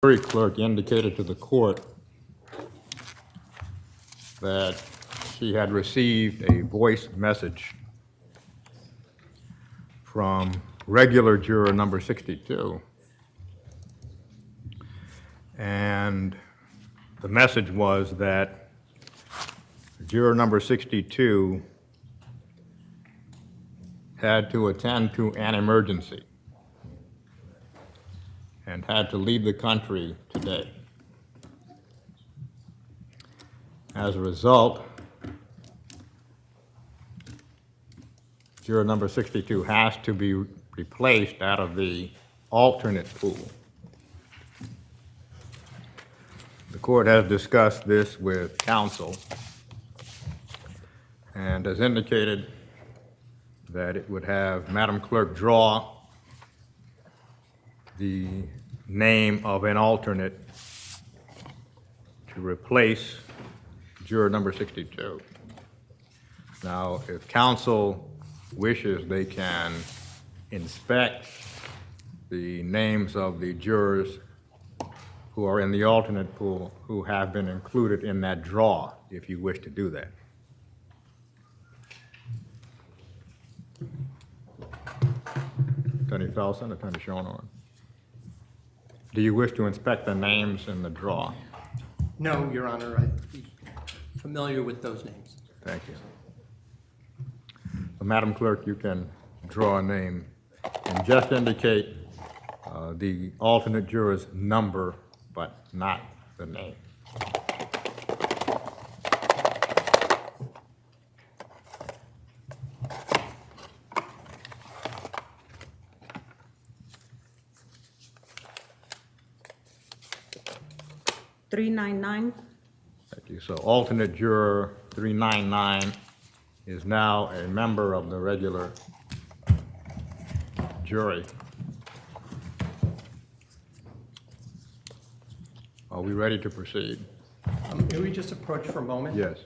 jury clerk indicated to the court that she had received a voice message from regular juror number 62. And the message was that juror number 62 had to attend to an emergency and had to leave the country today. As a result, juror number 62 has to be replaced out of the alternate pool. The court has discussed this with counsel and has indicated that it would have Madam Clerk draw the name of an alternate to replace juror number 62. Now, if counsel wishes, they can inspect the names of the jurors who are in the alternate pool who have been included in that draw, if you wish to do that. Attorney Felsen, Attorney Schoenhorn. Do you wish to inspect the names in the draw? No, Your Honor, I'm familiar with those names. Thank you. Madam Clerk, you can draw a name and just indicate the alternate juror's number, but not the name. $399. Thank you. So alternate juror 399 is now a member of the regular jury. Are we ready to proceed? May we just approach for a moment? Yes.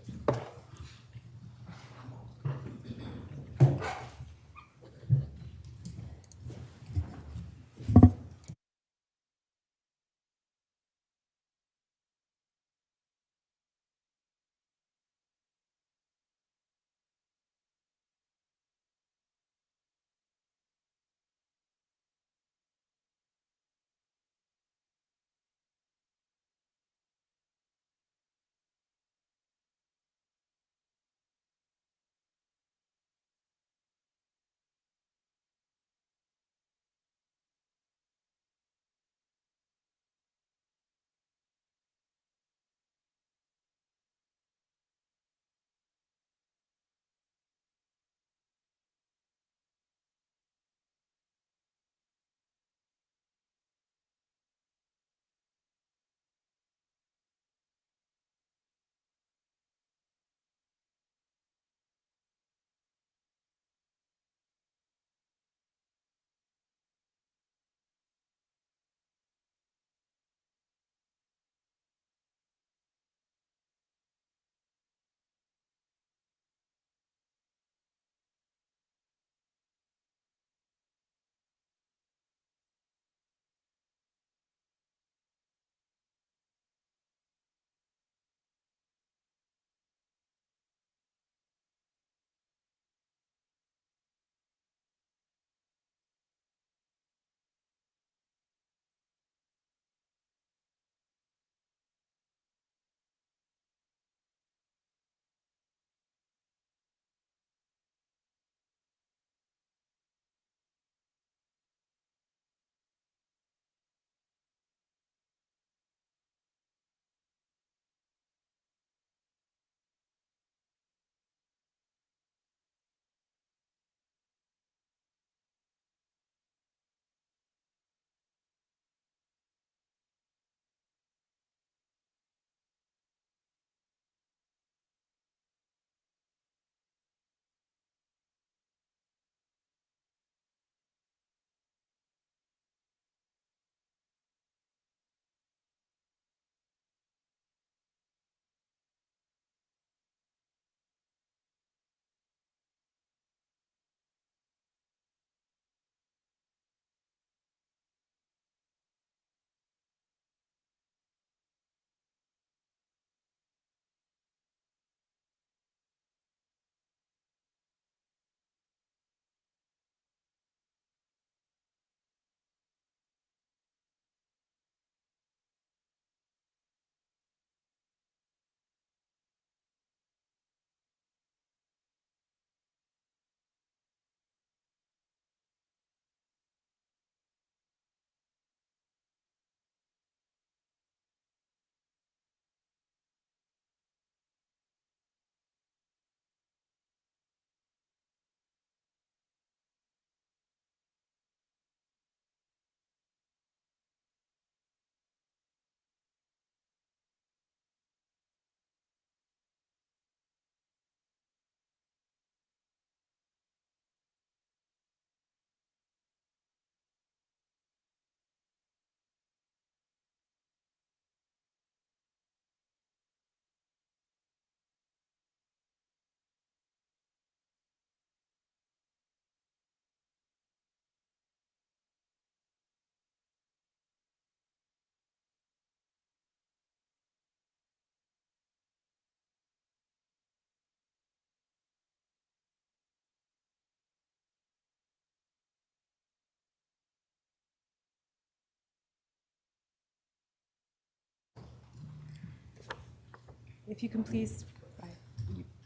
If you can please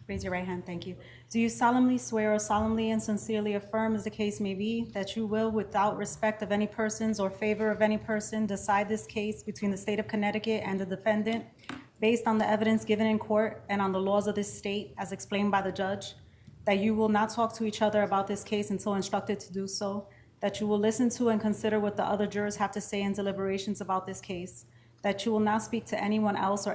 raise your right hand, thank you. Do you solemnly swear or solemnly and sincerely affirm, as the case may be, that you will, without respect of any persons or favor of any person, decide this case between the state of Connecticut and the defendant based on the evidence given in court and on the laws of this state as explained by the judge, that you will not talk to each other about this case until instructed to do so, that you will listen to and consider what the other jurors have to say in deliberations about this case, that you will not speak to anyone else or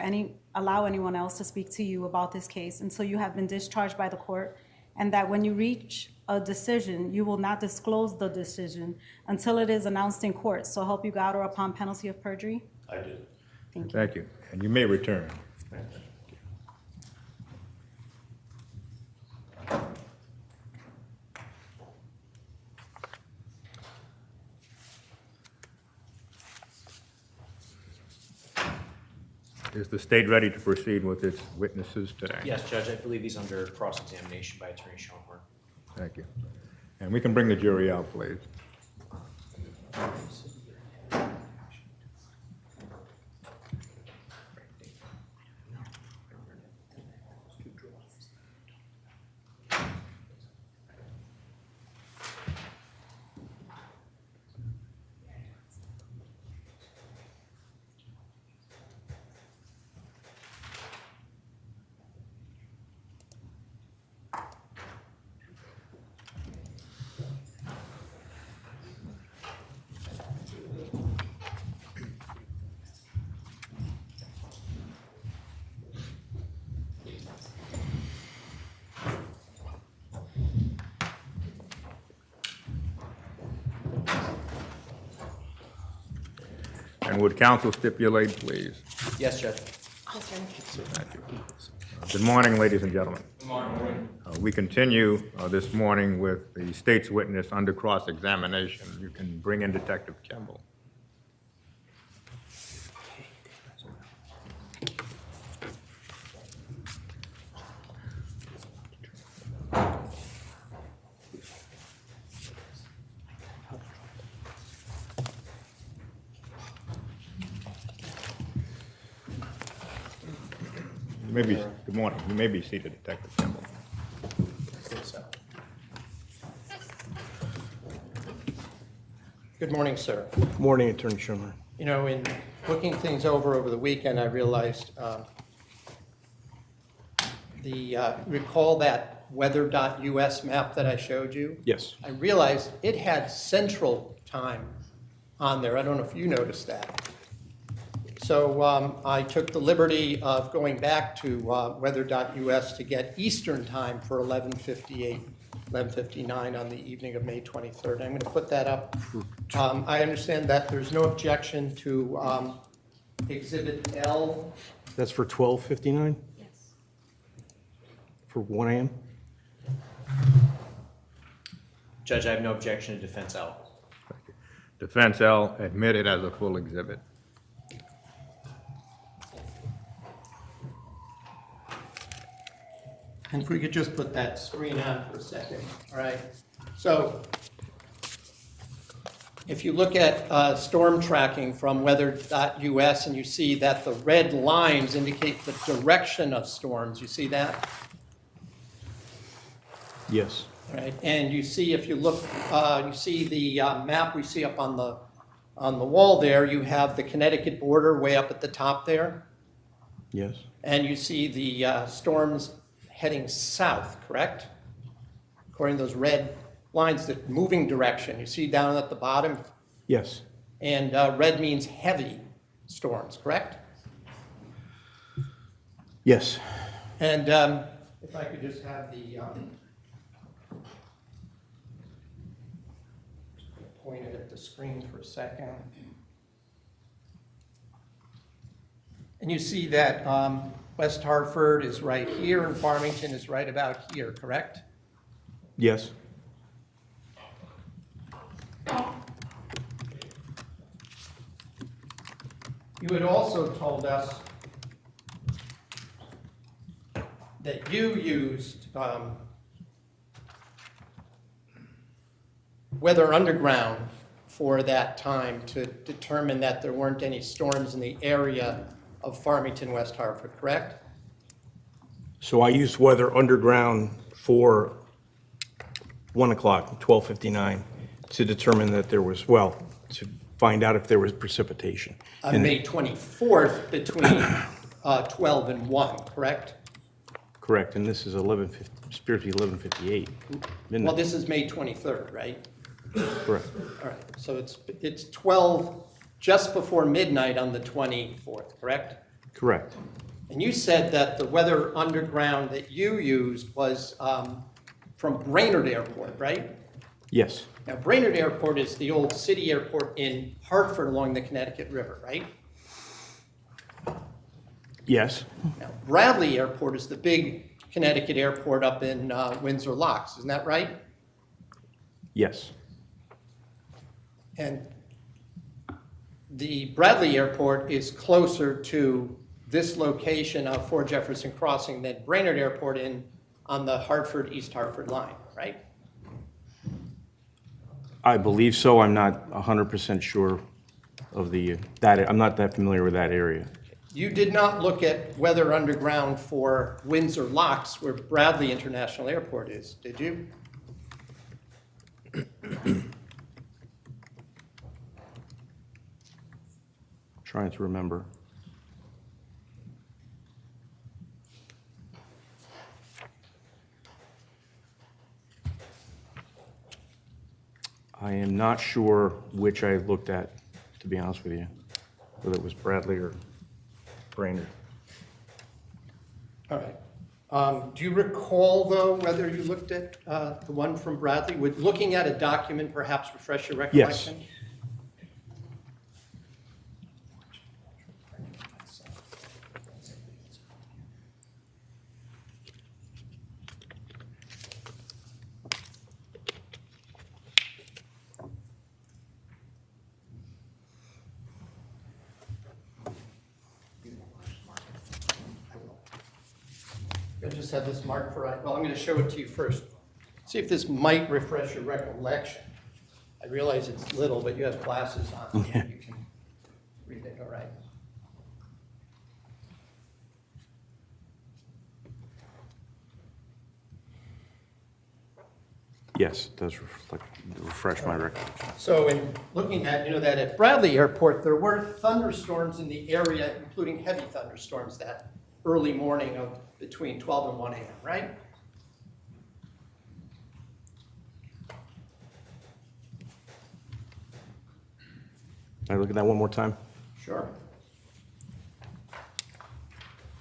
allow anyone else to speak to you about this case until you have been discharged by the court, and that when you reach a decision, you will not disclose the decision until it is announced in court. So help you God or upon penalty of perjury? I do. Thank you. Thank you. And you may return. Is the state ready to proceed with its witnesses today? Yes, Judge, I believe he's under cross-examination by Attorney Schoenhorn. Thank you. And we can bring the jury out, please. And would counsel stipulate, please? Yes, Judge. Thank you. Good morning, ladies and gentlemen. Good morning. We continue this morning with the state's witness under cross-examination. You can bring in Detective Kimball. You may be, good morning. You may be seated, Detective Kimball. Good morning, sir. Morning, Attorney Schoenhorn. You know, in looking things over the weekend, I realized recall that weather.us map that I showed you? Yes. I realized it had Central Time on there. I don't know if you noticed that. So I took the liberty of going back to weather.us to get Eastern Time for 11:59 on the evening of May 23rd. I'm going to put that up. I understand that there's no objection to Exhibit L. That's for 12:59? Yes. For 1 a.m.? Judge, I have no objection to defense L. Defense L admitted as a full exhibit. And if we could just put that screen on for a second, all right? So if you look at storm tracking from weather.us and you see that the red lines indicate the direction of storms, you see that? Yes. All right, and you see, if you look, you see the map we see up on the wall there, you have the Connecticut border way up at the top there, Yes. and you see the storms heading south, correct? According to those red lines, the moving direction, you see down at the bottom, Yes. and red means heavy storms, correct? Yes. And if I could just have the point it at the screen for a second. And you see that West Hartford is right here and Farmington is right about here, correct? Yes. You had also told us that you used Weather Underground for that time to determine that there weren't any storms in the area of Farmington, West Hartford, correct? So I used Weather Underground for 1 o'clock, 12:59, to determine that there was, well, to find out if there was precipitation. On May 24th between 12 and 1, correct? Correct, and this is 11:50, appears to be 11:58. Well, this is May 23rd, right? Correct. All right, so it's 12, just before midnight on the 24th, correct? Correct. And you said that the Weather Underground that you used was from Brainerd Airport, right? Yes, Now, Brainerd Airport is the old city airport in Hartford along the Connecticut River, right? yes, Now, Bradley Airport is the big Connecticut airport up in Windsor Locks, isn't that right? yes, And the Bradley Airport is closer to this location of Fort Jefferson Crossing than Brainerd Airport on the Hartford, East Hartford line, right? I believe so. I'm not 100% sure of I'm not that familiar with that area. You did not look at Weather Underground for Windsor Locks, where Bradley International Airport is, did you? Trying to remember. I am not sure which I looked at, to be honest with you, whether it was Bradley or Brainerd. All right. Do you recall, though, whether you looked at the one from Bradley? Would looking at a document perhaps refresh your recollection? I just have this marked for, well, I'm going to show it to you first. See if this might refresh your recollection. I realize it's little, but you have glasses on, so you can read it, all right. Yes, it does refresh my recollection. So in looking at, that at Bradley Airport, there were thunderstorms in the area, including heavy thunderstorms that early morning of between 12 and 1 a.m., right? Can I look at that one more time? Sure.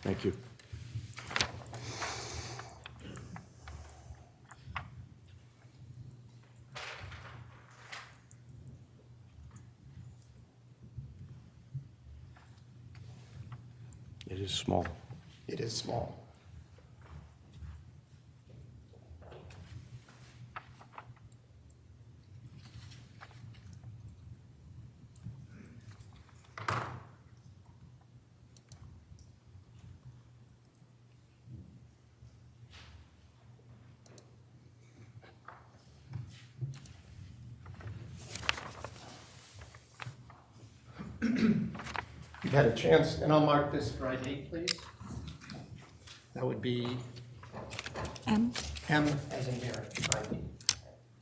Thank you. It is small. It is small. You've had a chance, and I'll mark this for ID, please. That would be M. M as in Mary, ID.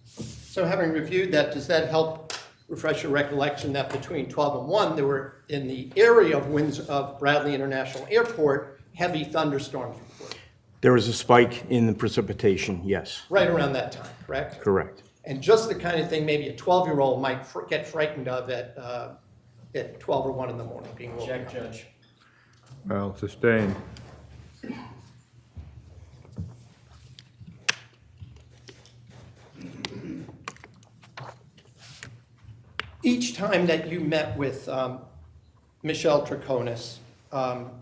So having reviewed that, does that help refresh your recollection that between 12 and 1, there were in the area of Bradley International Airport, heavy thunderstorms reported? There was a spike in the precipitation, yes. Right around that time, correct? Correct. And just the kind of thing maybe a 12-year-old might get frightened of at 12 or 1 in the morning, being woken Check, up. Judge. Well, sustained. Each time that you met with Michelle Troconis,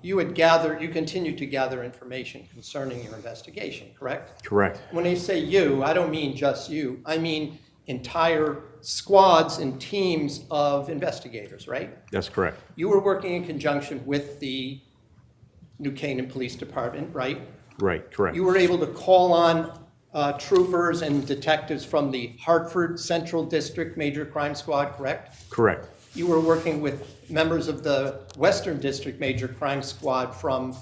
you continued to gather information concerning your investigation, correct? Correct. When I say you, I don't mean just you. I mean entire squads and teams of investigators, right? That's correct. You were working in conjunction with the New Canaan Police Department, right? Right, correct. You were able to call on troopers and detectives from the Hartford Central District Major Crime Squad, correct? Correct. You were working with members of the Western District Major Crime Squad from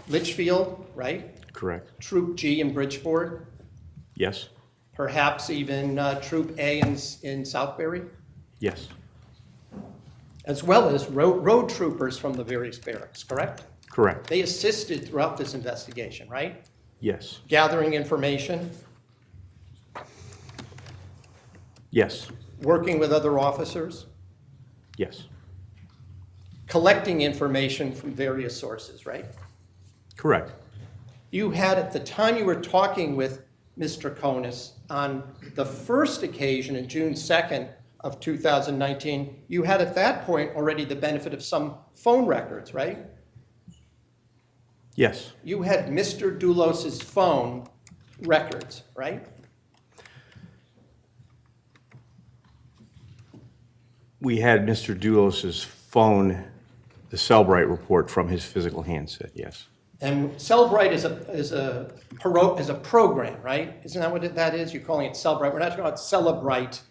Litchfield, right? Correct. Troop G in Bridgeport, Yes. perhaps even Troop A in Southbury, Yes. as well as road troopers from the various barracks, correct? Correct. They assisted throughout this investigation, right? Yes. Gathering information, Yes. working with other officers, Yes. collecting information from various sources, right? Correct. You had, at the time you were talking with Ms. Troconis, on the first occasion in June 2nd of 2019, you had at that point already the benefit of some phone records, right? Yes. You had Mr. Dulos's phone records, right? We had Mr. Dulos's phone, the Cellbrite report from his physical handset, yes. And Cellbrite is a program, right? Isn't that what that is? You're calling it Cellbrite. We're not talking about Celebrite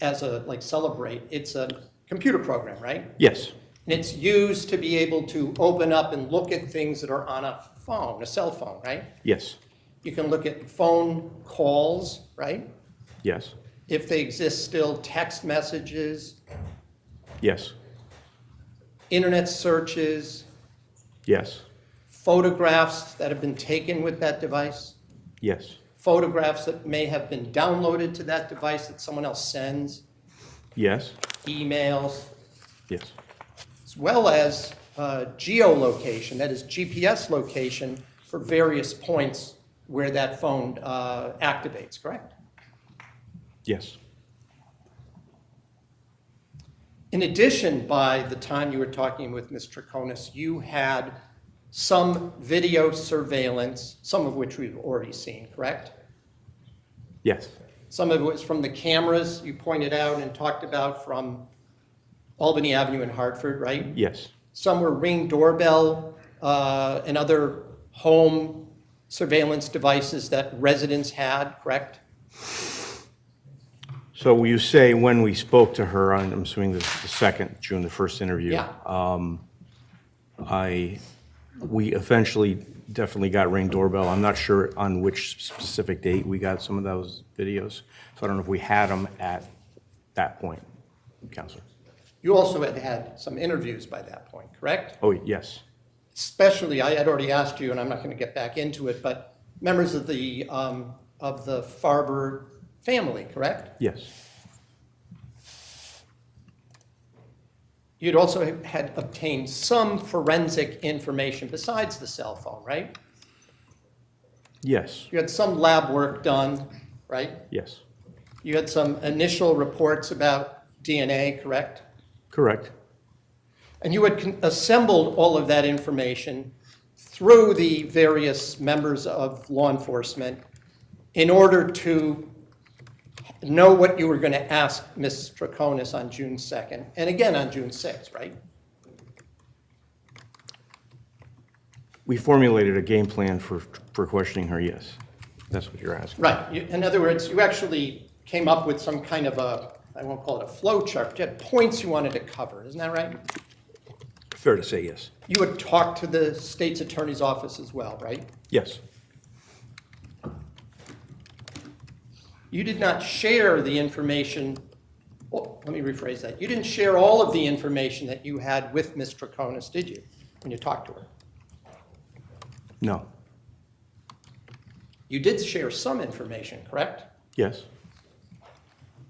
as like celebrate. It's a computer program, right? Yes. And it's used to be able to open up and look at things that are on a phone, a cell phone, right? Yes. You can look at phone calls, right? Yes. If they exist still, text messages, Yes. internet searches, Yes. photographs that have been taken with that device, Yes. photographs that may have been downloaded to that device that someone else sends, Yes. emails, Yes. as well as geolocation, that is GPS location for various points where that phone activates, correct? Yes. In addition, by the time you were talking with Ms. Troconis, you had some video surveillance, some of which we've already seen, correct? Yes. Some of it was from the cameras you pointed out and talked about from Albany Avenue in Hartford, right? Yes. Some were Ring doorbell and other home surveillance devices that residents had, correct? So you say when we spoke to her on, I'm assuming the second, June, the first interview. Yeah. We eventually definitely got Ring doorbell. I'm not sure on which specific date we got some of those videos. So I don't know if we had them at that point, Counselor. You also had some interviews by that point, correct? Oh, yes. Especially, I had already asked you, and I'm not going to get back into it, but members of the Farber family, correct? Yes. You'd also had obtained some forensic information besides the cell phone, right? Yes. You had some lab work done, right? Yes. You had some initial reports about DNA, correct? Correct. And you had assembled all of that information through the various members of law enforcement in order to know what you were going to ask Ms. Troconis on June 2nd, and again on June 6th, right? We formulated a game plan for questioning her, yes. That's what you're asking. Right. In other words, you actually came up with some kind of a, I won't call it a flow chart, but you had points you wanted to cover. Isn't that right? Fair to say yes. You had talked to the state's attorney's office as well, right? Yes. You did not share the information, oh, let me rephrase that. You didn't share all of the information that you had with Ms. Troconis, did you, when you talked to her? No. You did share some information, correct? Yes.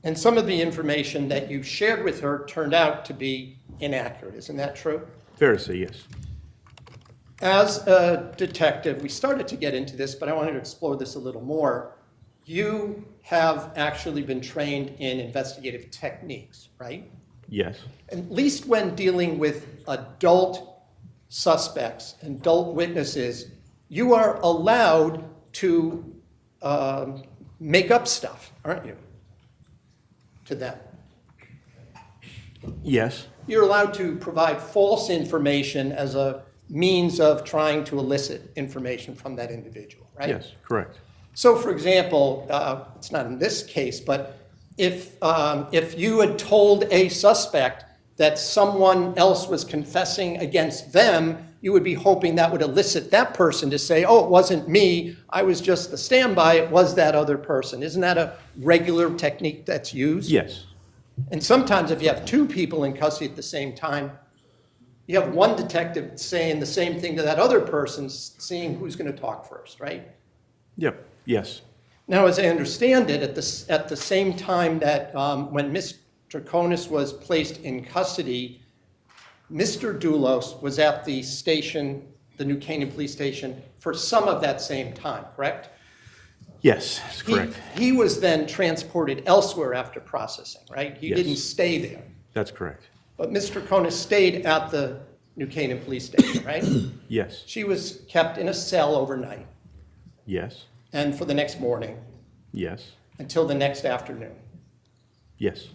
And some of the information that you shared with her turned out to be inaccurate. Isn't that true? Fair to say yes. As a detective, we started to get into this, but I wanted to explore this a little more. You have actually been trained in investigative techniques, right? Yes. At least when dealing with adult suspects, adult witnesses, you are allowed to make up stuff, aren't you, to them? Yes. You're allowed to provide false information as a means of trying to elicit information from that individual, right? Yes, correct. So, for example, it's not in this case, but if you had told a suspect that someone else was confessing against them, you would be hoping that would elicit that person to say, oh, it wasn't me, I was just the standby, it was that other person. Isn't that a regular technique that's used? Yes, And sometimes if you have two people in custody at the same time, you have one detective saying the same thing to that other person, seeing who's going to talk first, right? yep, yes, Now, as I understand it, at the same time that when Ms. Troconis was placed in custody, Mr. Dulos was at the station, the New Canaan Police Station, for some of that same time, correct? yes, that's correct. He was then transported elsewhere after processing, right? He Yes. didn't stay there. That's correct. But Ms. Troconis stayed at the New Canaan Police Station, right? Yes, She was kept in a cell overnight yes, and for the next morning yes, until the next afternoon. yes.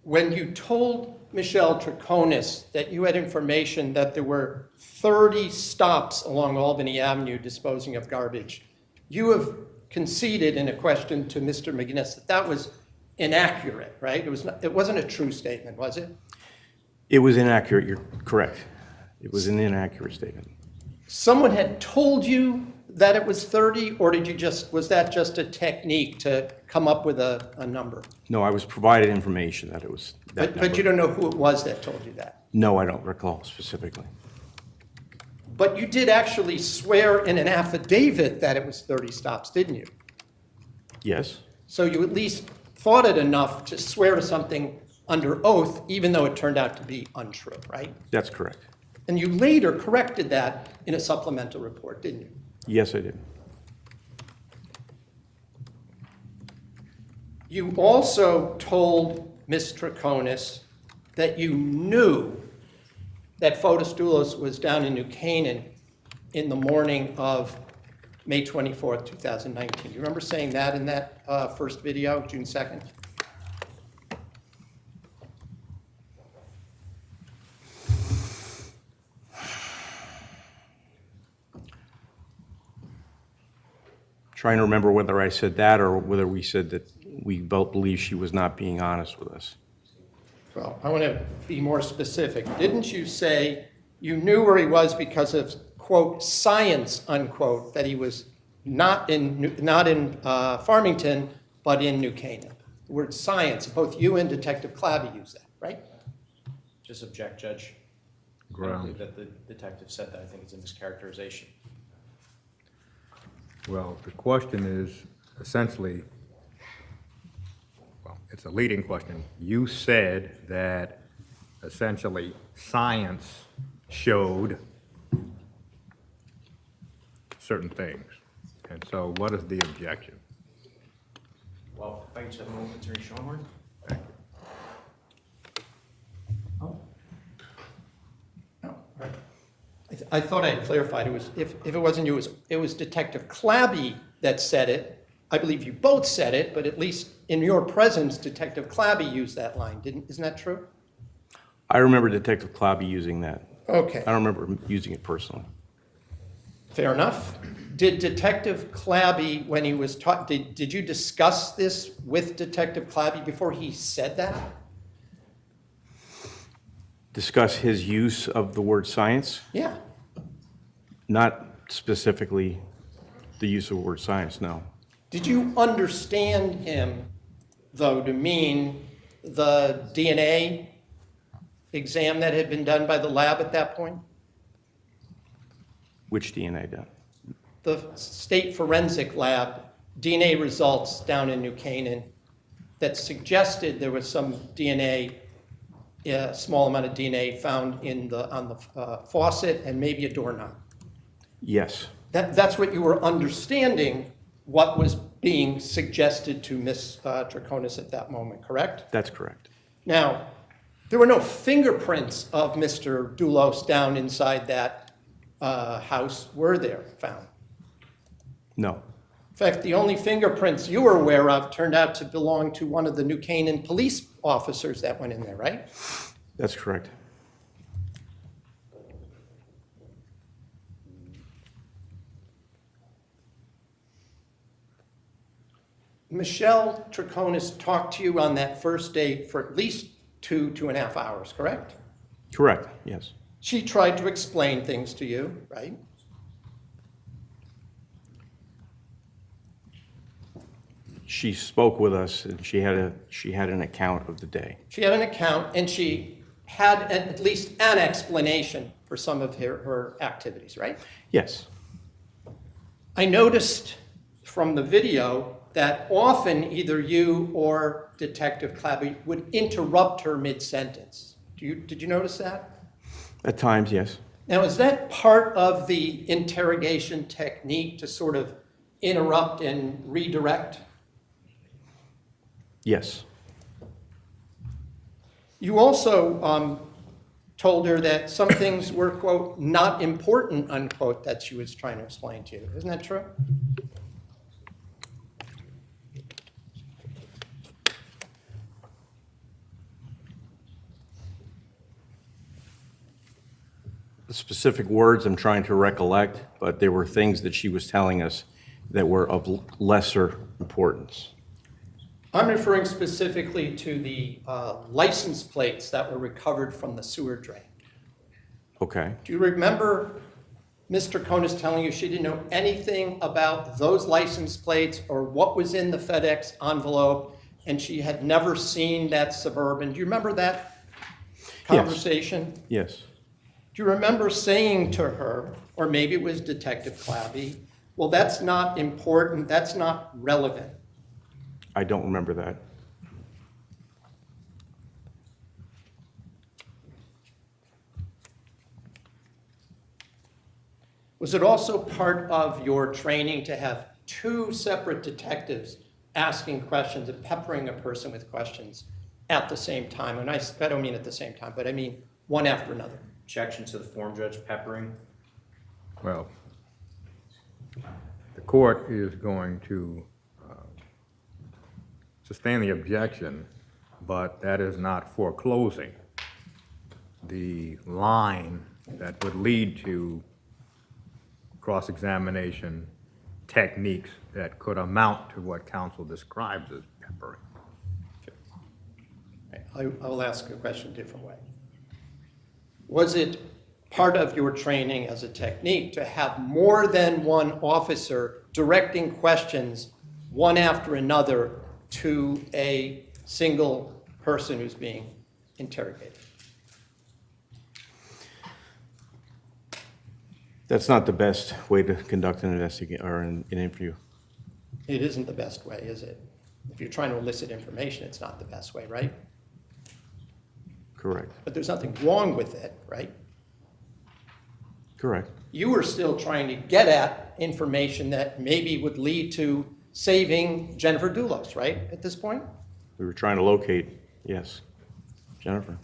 When you told Michelle Troconis that you had information that there were 30 stops along Albany Avenue disposing of garbage, you have conceded in a question to Mr. McGinnis that that was inaccurate, right? It wasn't a true statement, was it? It was inaccurate, you're correct. It was an inaccurate statement. Someone had told you that it was 30, or was that just a technique to come up with a number? No, I was provided information that it was that But you number. don't know who it was that told you that? No, I don't recall specifically. But you did actually swear in an affidavit that it was 30 stops, didn't you? Yes, So you at least thought it enough to swear to something under oath, even though it turned out to be untrue, right? that's correct. And you later corrected that in a supplemental report, didn't you? Yes, I did. You also told Ms. Troconis that you knew that Fotis Dulos was down in New Canaan in the morning of May 24th, 2019. You remember saying that in that first video, June 2nd? Trying to remember whether I said that or whether we said that we both believe she was not being honest with us. Well, I want to be more specific. Didn't you say you knew where he was because of, quote, science, unquote, that he was not in Farmington, but in New Canaan? The word science, both you and Detective Clabby use that, right? Just object, Judge. I Ground. believe that the detective said that. I think it's a mischaracterization. Well, the question is essentially, well, it's a leading question. You said that essentially science showed certain things. And so what is the objection? Well, if I can just have a moment, Attorney Schoenhorn. Thank you. Oh. No, right. I thought I had clarified. It was, if it wasn't you, it was Detective Clabby that said it. I believe you both said it, but at least in your presence, Detective Clabby used that line, isn't that true? I remember Detective Clabby using that. Okay, I don't remember using it personally. fair enough. Did Detective Clabby, when he was taught, did you discuss this with Detective Clabby before he said that? Discuss his use of the word science, Yeah. not specifically the use of the word science, no. Did you understand him, though, to mean the DNA exam that had been done by the lab at that point? Which DNA done? The state forensic lab, DNA results down in New Canaan that suggested there was some DNA, a small amount of DNA found on the faucet and maybe a doorknob. Yes, That's what you were understanding, what was being suggested to Ms. Troconis at that moment, correct? that's correct. Now, there were no fingerprints of Mr. Dulos down inside that house, were there, found? No, In fact, the only fingerprints you were aware of turned out to belong to one of the New Canaan police officers that went in there, right? that's correct. Michelle Troconis talked to you on that first date for at least 2.5 hours, correct? Correct, yes. She tried to explain things to you, right? She spoke with us, and she had an account of the day. She had an account, and she had at least an explanation for some of her activities, right? Yes, I noticed from the video that often either you or Detective Clabby would interrupt her mid-sentence. Did you notice that? at times, yes. Now, is that part of the interrogation technique to sort of interrupt and redirect? Yes, You also told her that some things were, quote, not important, unquote, that she was trying to explain to you. Isn't that true? the specific words I'm trying to recollect, but there were things that she was telling us that were of lesser importance. I'm referring specifically to the license plates that were recovered from the sewer drain. Okay. Do you remember Mr. Troconis telling you she didn't know anything about those license plates or what was in the FedEx envelope, and she had never seen that Suburban? Do you remember that conversation? Yes. Do you remember saying to her, or maybe it was Detective Clabby, well, that's not important, that's not relevant? I don't remember that. Was it also part of your training to have two separate detectives asking questions and peppering a person with questions at the same time? And I don't mean at the same time, but I mean one after another. Objection to the form, Judge. Peppering. Well, the court is going to sustain the objection, but that is not foreclosing the line that would lead to cross-examination techniques that could amount to what counsel describes as peppering. I will ask a question a different way. Was it part of your training as a technique to have more than one officer directing questions one after another to a single person who's being interrogated? That's not the best way to conduct an investigation or an interview. It isn't the best way, is it? If you're trying to elicit information, it's not the best way, right? Correct. But there's nothing wrong with it, right? Correct. You were still trying to get at information that maybe would lead to saving Jennifer Dulos, right, at this point? We were trying to locate, yes, Jennifer.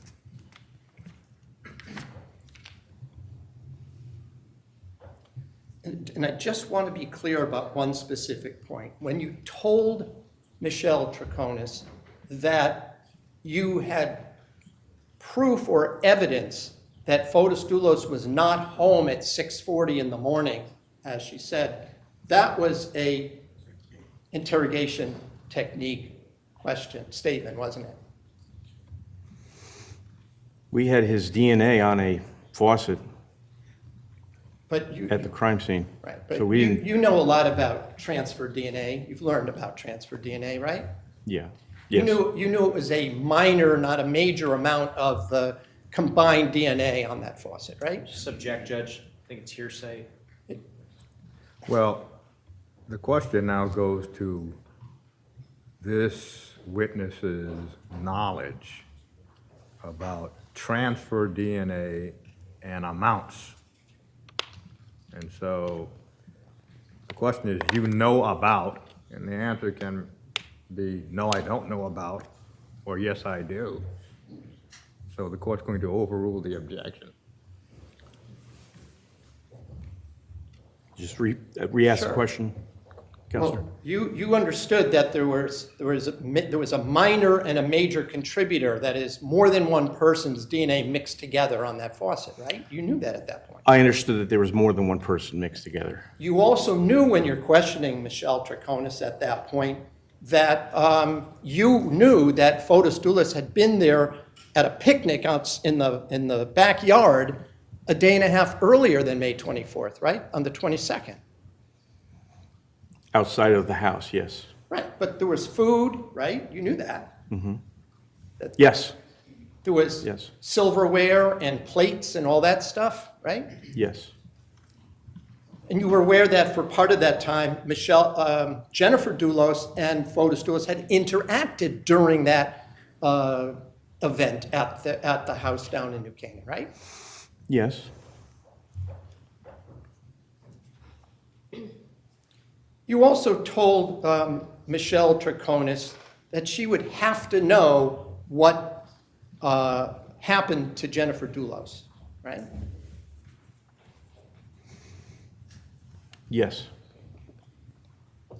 And I just want to be clear about one specific point. When you told Michelle Troconis that you had proof or evidence that Fotis Dulos was not home at 6:40 in the morning, as she said, that was a interrogation technique statement, wasn't it? We had his DNA on a faucet But you, at the crime scene. right, but So we didn't, you know a lot about transfer DNA. You've learned about transfer DNA, right? yeah, You yes. knew it was a minor, not a major amount of the combined DNA on that faucet, right? Subject, Judge. I think it's hearsay. Well, the question now goes to this witness's knowledge about transfer DNA and amounts. And so the question is, you know about, and the answer can be, no, I don't know about, or yes, I do. So the court's going to overrule the objection. Just re-ask the Sure. question, Counselor. Well, you understood that there was a minor and a major contributor, that is, more than one person's DNA mixed together on that faucet, right? You knew that at that point. I understood that there was more than one person mixed together. You also knew when you're questioning Michelle Troconis at that point that you knew that Fotis Dulos had been there at a picnic out in the backyard a day and a half earlier than May 24th, right? On the 22nd. Outside of the house, yes. Right, but there was food, right? You knew that. Yes, There was Yes. silverware and plates and all that stuff, right? yes, And you were aware that for part of that time, Jennifer Dulos and Fotis Dulos had interacted during that event at the house down in New Canaan, right? yes. You also told Michelle Troconis that she would have to know what happened to Jennifer Dulos, right? Yes.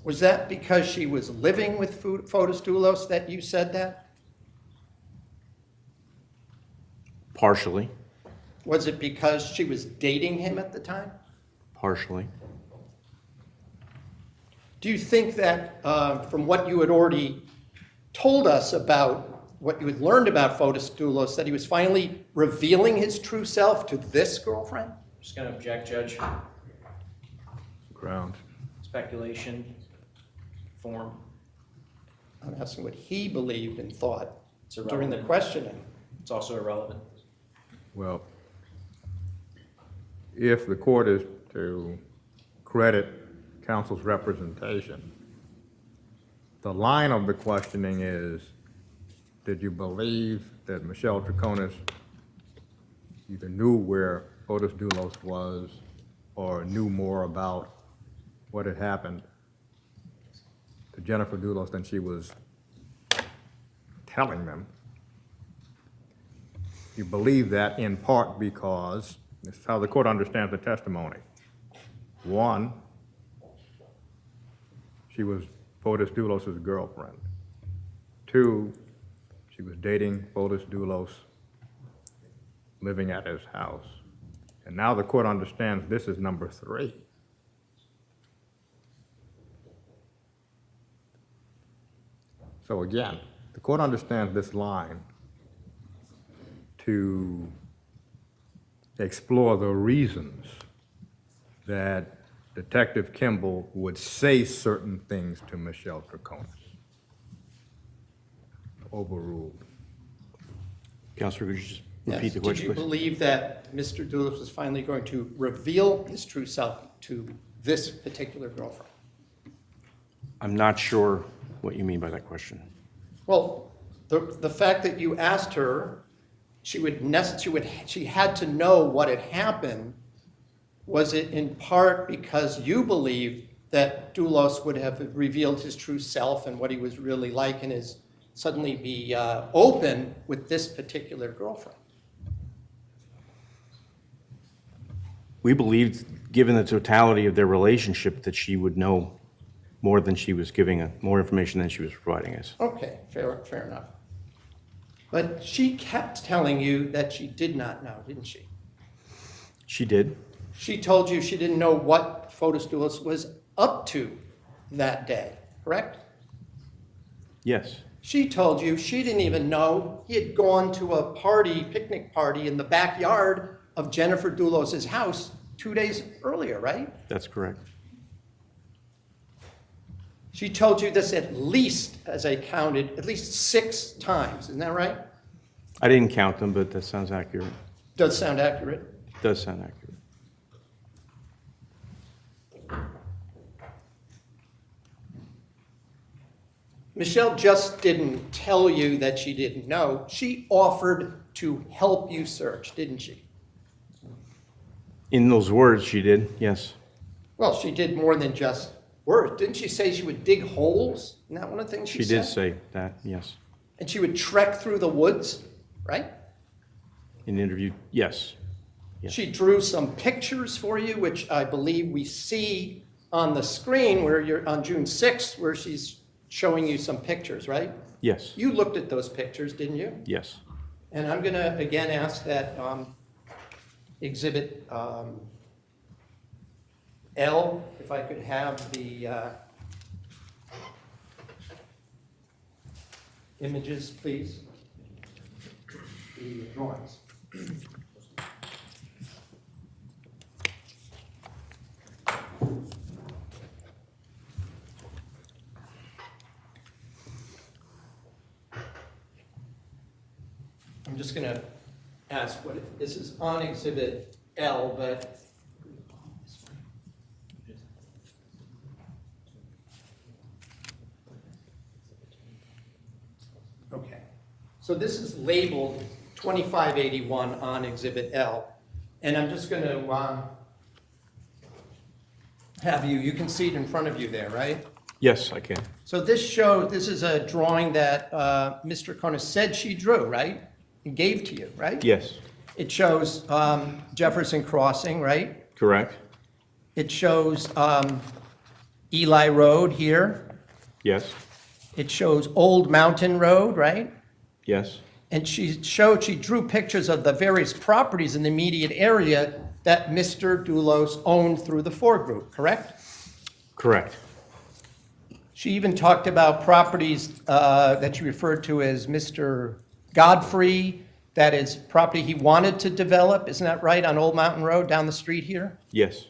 Was that because she was living with Fotis Dulos that you said that? Partially, Was it because she was dating him at the time? partially. Do you think that from what you had already told us about what you had learned about Fotis Dulos, that he was finally revealing his true self to this girlfriend? Just gonna object, Judge. Grounds. Speculation, form. I'm asking what he believed and thought It's during the irrelevant. questioning. It's also irrelevant. Well, if the court is to credit counsel's representation, the line of the questioning is, did you believe that Michelle Troconis either knew where Fotis Dulos was or knew more about what had happened to Jennifer Dulos than she was telling them? You believe that in part because, this is how the court understands the testimony. One, she was Fotis Dulos' girlfriend. Two, she was dating Fotis Dulos, living at his house. And now the court understands this is number three. So again, the court understands this line to explore the reasons that Detective Kimball would say certain things to Michelle Troconis. Overruled. Counselor, could you just Yes. repeat the Did question, you please? believe that Mr. Dulos was finally going to reveal his true self to this particular girlfriend? I'm not sure what you mean by that question. Well, the fact that you asked her, she had to know what had happened. Was it in part because you believed that Dulos would have revealed his true self and what he was really like and suddenly be open with this particular girlfriend? We believed, given the totality of their relationship, that she would know more than she was giving, more information than she was providing us. Okay, fair enough. But she kept telling you that she did not know, didn't she? She did. She told you she didn't know what Fotis Dulos was up to that day, correct? Yes. She told you she didn't even know he had gone to a picnic party in the backyard of Jennifer Dulos' house 2 days earlier, right? That's correct. She told you this at least, as I counted, at least 6 times. Isn't that right? I didn't count them, but that sounds accurate. Does sound accurate. Does sound accurate. Michelle just didn't tell you that she didn't know. She offered to help you search, didn't she? In those words, she did, yes. Well, she did more than just words. Didn't she say she would dig holes? Isn't that one of the things she She said? did say that, yes. And she would trek through the woods, right? In the interview, yes. Yes. She drew some pictures for you, which I believe we see on the screen where you're on June 6th, where she's showing you some pictures, right? Yes, You looked at those pictures, didn't you? yes. And I'm going to again ask that Exhibit L, if I could have the images, please? The drawings. I'm just going to ask this is on Exhibit L, but okay. So this is labeled 2581 on Exhibit L, and I'm just going to have you can see it in front of you there, right? Yes, I can. So this is a drawing that Mr. Troconis said she drew, right? And gave to you, right? Yes, It shows Jefferson Crossing, right? correct. It shows Eli Road here. Yes, It shows Old Mountain Road, right? yes, And she drew pictures of the various properties in the immediate area that Mr. Dulos owned through the foregroup, correct? correct. She even talked about properties that you referred to as Mr. Godfrey, that is property he wanted to develop, isn't that right, on Old Mountain Road down the street here? Yes,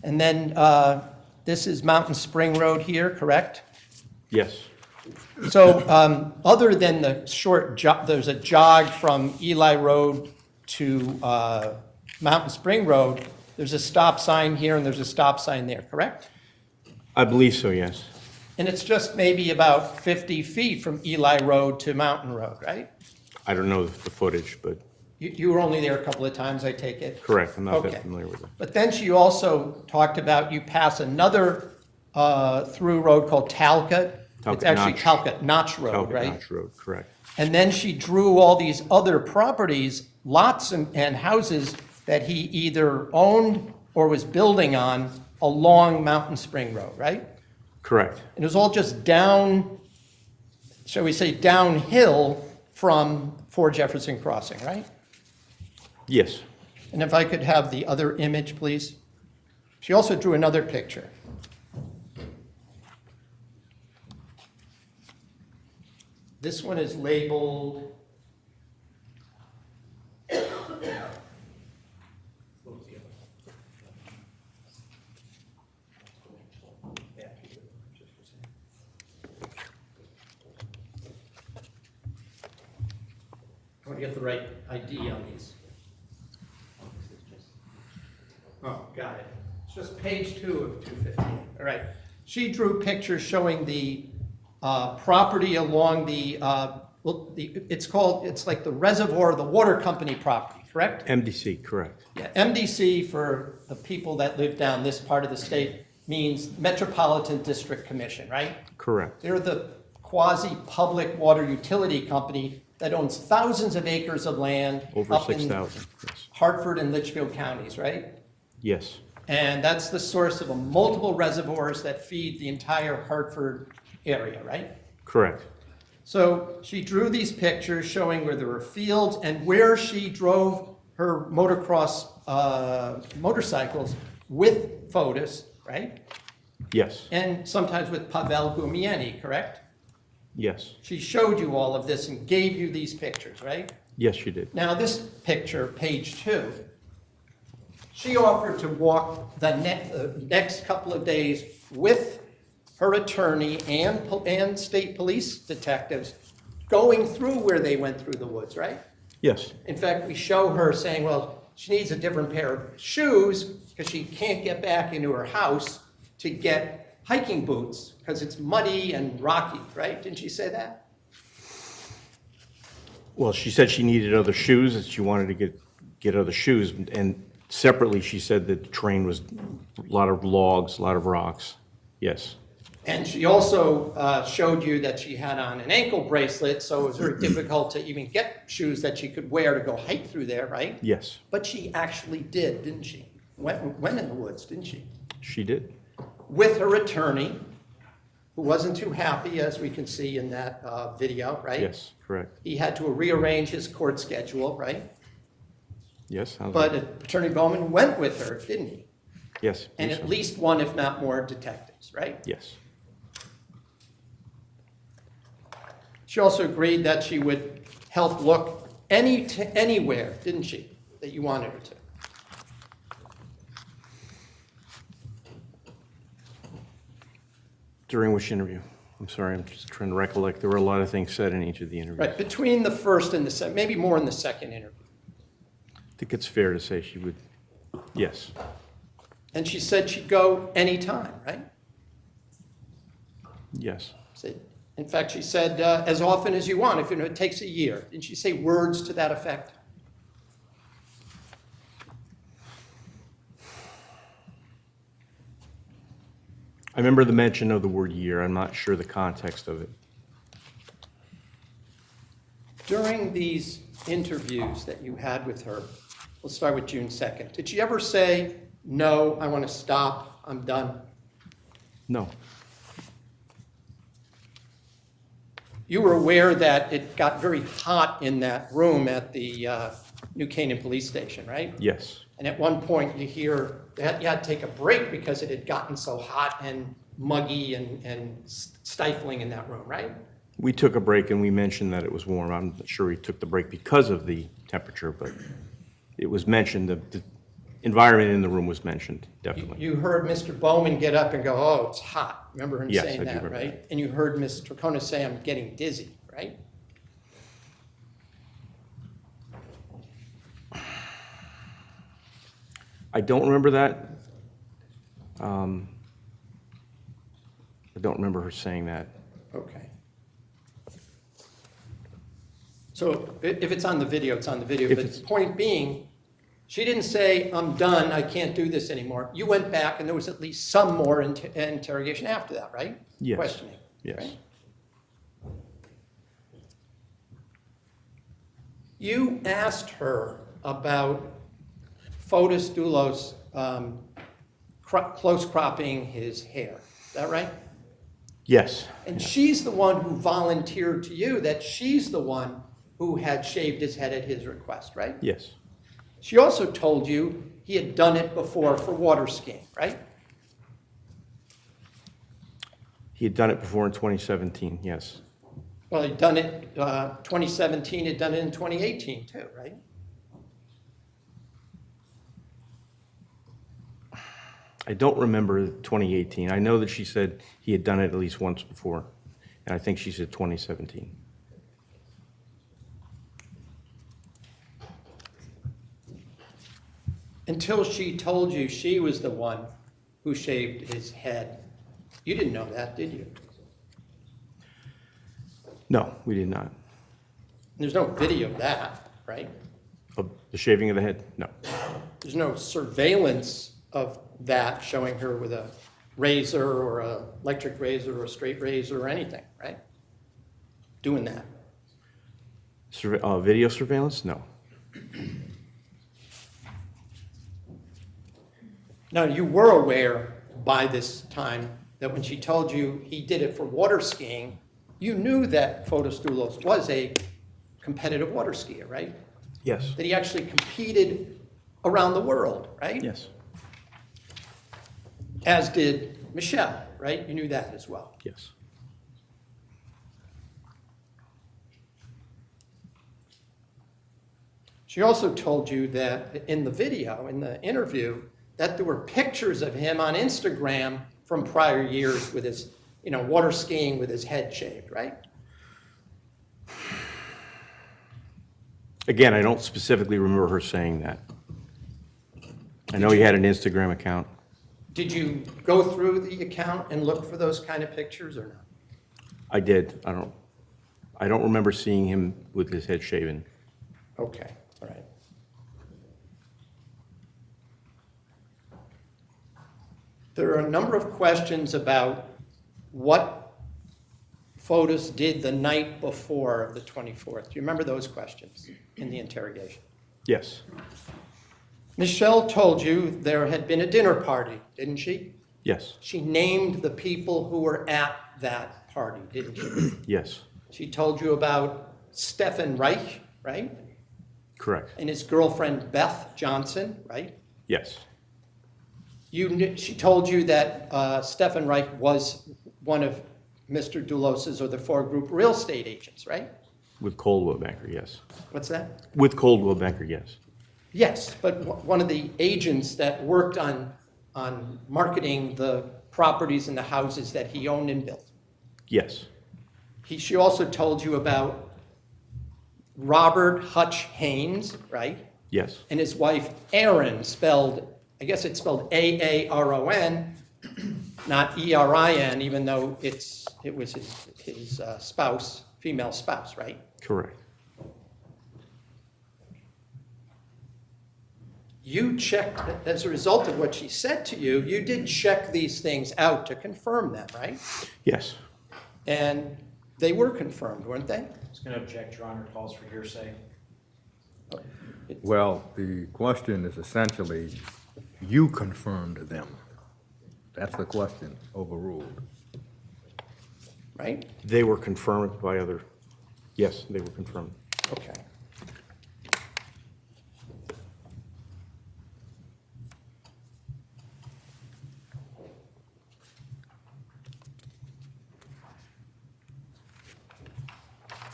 And then this is Mountain Spring Road here, correct? yes, So other than the short jog, there's a jog from Eli Road to Mountain Spring Road, there's a stop sign here and there's a stop sign there, correct? I believe so, yes. And it's just maybe about 50 feet from Eli Road to Mountain Road, right? I don't know the footage, but You were only there a couple of times, I take it? correct, I'm not Okay. that familiar with it. But then she also talked about you pass another through road called Talcott. It's Talcott actually Notch. Talcott Notch Road, Talcott right? Notch Road, correct. And then she drew all these other properties, lots and houses that he either owned or was building on along Mountain Spring Road, right? Correct, And it was all just down, shall we say, downhill from Fort Jefferson Crossing, right? yes, And if I could have the other image, please. She also drew another picture. This one is labeled. I want to get the right ID on these. Oh, got it. It's just page 2 of 215. All right. She drew pictures showing the property along the, it's like the reservoir, the water company property, correct? MDC, correct. Yeah, MDC, for the people that live down this part of the state, means Metropolitan District Commission, right? Correct, They're the quasi-public water utility company that owns thousands of acres of land over up in 6,000, yes. Hartford and Litchfield counties, right? Yes, And that's the source of multiple reservoirs that feed the entire Hartford area, right? correct, So she drew these pictures showing where there were fields and where she drove her motocross motorcycles with Fotis, right? yes, And sometimes with Pavel Gumieni, correct? yes, She showed you all of this and gave you these pictures, right? yes, you did. Now, this picture, page 2, she offered to walk the next couple of days with her attorney and state police detectives going through where they went through the woods, right? Yes, In fact, we show her saying, well, she needs a different pair of shoes because she can't get back into her house to get hiking boots because it's muddy and rocky, right? Didn't she say that? well, she said she needed other shoes, that she wanted to get other shoes, and separately, she said that the terrain was a lot of logs, a lot of rocks. Yes, And she also showed you that she had on an ankle bracelet, so it was very difficult to even get shoes that she could wear to go hike through there, right? yes, But she actually did, didn't she? Went in the woods, didn't she? she did. With her attorney, who wasn't too happy, as we can see in that video, right? Yes, correct. He had to rearrange his court schedule, right? Yes, how's But that? Attorney Bowman went with her, didn't he? Yes, And yes, at least one, if not more, detectives, right? yes, She also agreed that she would help look anywhere, didn't she, that you wanted her to? During which interview? I'm sorry, I'm just trying to recollect. There were a lot of things said in each of the interviews. Right, between the first and the second, maybe more in the second interview. I think it's fair to say she would, yes. And she said she'd go anytime, right? Yes. In fact, she said, as often as you want, if it takes a year. Didn't she say words to that effect? I remember the mention of the word year. I'm not sure the context of it. During these interviews that you had with her, we'll start with June 2nd, did she ever say, no, I want to stop, I'm done? No. You were aware that it got very hot in that room at the New Canaan Police Station, right? Yes. And at one point, you hear that you had to take a break because it had gotten so hot and muggy and stifling in that room, right? We took a break and we mentioned that it was warm. I'm not sure we took the break because of the temperature, but it was mentioned, the environment in the room was mentioned, definitely. You heard Mr. Bowman get up and go, oh, it's hot. Remember him Yes, saying I do that, remember right? that. And you heard Ms. Troconis say, I'm getting dizzy, right? I don't remember that. I don't remember her saying that. Okay. So if it's on the video, it's on the video. If But it's- the point being, she didn't say, I'm done, I can't do this anymore. You went back and there was at least some more interrogation after that, right? Yes. Questioning. Yes. Right? You asked her about Fotis Dulos close cropping his hair. Is that right? Yes. And she's the one who volunteered to you that she's the one who had shaved his head at his request, right? Yes. She also told you he had done it before for water skiing, right? He had done it before in 2017, yes. Well, he'd done it 2017, he'd done it in 2018 too, right? I don't remember 2018. I know that she said he had done it at least once before, and I think she said 2017. Until she told you she was the one who shaved his head. You didn't know that, did you? No, we did not. There's no video of that, right? Of the shaving of the head? No. There's no surveillance of that showing her with a razor or a electric razor or a straight razor or anything, right? Doing that. Video surveillance? No. Now, you were aware by this time that when she told you he did it for water skiing, you knew that Fotis Dulos was a competitive water skier, right? Yes. That he actually competed around the world, right? Yes. As did Michelle, right? You knew that as well. Yes. She also told you that in the video, in the interview, that there were pictures of him on Instagram from prior years with his, water skiing with his head shaved, right? Again, I don't specifically remember her saying that. I know he had an Instagram account. Did you go through the account and look for those kind of pictures or not? I did. I don't remember seeing him with his head shaven. Okay, all right. There are a number of questions about what Fotis did the night before the 24th. Do you remember those questions in the interrogation? Yes. Michelle told you there had been a dinner party, didn't she? Yes. She named the people who were at that party, didn't she? Yes. She told you about Stefan Reich, right? Correct. And his girlfriend Beth Johnson, right? Yes. She told you that Stefan Reich was one of Mr. Dulos's or the Four Group real estate agents, right? With Coldwell Banker, yes. What's that? With Coldwell Banker, yes. Yes, but one of the agents that worked on marketing the properties and the houses that he owned and built. Yes. She also told you about Robert Hutch Haynes, right? Yes. And his wife Erin, I guess it's spelled Aaron, not Erin, even though it was his spouse, female spouse, right? Correct. You checked, as a result of what she said to you, you did check these things out to confirm them, right? Yes. And they were confirmed, weren't they? I was going to object, Your Honor, calls for hearsay. Well, the question is essentially, you confirmed them. That's the question, overruled. Right? They were confirmed by other, yes, they were confirmed. Okay.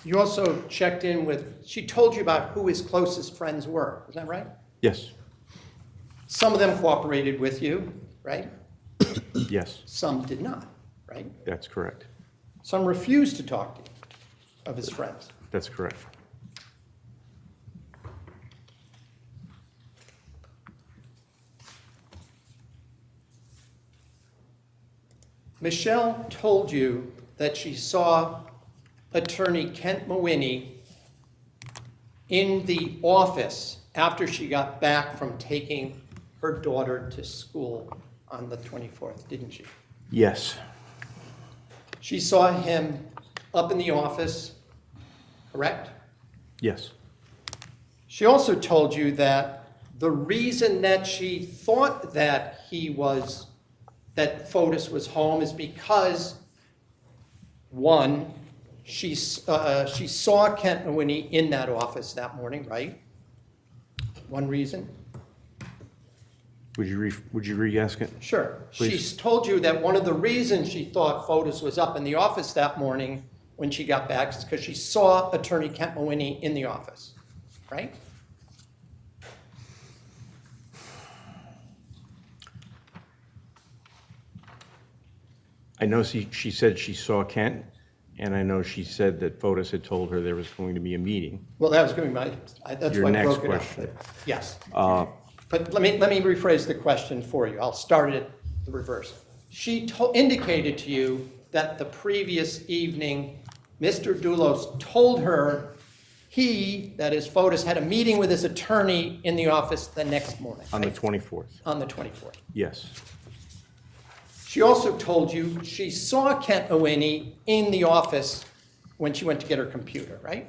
You also checked in with, she told you about who his closest friends were, is that right? Yes. Some of them cooperated with you, right? Yes, Some did not, right? that's correct. Some refused to talk to you, of his friends. That's correct. Michelle told you that she saw Attorney Kent Mawhinney in the office after she got back from taking her daughter to school on the 24th, didn't she? Yes. She saw him up in the office, correct? Yes. She also told you that the reason that she thought that that Fotis was home is because, one, she saw Kent Mawhinney in that office that morning, right? One reason? Would you re-ask it? Sure. Please. She told you that one of the reasons she thought Fotis was up in the office that morning when she got back is because she saw Attorney Kent Mawhinney in the office, right? I know she said she saw Kent, and I know she said that Fotis had told her there was going to be a meeting. Well, that was going to be that's Your why I next broke it up. question. Yes. But let me rephrase the question for you. I'll start it the reverse. She indicated to you that the previous evening, Mr. Dulos told her that is, Fotis, had a meeting with his attorney in the office the next morning. On the right? 24th. On the 24th. Yes. She also told you she saw Kent Mawhinney in the office when she went to get her computer, right?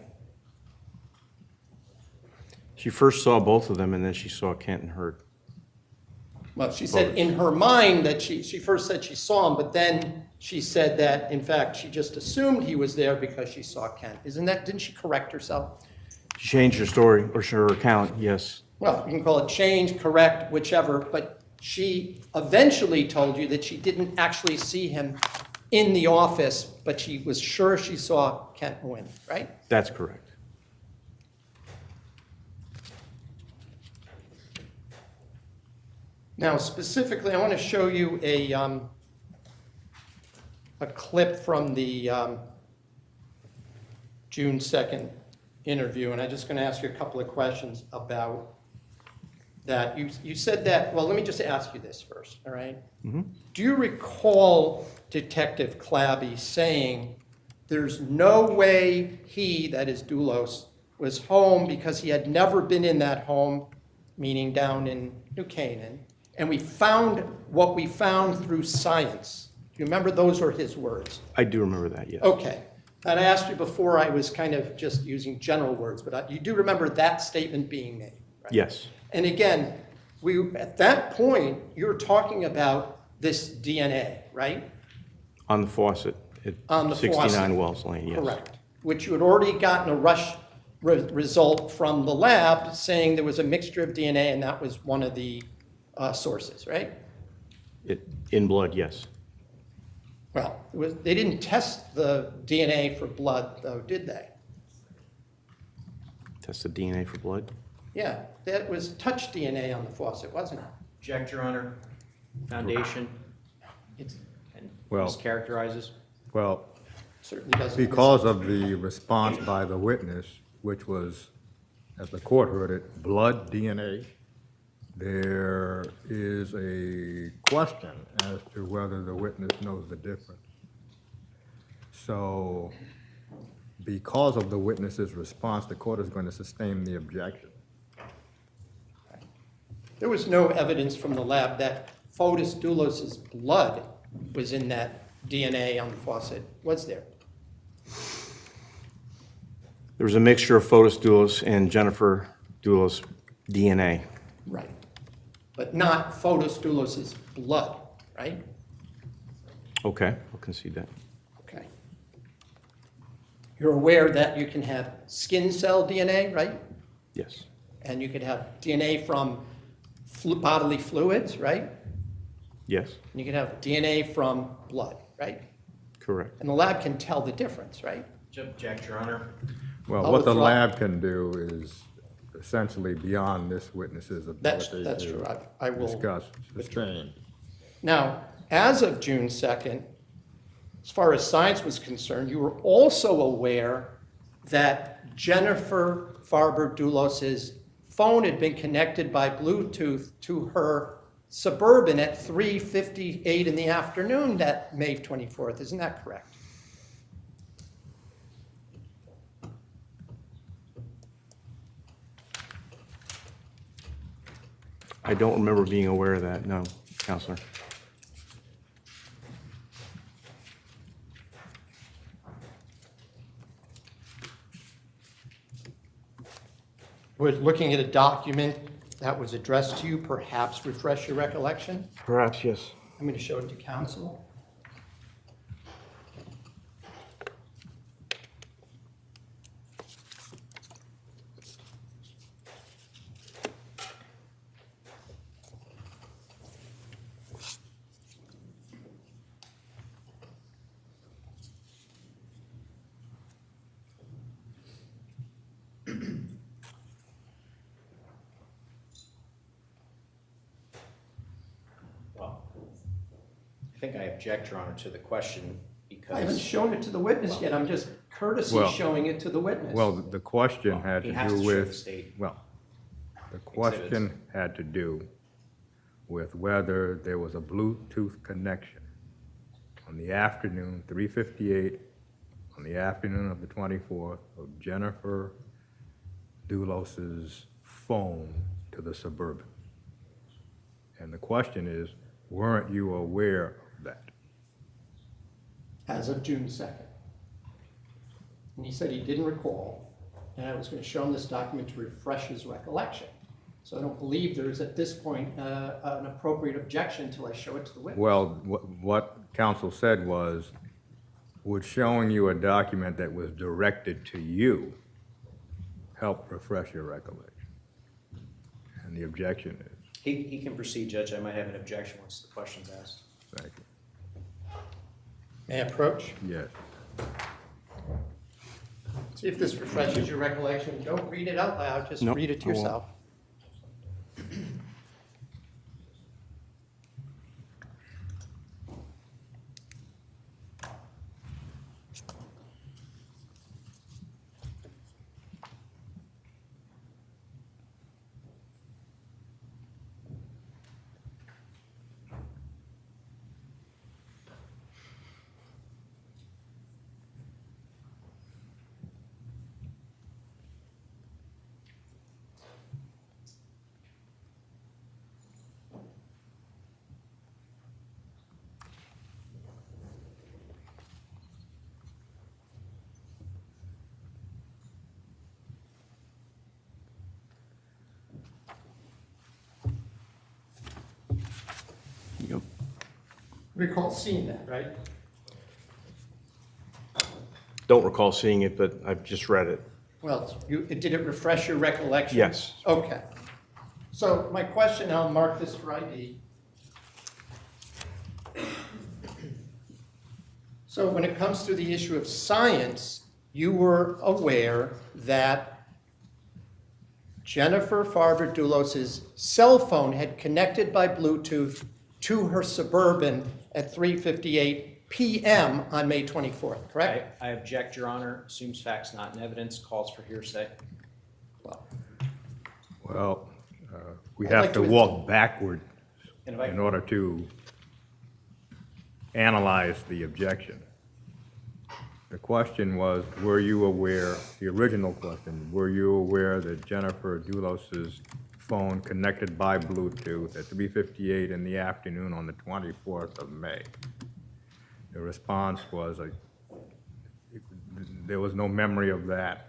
She first saw both of them, and then she saw Kent and Hurd. Well, she said in her mind that she first said she saw him, but then she said that, in fact, she just assumed he was there because she saw Kent. Didn't she correct herself? She changed her story, or her account, yes. Well, you can call it change, correct, whichever, but she eventually told you that she didn't actually see him in the office, but she was sure she saw Kent Mawhinney, right? That's correct. Now, specifically, I want to show you a clip from the June 2nd interview, and I'm just going to ask you a couple of questions about that. You said that, well, let me just ask you this first, all right? Mm-hmm. Do you recall Detective Clabby saying there's no way he, that is Dulos, was home because he had never been in that home, meaning down in New Canaan, and we found what we found through science? Do you remember those were his words? I do remember that, yes. Okay. And I asked you before, I was kind of just using general words, but you do remember that statement being made, right? Yes. And again, at that point, you were talking about this DNA, right? On the faucet at On the 69 faucet. Wells Lane, yes. Correct. Which you had already gotten a rush result from the lab saying there was a mixture of DNA, and that was one of the sources, right? In blood, yes. Well, they didn't test the DNA for blood, though, did they? Test the DNA for blood? Yeah, that was touch DNA on the faucet, wasn't it? Object, Your Honor. Foundation It Well- mischaracterizes. Well, certainly doesn't. because of the response by the witness, which was, as the court heard it, blood DNA, there is a question as to whether the witness knows the difference. So, because of the witness's response, the court is going to sustain the objection. There was no evidence from the lab that Fotis Dulos's blood was in that DNA on the faucet, was there? There was a mixture of Fotis Dulos and Jennifer Dulos DNA. Right. But not Fotis Dulos's blood, right? Okay, I'll concede that. Okay. You're aware that you can have skin cell DNA, right? Yes, And you could have DNA from bodily fluids, right? yes, And you could have DNA from blood, right? correct. And the lab can tell the difference, right? Object, Your Honor. Well, I'll what the withdraw. lab can do is essentially beyond this witness's That's ability true. to I will discuss, sustain. Now, as of June 2nd, as far as science was concerned, you were also aware that Jennifer Farber Dulos's phone had been connected by Bluetooth to her Suburban at 3:58 in the afternoon that May 24th. Isn't that correct? I don't remember being aware of that, no, Counselor. Would looking at a document that was addressed to you perhaps refresh your recollection? Perhaps, yes. I'm going to show it to counsel. Well, I think I object, Your Honor, to the question I haven't because shown it to the witness yet. I'm just courtesy Well- showing it to the witness. Well, the question had he to has do to show the with, state well, the question had to do with whether there was a Bluetooth connection on the afternoon, 3:58, on the afternoon of the 24th, of Jennifer Dulos's phone to the Suburban. And the question is, weren't you aware of that? As of June 2nd. And he said he didn't recall, and I was going to show him this document to refresh his recollection. So I don't believe there is at this point an appropriate objection until I show it to the witness. Well, what counsel said was, would showing you a document that was directed to you help refresh your recollection? And the objection is, he can proceed, Judge. I might have an objection once the question's asked. thank you. May I approach? Yes. See if this refreshes your recollection. Don't read it out loud, just Nope, read it to I won't. yourself. Yep. Recall seeing that, right? Don't recall seeing it, but I've just read it. Well, did it refresh your recollection? Yes. Okay. So my question, I'll mark this for ID. So when it comes to the issue of science, you were aware that Jennifer Farber Dulos's cell phone had connected by Bluetooth to her Suburban at 3:58 p.m. on May 24th, correct? I object, Your Honor. Assumes facts not in evidence, calls for hearsay. Well, Well, we I'd have like to to walk backward And if I- in order to analyze the objection. The question was, were you aware, the original question, were you aware that Jennifer Dulos's phone connected by Bluetooth at 3:58 in the afternoon on the 24th of May? The response was, there was no memory of that.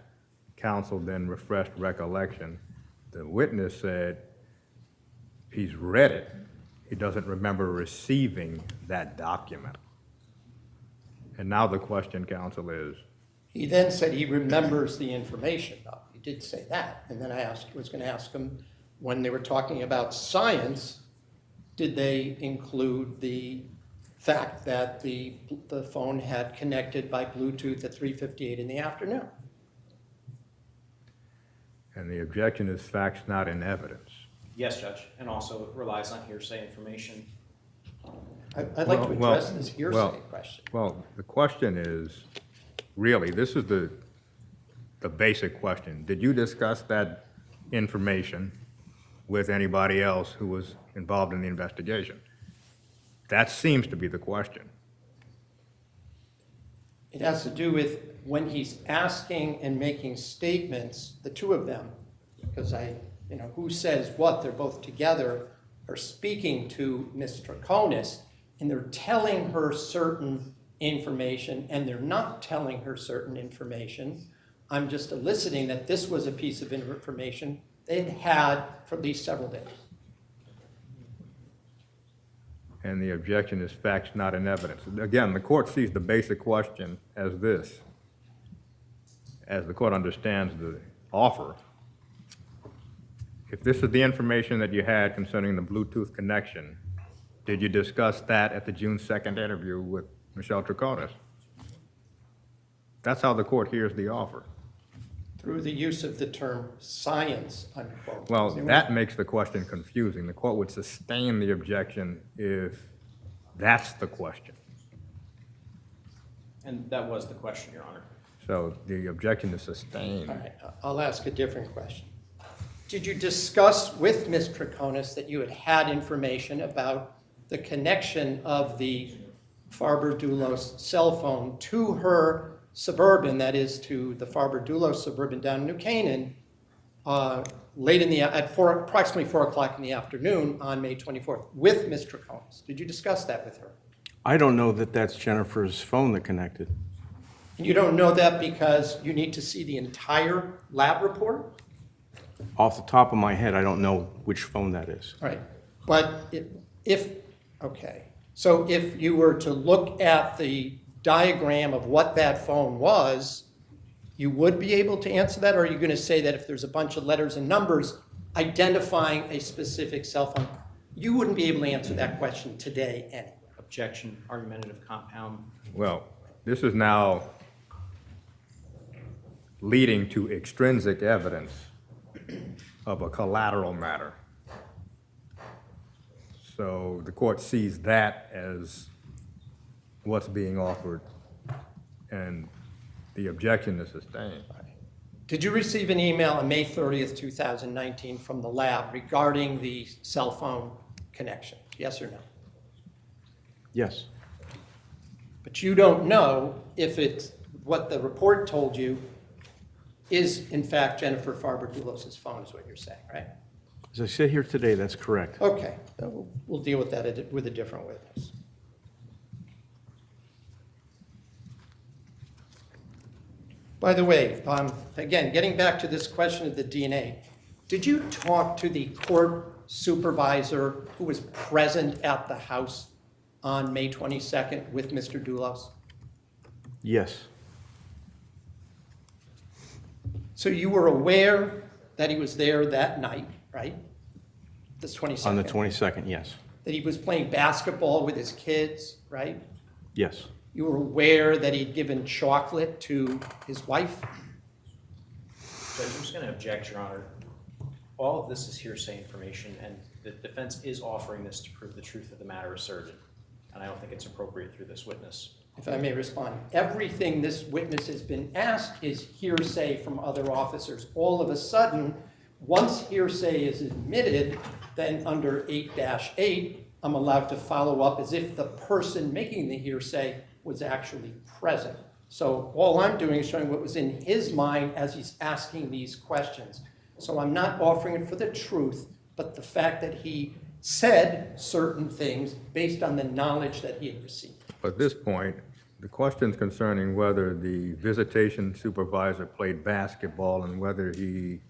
Counsel then refreshed recollection. The witness said he's read it. He doesn't remember receiving that document. And now the question, counsel, is, he then said he remembers the information, though. He did say that. And then was going to ask him, when they were talking about science, did they include the fact that the phone had connected by Bluetooth at 3:58 in the afternoon? and the objection is facts not in evidence. Yes, Judge, and also it relies on hearsay information. I'd like to Well, address this hearsay well, question. Well, the question is, really, this is the basic question. Did you discuss that information with anybody else who was involved in the investigation? That seems to be the question. It has to do with when he's asking and making statements, the two of them, because who says what, they're both together, are speaking to Ms. Troconis, and they're telling her certain information, and they're not telling her certain information. I'm just eliciting that this was a piece of information they'd had for at least several days. And the objection is facts not in evidence. Again, the court sees the basic question as this. As the court understands the offer, if this is the information that you had concerning the Bluetooth connection, did you discuss that at the June 2nd interview with Michelle Troconis? That's how the court hears the offer. Through the use of the term science, unquote. Well, that makes the question confusing. The court would sustain the objection if that's the question. And that was the question, Your Honor. So the objection is sustained. All right, I'll ask a different question. Did you discuss with Ms. Troconis that you had information about the connection of the Farber Dulos cell phone to her Suburban, that is to the Farber Dulos Suburban down in New Canaan, late at approximately 4 o'clock in the afternoon on May 24th with Ms. Troconis? Did you discuss that with her? I don't know that that's Jennifer's phone that connected. And you don't know that because you need to see the entire lab report? Off the top of my head, I don't know which phone that is. All right, but so if you were to look at the diagram of what that phone was, you would be able to answer that? Or are you going to say that if there's a bunch of letters and numbers identifying a specific cell phone, you wouldn't be able to answer that question today anyway? Objection, argumentative compound. Well, this is now leading to extrinsic evidence of a collateral matter. So the court sees that as what's being offered, and the objection is sustained. Did you receive an email on May 30th, 2019 from the lab regarding the cell phone connection? Yes or no? Yes. But you don't know if it's what the report told you is in fact Jennifer Farber Dulos's phone, is what you're saying, right? As I sit here today, that's correct. Okay, then we'll deal with that with a different witness. By the way, again, getting back to this question of the DNA, did you talk to the court supervisor who was present at the house on May 22nd with Mr. Dulos? Yes. So you were aware that he was there that night, right? This 22nd? On the 22nd, yes. That he was playing basketball with his kids, right? Yes. You were aware that he'd given chocolate to his wife? Judge, I'm just going to object, Your Honor. All of this is hearsay information, and the defense is offering this to prove the truth of the matter asserted. And I don't think it's appropriate through this witness. If I may respond, everything this witness has been asked is hearsay from other officers. All of a sudden, once hearsay is admitted, then under 8-8, I'm allowed to follow up as if the person making the hearsay was actually present. So all I'm doing is showing what was in his mind as he's asking these questions. So I'm not offering it for the truth, but the fact that he said certain things based on the knowledge that he had received. At this point, the questions concerning whether the visitation supervisor played basketball and whether he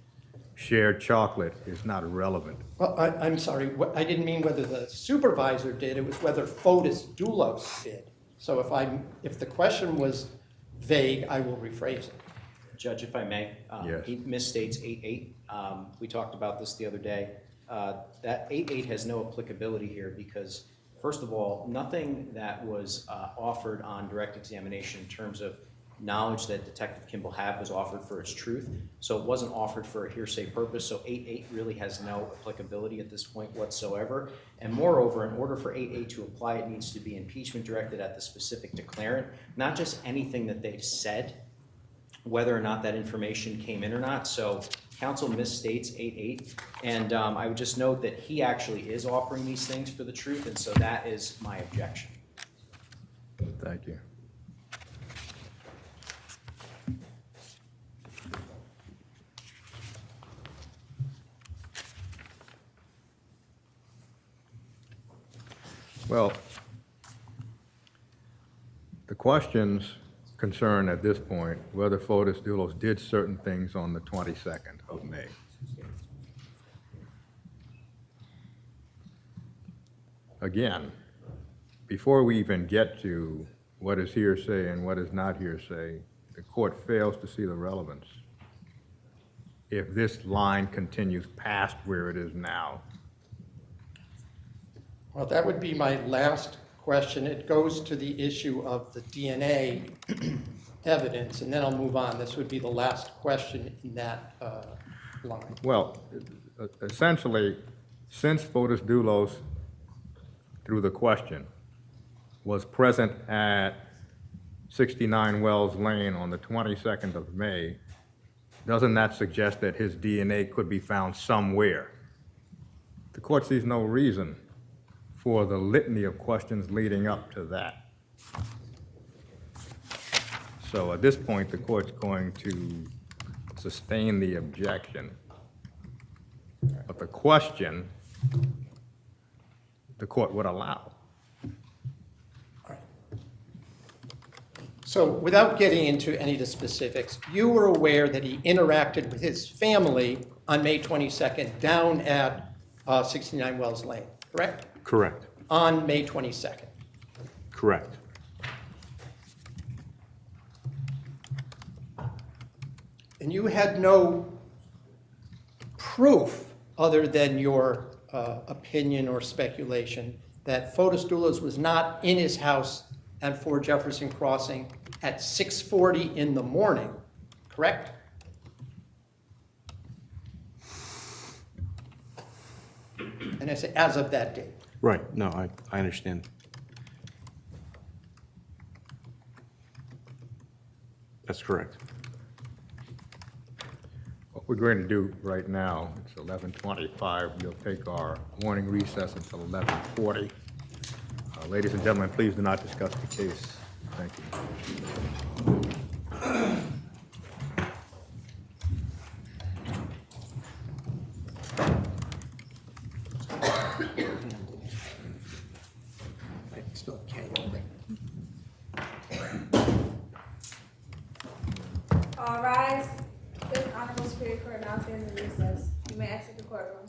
shared chocolate is not relevant. Well, I'm sorry, I didn't mean whether the supervisor did, it was whether Fotis Dulos did. So if the question was vague, I will rephrase it. Judge, if I may, Yes. he misstates 8-8. We talked about this the other day. That 8-8 has no applicability here because, first of all, nothing that was offered on direct examination in terms of knowledge that Detective Kimball had was offered for its truth. So it wasn't offered for a hearsay purpose. So 8-8 really has no applicability at this point whatsoever. And moreover, in order for 8-8 to apply, it needs to be impeachment directed at the specific declarant, not just anything that they've said, whether or not that information came in or not. So counsel misstates 8-8. And I would just note that he actually is offering these things for the truth. And so that is my objection. Thank you. Well, the questions concern at this point whether Fotis Dulos did certain things on the 22nd of May. Again, before we even get to what is hearsay and what is not hearsay, the court fails to see the relevance. If this line continues past where it is now, Well, that would be my last question. It goes to the issue of the DNA evidence, and then I'll move on. This would be the last question in that line. well, essentially, since Fotis Dulos, through the question, was present at 69 Wells Lane on the 22nd of May, doesn't that suggest that his DNA could be found somewhere? The court sees no reason for the litany of questions leading up to that. So at this point, the court's going to sustain the objection. But the question, the court would allow. So without getting into any of the specifics, you were aware that he interacted with his family on May 22nd down at 69 Wells Lane, correct? Correct. On May 22nd. Correct. And you had no proof other than your opinion or speculation that Fotis Dulos was not in his house at 4 Jefferson Crossing at 6:40 in the morning, correct? And I say as of that date. Right. No, I understand. That's correct. What we're going to do right now, it's 11:25, we'll take our morning recess until 11:40. Ladies and gentlemen, please do not discuss the case. Thank you. Still can't. All rise. This honorable Superior Court now stands in recess. You may exit the courtroom.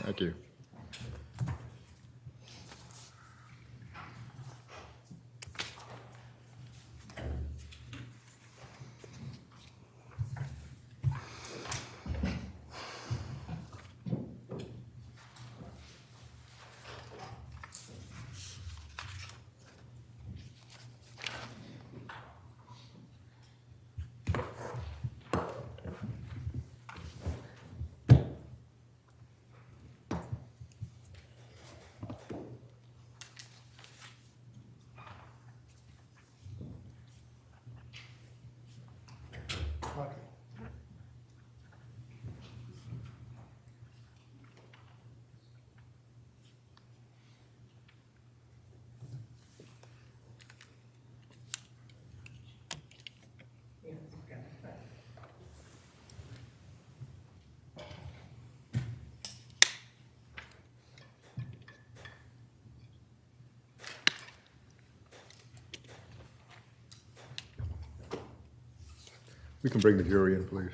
Thank you. We can bring the jury in, please.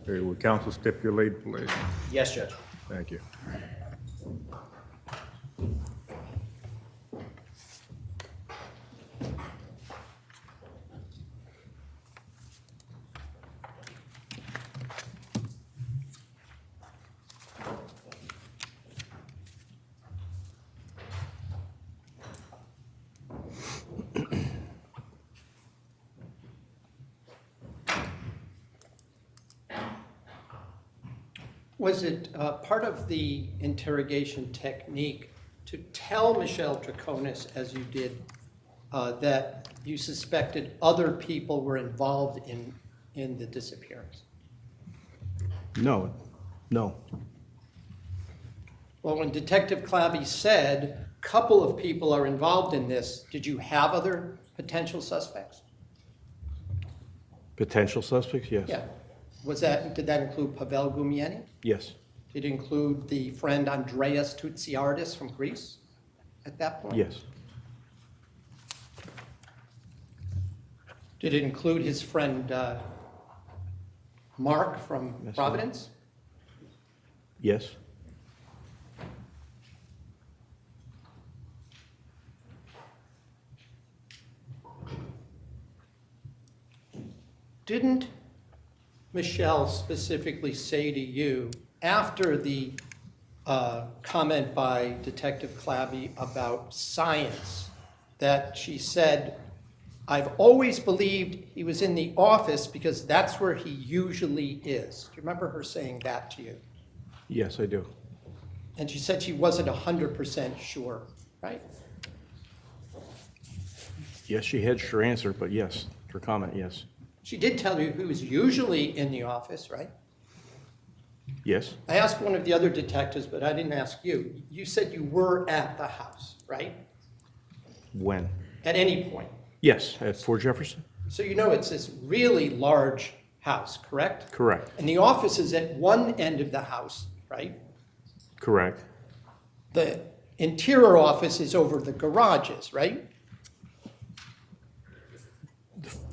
Okay, will counsel stipulate, please? Yes, Judge. Thank you. Was it part of the interrogation technique to tell Michelle Troconis, as you did, that you suspected other people were involved in the disappearance? No, no. Well, when Detective Clabby said, a couple of people are involved in this, did you have other potential suspects? Potential suspects, yes. Yeah. Did that include Pavel Gumieni? Yes, Did it include the friend Andreas Toutsiardis from Greece at that point? yes, Did it include his friend Mark from Yes, sir. Providence? yes, Didn't Michelle specifically say to you, after the comment by Detective Clabby about science, that she said, I've always believed he was in the office because that's where he usually is? Do you remember her saying that to you? yes, I do. And she said she wasn't 100% sure, right? Yes, she hedged her answer, but yes, her comment, yes. She did tell you he was usually in the office, right? Yes, I asked one of the other detectives, but I didn't ask you. You said you were at the house, right? when? At any point. Yes, at Fort Jefferson? So you know it's this really large house, correct? Correct, And the office is at one end of the house, right? correct, The interior office is over the garages, right?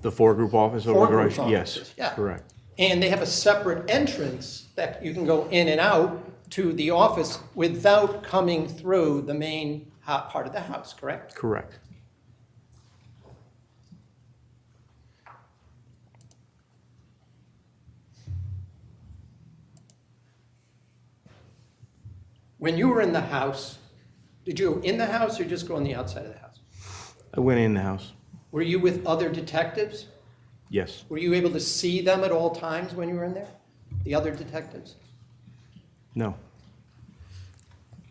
the four-group office over the Four-group garage? Yes, offices, yeah. correct, And they have a separate entrance that you can go in and out to the office without coming through the main part of the house, correct? correct. When you were in the house, did you go in the house or just go on the outside of the house? I went in the house. Were you with other detectives? Yes. Were you able to see them at all times when you were in there? The other detectives? No.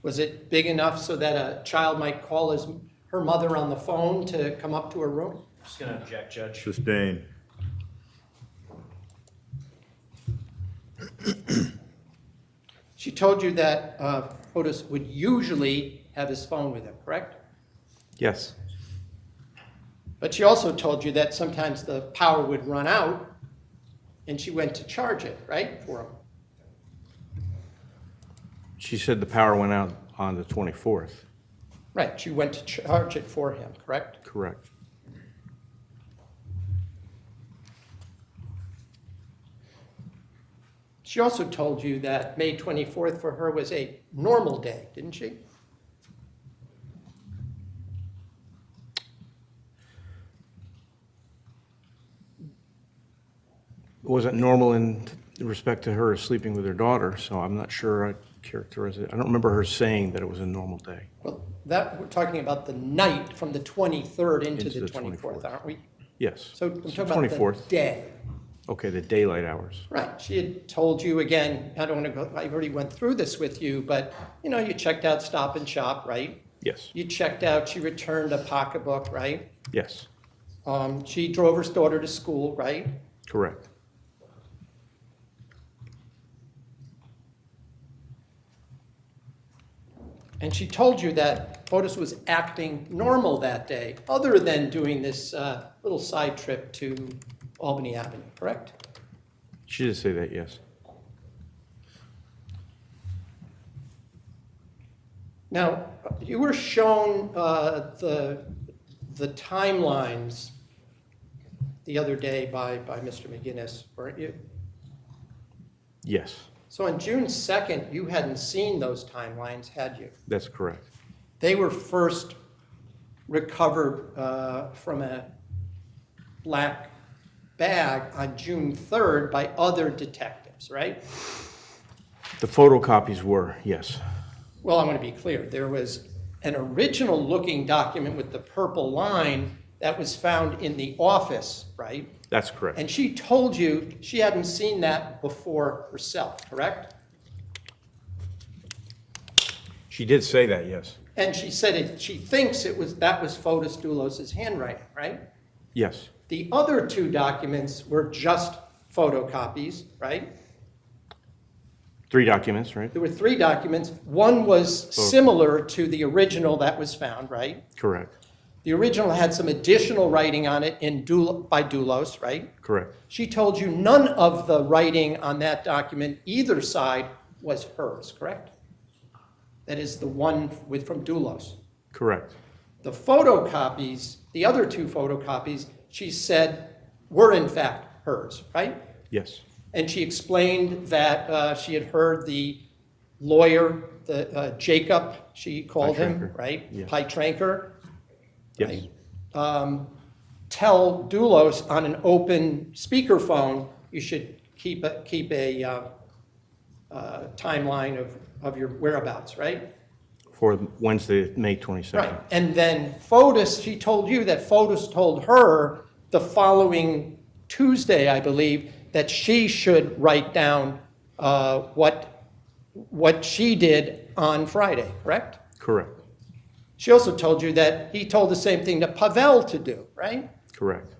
Was it big enough so that a child might call her mother on the phone to come up to her room? Just gonna object, Judge. Sustained. She told you that Otis would usually have his phone with him, correct? Yes. But she also told you that sometimes the power would run out and she went to charge it, right, for him? She said the power went out on the 24th. Right, she went to charge it for him, correct? Correct. She also told you that May 24th for her was a normal day, didn't she? It wasn't normal in respect to her sleeping with her daughter, so I'm not sure I'd characterize it. I don't remember her saying that it was a normal day. Well, we're talking about the night from the 23rd into Into the the 24th, 24th. aren't we? Yes. So I'm talking about the 24th. day. Okay, the daylight hours. Right, she had told you, again, I don't want to go, I already went through this with you, but, you checked out Stop and Shop, right? Yes. You checked out, she returned a pocketbook, right? Yes. She drove her daughter to school, right? Correct. And she told you that Otis was acting normal that day, other than doing this little side trip to Albany Avenue, correct? She did say that, yes. Now, you were shown the timelines the other day by Mr. McGinnis, weren't you? Yes, So on June 2nd, you hadn't seen those timelines, had you? that's correct. They were first recovered from a black bag on June 3rd by other detectives, right? The photocopies were, yes. Well, I want to be clear. There was an original looking document with the purple line that was found in the office, right? That's correct. And she told you she hadn't seen that before herself, correct? She did say that, yes. And she said she thinks that was Fotis Dulos' handwriting, right? Yes, The other two documents were just photocopies, right? 3 documents, right? There were 3 documents. One was similar to the original that was found, right? Correct, The original had some additional writing on it by Dulos, right? correct, She told you none of the writing on that document, either side, was hers, correct? That is the one from Dulos. correct, The photocopies, the other 2 photocopies, she said were in fact hers, right? yes, And she explained that she had heard the lawyer, Jacob, she called him, Pietranker. right? Yes. Pietranker, yes, right? Tell Dulos on an open speakerphone, you should keep a timeline of your whereabouts, right? for Wednesday, May 22nd. Right. And then Fotis, she told you that Fotis told her the following Tuesday, I believe, that she should write down what she did on Friday, correct? Correct, She also told you that he told the same thing to Pavel to do, right? correct.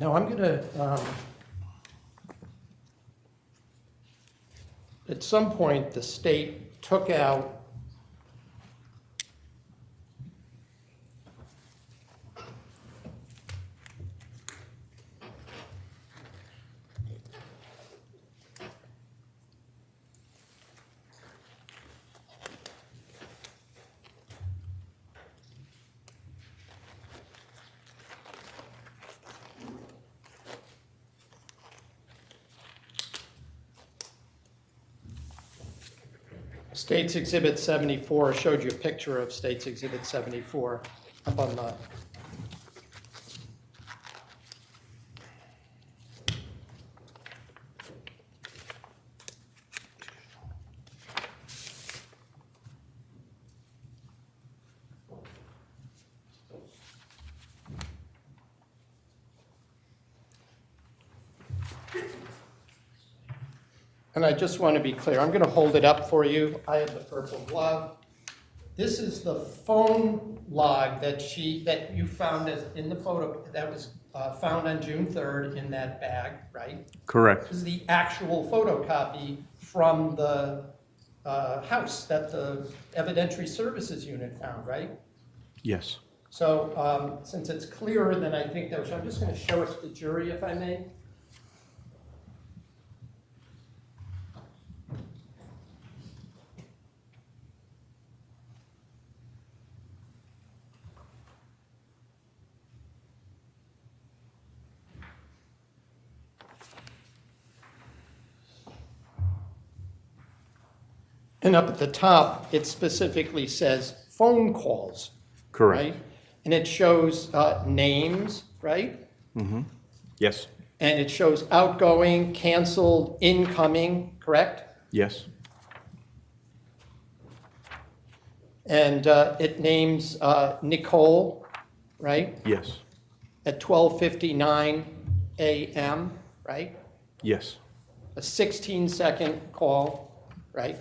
Now, I'm going to, at some point, the state took out State's Exhibit 74. I showed you a picture of State's Exhibit 74 up on the And I just want to be clear, I'm going to hold it up for you. I have the purple glove. This is the phone log that you found in the photo, that was found on June 3rd in that bag, right? Correct. This is the actual photocopy from the house that the evidentiary services unit found, right? Yes. So since it's clearer than I think that was, I'm just going to show it to the jury if I may. And up at the top, it specifically says phone calls. Correct. Right? And it shows names, right? Yes. And it shows outgoing, canceled, incoming, correct? Yes. And it names Nicole, right? Yes. At 12:59 a.m., right? Yes. A 16-second call, right?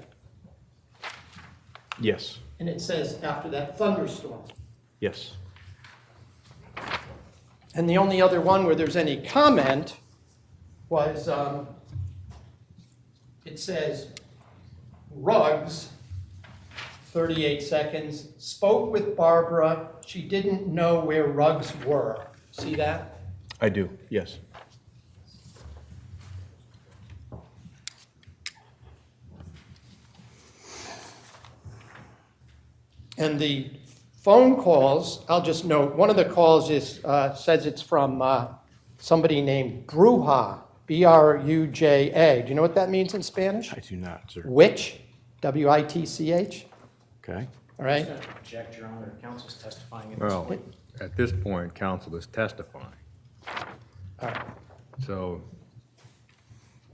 Yes. And it says after that thunderstorm. Yes. And the only other one where there's any comment was, it says, Ruggs, 38 seconds, spoke with Barbara. She didn't know where Ruggs were. See that? I do. Yes. And the phone calls, I'll just note, one of the calls is, says it's from somebody named Bruja, B-R-U-J-A. Do you know what that means in Spanish? I do not, sir. Witch, W-I-T-C-H, Okay. all right? Object, Your Honor, counsel's testifying in this Well, point. at this point, counsel is testifying. All right. So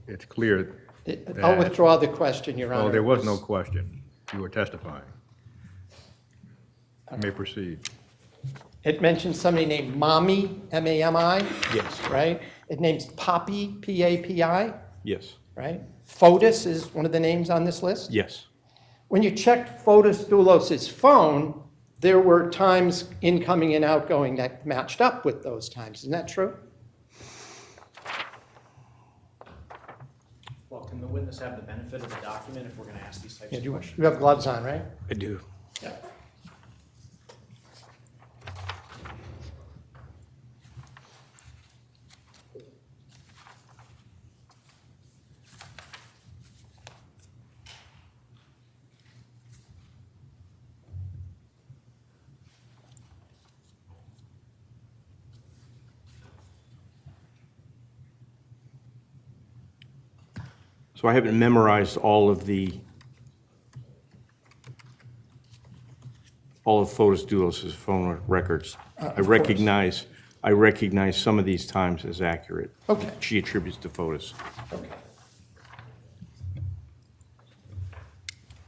it's clear, I'll withdraw the question, Your Honor. oh, there was no question. You were testifying. You may proceed. It mentions somebody named Mommy, M-A-M-I, Yes. right? It names Poppy, P-A-P-I, Yes. right? Fotis is one of the names on this list. Yes. When you checked Fotis Dulos' phone, there were times incoming and outgoing that matched up with those times. Isn't that true? Well, can the witness have the benefit of the document if we're going to ask these types Yeah, of questions? you have gloves on, right? I do. Yeah. So I haven't memorized all of Fotis Dulos' phone records. I recognize some of these times as accurate. Okay. She attributes to Fotis. Okay.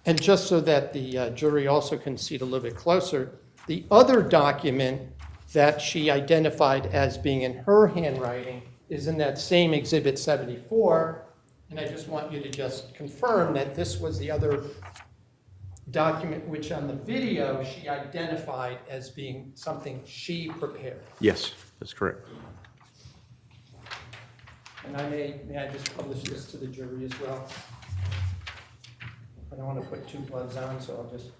And just so that the jury also can see it a little bit closer, the other document that she identified as being in her handwriting is in that same Exhibit 74. And I just want you to just confirm that this was the other document which on the video she identified as being something she prepared. Yes, that's correct. And may I just publish this to the jury as well? I don't want to put two gloves on, so I'll just.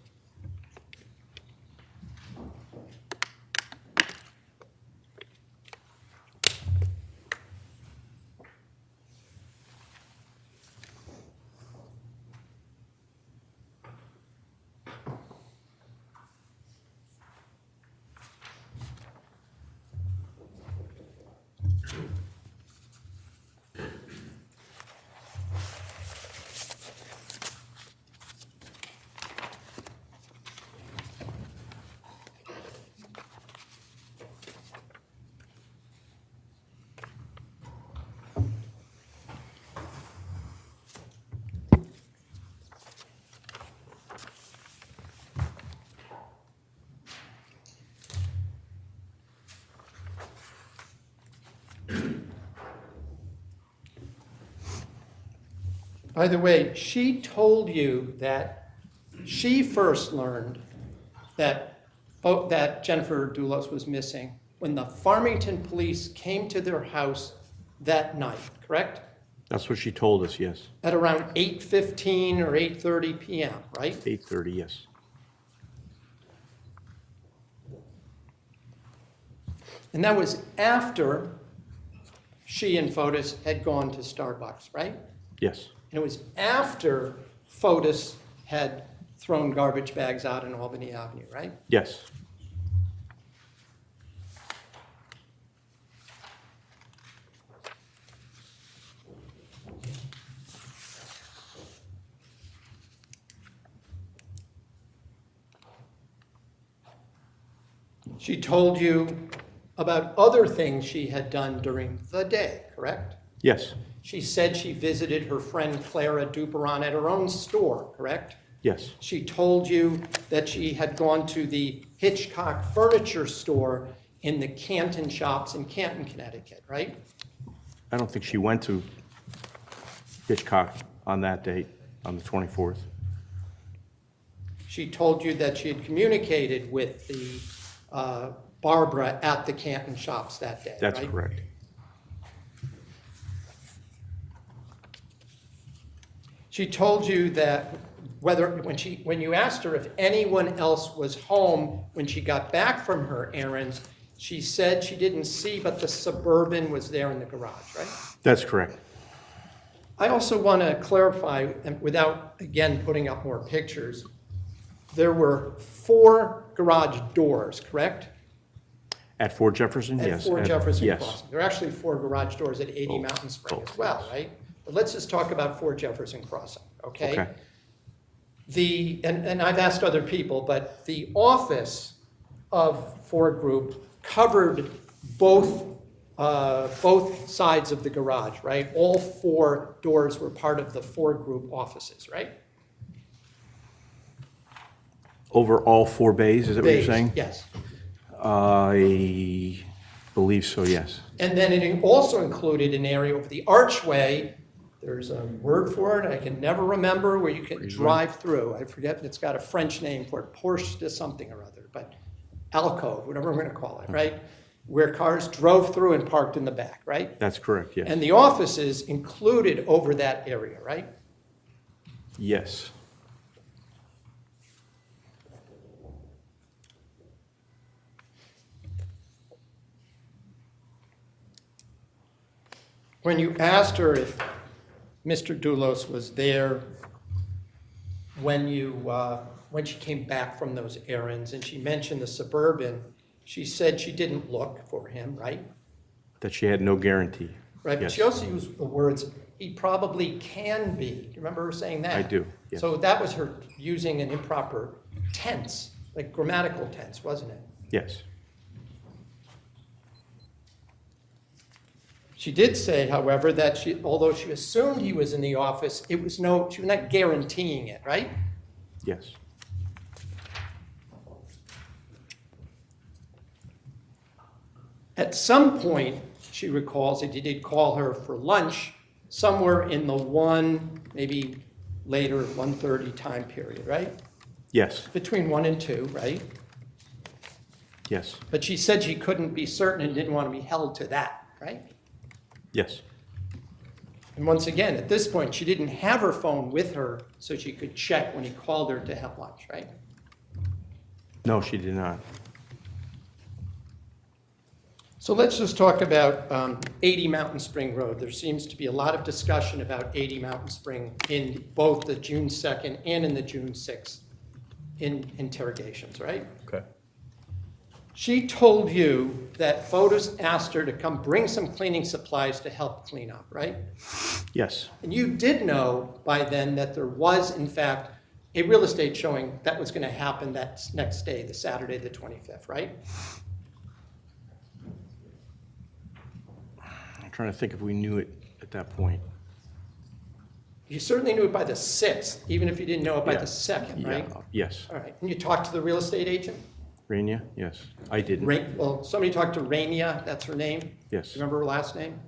By the way, she told you that she first learned that Jennifer Dulos was missing when the Farmington police came to their house that night, correct? That's what she told us, yes. At around 8:15 or 8:30 p.m., right? 8:30, yes. And that was after she and Fotis had gone to Starbucks, right? Yes. And it was after Fotis had thrown garbage bags out on Albany Avenue, right? Yes. She told you about other things she had done during the day, correct? Yes. She said she visited her friend Clara Duperon at her own store, correct? Yes. She told you that she had gone to the Hitchcock Furniture Store in the Canton Shops in Canton, Connecticut, right? I don't think she went to Hitchcock on that date, on the 24th. She told you that she had communicated with the Barbara at the Canton Shops that day, That's right? correct. She told you that when you asked her if anyone else was home when she got back from her errands, she said she didn't see, but the Suburban was there in the garage, right? That's correct. I also want to clarify, and without, again, putting up more pictures, there were 4 garage doors, correct? At 4 Jefferson, At yes. 4 Jefferson yes. Crossing. There are actually 4 garage doors at 80 Both, Mountain Spring both, as well, yes. right? But let's just talk about 4 Jefferson Crossing, okay? Okay. And I've asked other people, but the office of Ford Group covered both sides of the garage, right? All 4 doors were part of the Ford Group offices, right? Over all 4 bays, is that what you're Bays, saying? yes. I believe so, yes. And then it also included an area over the archway. There's a word for it, I can never remember, where you can drive through. I forget, it's got a French name for it, Porsche to something or other, but alcove, whatever I'm going to call it, right? Where cars drove through and parked in the back, right? That's correct, yes. And the offices included over that area, right? Yes. When you asked her if Mr. Dulos was there when she came back from those errands, and she mentioned the Suburban, she said she didn't look for him, right? That she had no guarantee. Right, but Yes. she also used the words, he probably can be. Do you remember her saying that? I do, yes. So that was her using an improper tense, like grammatical tense, wasn't it? Yes. She did say, however, that although she assumed he was in the office, she was not guaranteeing it, right? Yes. At some point, she recalls that he did call her for lunch somewhere in the 1, maybe later, 1:30 time period, right? Yes. Between 1 and 2, right? Yes. But she said she couldn't be certain and didn't want to be held to that, right? Yes. And once again, at this point, she didn't have her phone with her so she could check when he called her to have lunch, right? No, she did not. So let's just talk about 80 Mountain Spring Road. There seems to be a lot of discussion about 80 Mountain Spring in both the June 2nd and in the June 6th interrogations, right? Okay. She told you that Fotis asked her to come bring some cleaning supplies to help clean up, right? Yes. And you did know by then that there was, in fact, a real estate showing that was going to happen that next day, the Saturday, the 25th, right? I'm trying to think if we knew it at that point. You certainly knew it by the 6th, even if you didn't know it by Yeah. the 2nd, right? Yeah. Yes. All right. And you talked to the real estate agent? Rania? Yes. I didn't. Well, somebody talked to Rania, that's her name? Yes. Remember her last name?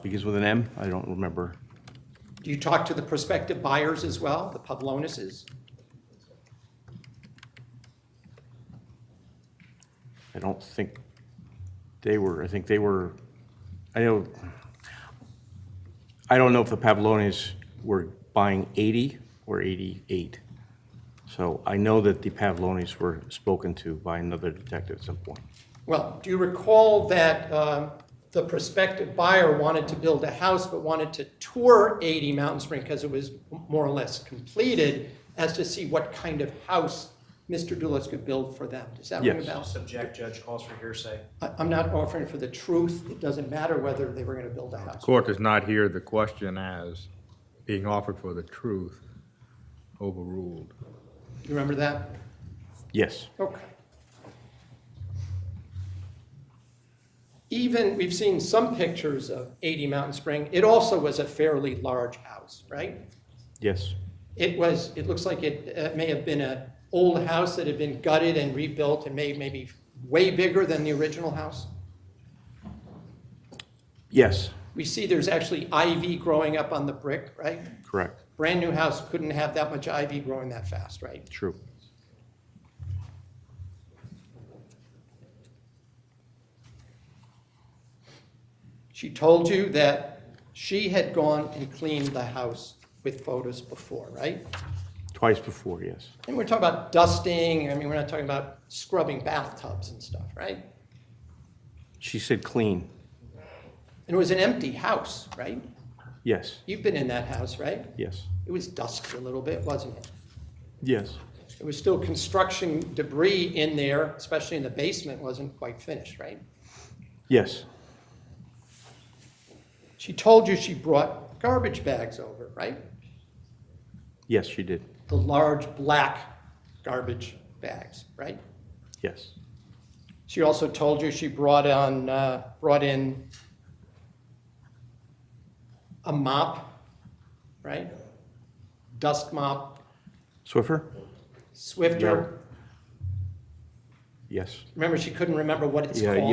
Begins with an M? I don't remember. Do Do you talk to the prospective buyers as well, the Pavlonises? I don't think they were, I think they were, I don't know if the Pavlonis were buying 80 or 88. So I know that the Pavlonis were spoken to by another detective at some point. Well, do you recall that the prospective buyer wanted to build a house but wanted to tour 80 Mountain Spring because it was more or less completed as to see what kind of house Mr. Dulos could build for them? Does that ring a Yes. bell? Subject, judge calls for hearsay. I'm not offering for the truth. It doesn't matter whether they were going to build a house. Court does not hear the question as being offered for the truth overruled. You remember that? Yes, Okay. Even, we've seen some pictures of 80 Mountain Spring. It also was a fairly large house, right? yes, It looks like it may have been an old house that had been gutted and rebuilt and made maybe way bigger than the original house. yes, We see there's actually ivy growing up on the brick, right? correct, Brand new house couldn't have that much ivy growing that fast, right? true. She told you that she had gone and cleaned the house with photos before, right? Twice before, yes, And we're talking about dusting, I mean, we're not talking about scrubbing bathtubs and stuff, right? she said clean, And it was an empty house, right? yes, You've been in that house, right? yes, It was dusty a little bit, wasn't it? yes, There was still construction debris in there, especially in the basement, wasn't quite finished, right? yes, She told you she brought garbage bags over, right? yes, she did, The large black garbage bags, right? yes, She also told you she brought in a mop, right? Dust mop, Swiffer, Swifter. yes, Remember, she couldn't remember what it's yeah, called.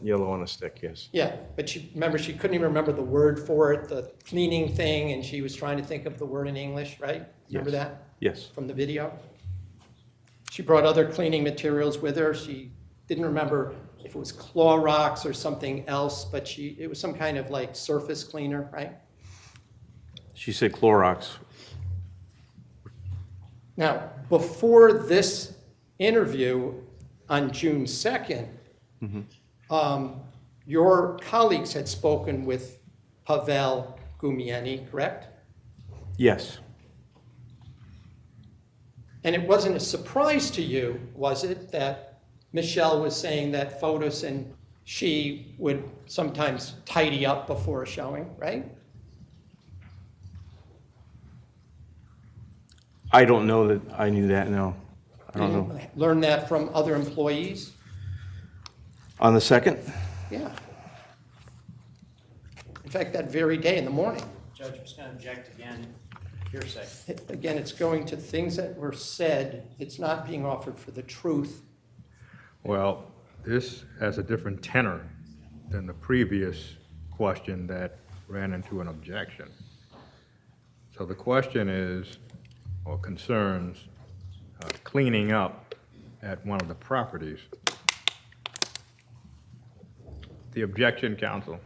yellow on a stick, yes, Yeah, but she couldn't even remember the word for it, the cleaning thing, and she was trying to think of the word in English, right? Remember Yes. that yes, from the video? She brought other cleaning materials with her. She didn't remember if it was Clorox or something else, but it was some kind of like surface cleaner, right? she said Clorox, Now, before this interview on June 2nd, your colleagues had spoken with Pavel Gumieni, correct? yes, And it wasn't a surprise to you, was it, that Michelle was saying that Fotis and she would sometimes tidy up before a showing, right? I don't know that I knew that, no, I don't know. Learn that from other employees? On the second, Yeah. In fact, that very day in the morning. Judge, I'm just going to object again. Hearsay. Again, it's going to things that were said. It's not being offered for the truth. Well, this has a different tenor than the previous question that ran into an objection. So the question is, or concerns, cleaning up at one of the properties. The objection, counsel.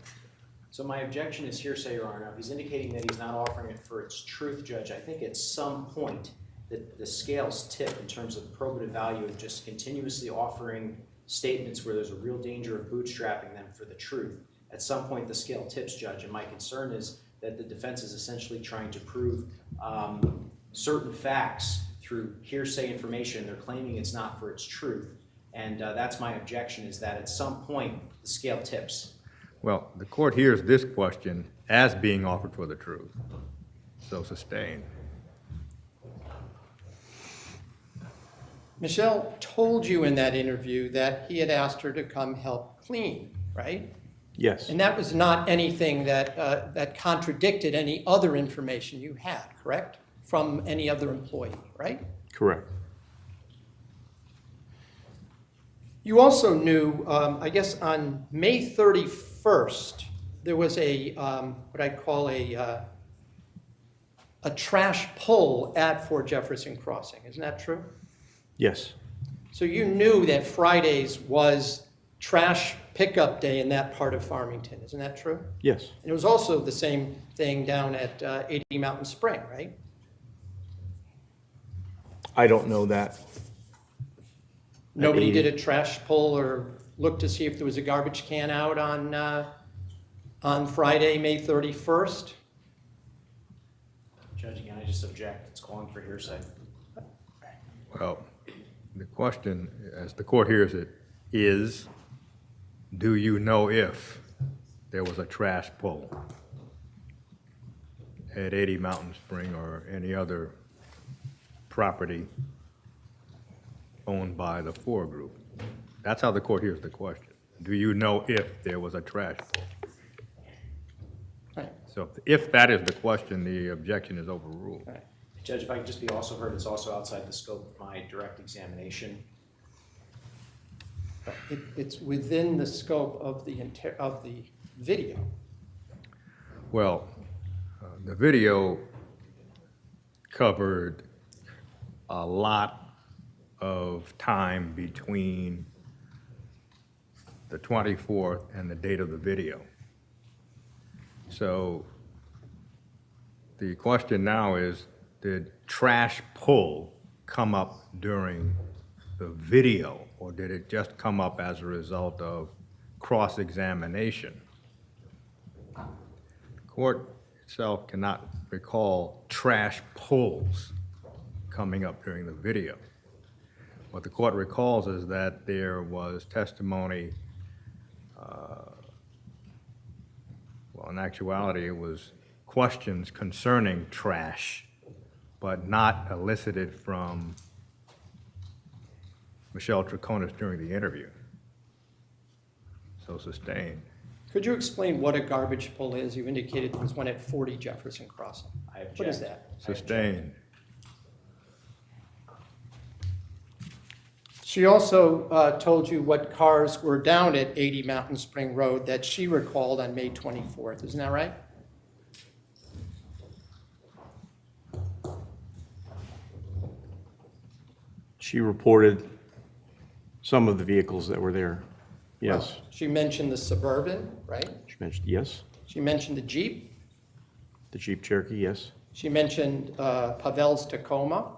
So my objection is hearsay, Your Honor. If he's indicating that he's not offering it for its truth, Judge, I think at some point that the scales tip in terms of probative value of just continuously offering statements where there's a real danger of bootstrapping them for the truth. At some point, the scale tips, Judge, and my concern is that the defense is essentially trying to prove certain facts through hearsay information. They're claiming it's not for its truth. And that's my objection, is that at some point, the scale tips. Well, the court hears this question as being offered for the truth. So sustained. Michelle told you in that interview that he had asked her to come help clean, right? yes, And that was not anything that contradicted any other information you had, correct? From any other employee, right? correct, You also knew, I guess on May 31st, there was a, what I call a a trash pull at Fort Jefferson Crossing, isn't that true? Yes, So you knew that Fridays was trash pickup day in that part of Farmington, isn't that true? yes. And it was also the same thing down at 80 Mountain Spring, right? I don't know that. Nobody 80. did a trash pull or looked to see if there was a garbage can out on Friday, May 31st? Judge, again, I just object. It's calling for hearsay. Well, the question, as the court hears it, is, do you know if there was a trash pull at 80 Mountain Spring or any other property owned by the Ford Group? That's how the court hears the question. Do you know if there was a trash pull? Right. So if that is the question, the objection is overruled. Right. Judge, if I could just be also heard, it's also outside the scope of my direct examination. It's within the scope of the video. Well, the video covered a lot of time between the 24th and the date of the video. So the question now is, did trash pull come up during the video, or did it just come up as a result of cross-examination? The court itself cannot recall trash pulls coming up during the video. What the court recalls is that there was testimony, well, in actuality, it was questions concerning trash, but not elicited from Michelle Troconis during the interview. So sustained. Could you explain what a garbage pull is? You indicated there was one at 40 Jefferson Crossing. I object. What is that? Sustained. She also told you what cars were down at 80 Mountain Spring Road that she recalled on May 24th. Isn't that right? She reported some of the vehicles that were there. Yes, She mentioned the Suburban, right? she mentioned, yes. She mentioned the Jeep. The Jeep Cherokee, yes. She mentioned Pavel's Tacoma,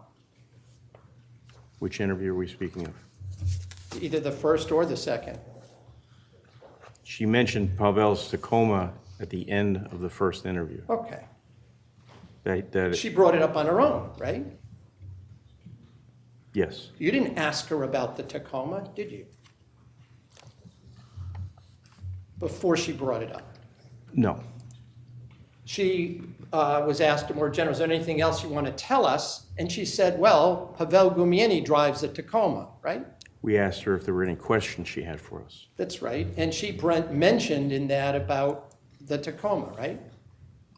Which interview are we speaking of? either the first or the second. She mentioned Pavel's Tacoma at the end of the first interview. Okay. That, She brought it up on her own, right? yes, You didn't ask her about the Tacoma, did you? Before she brought it up. no. She was asked a more general, is there anything else you want to tell us? And she said, well, Pavel Gumieni drives a Tacoma, right? We asked her if there were any questions she had for us. That's right. And she mentioned in that about the Tacoma, right?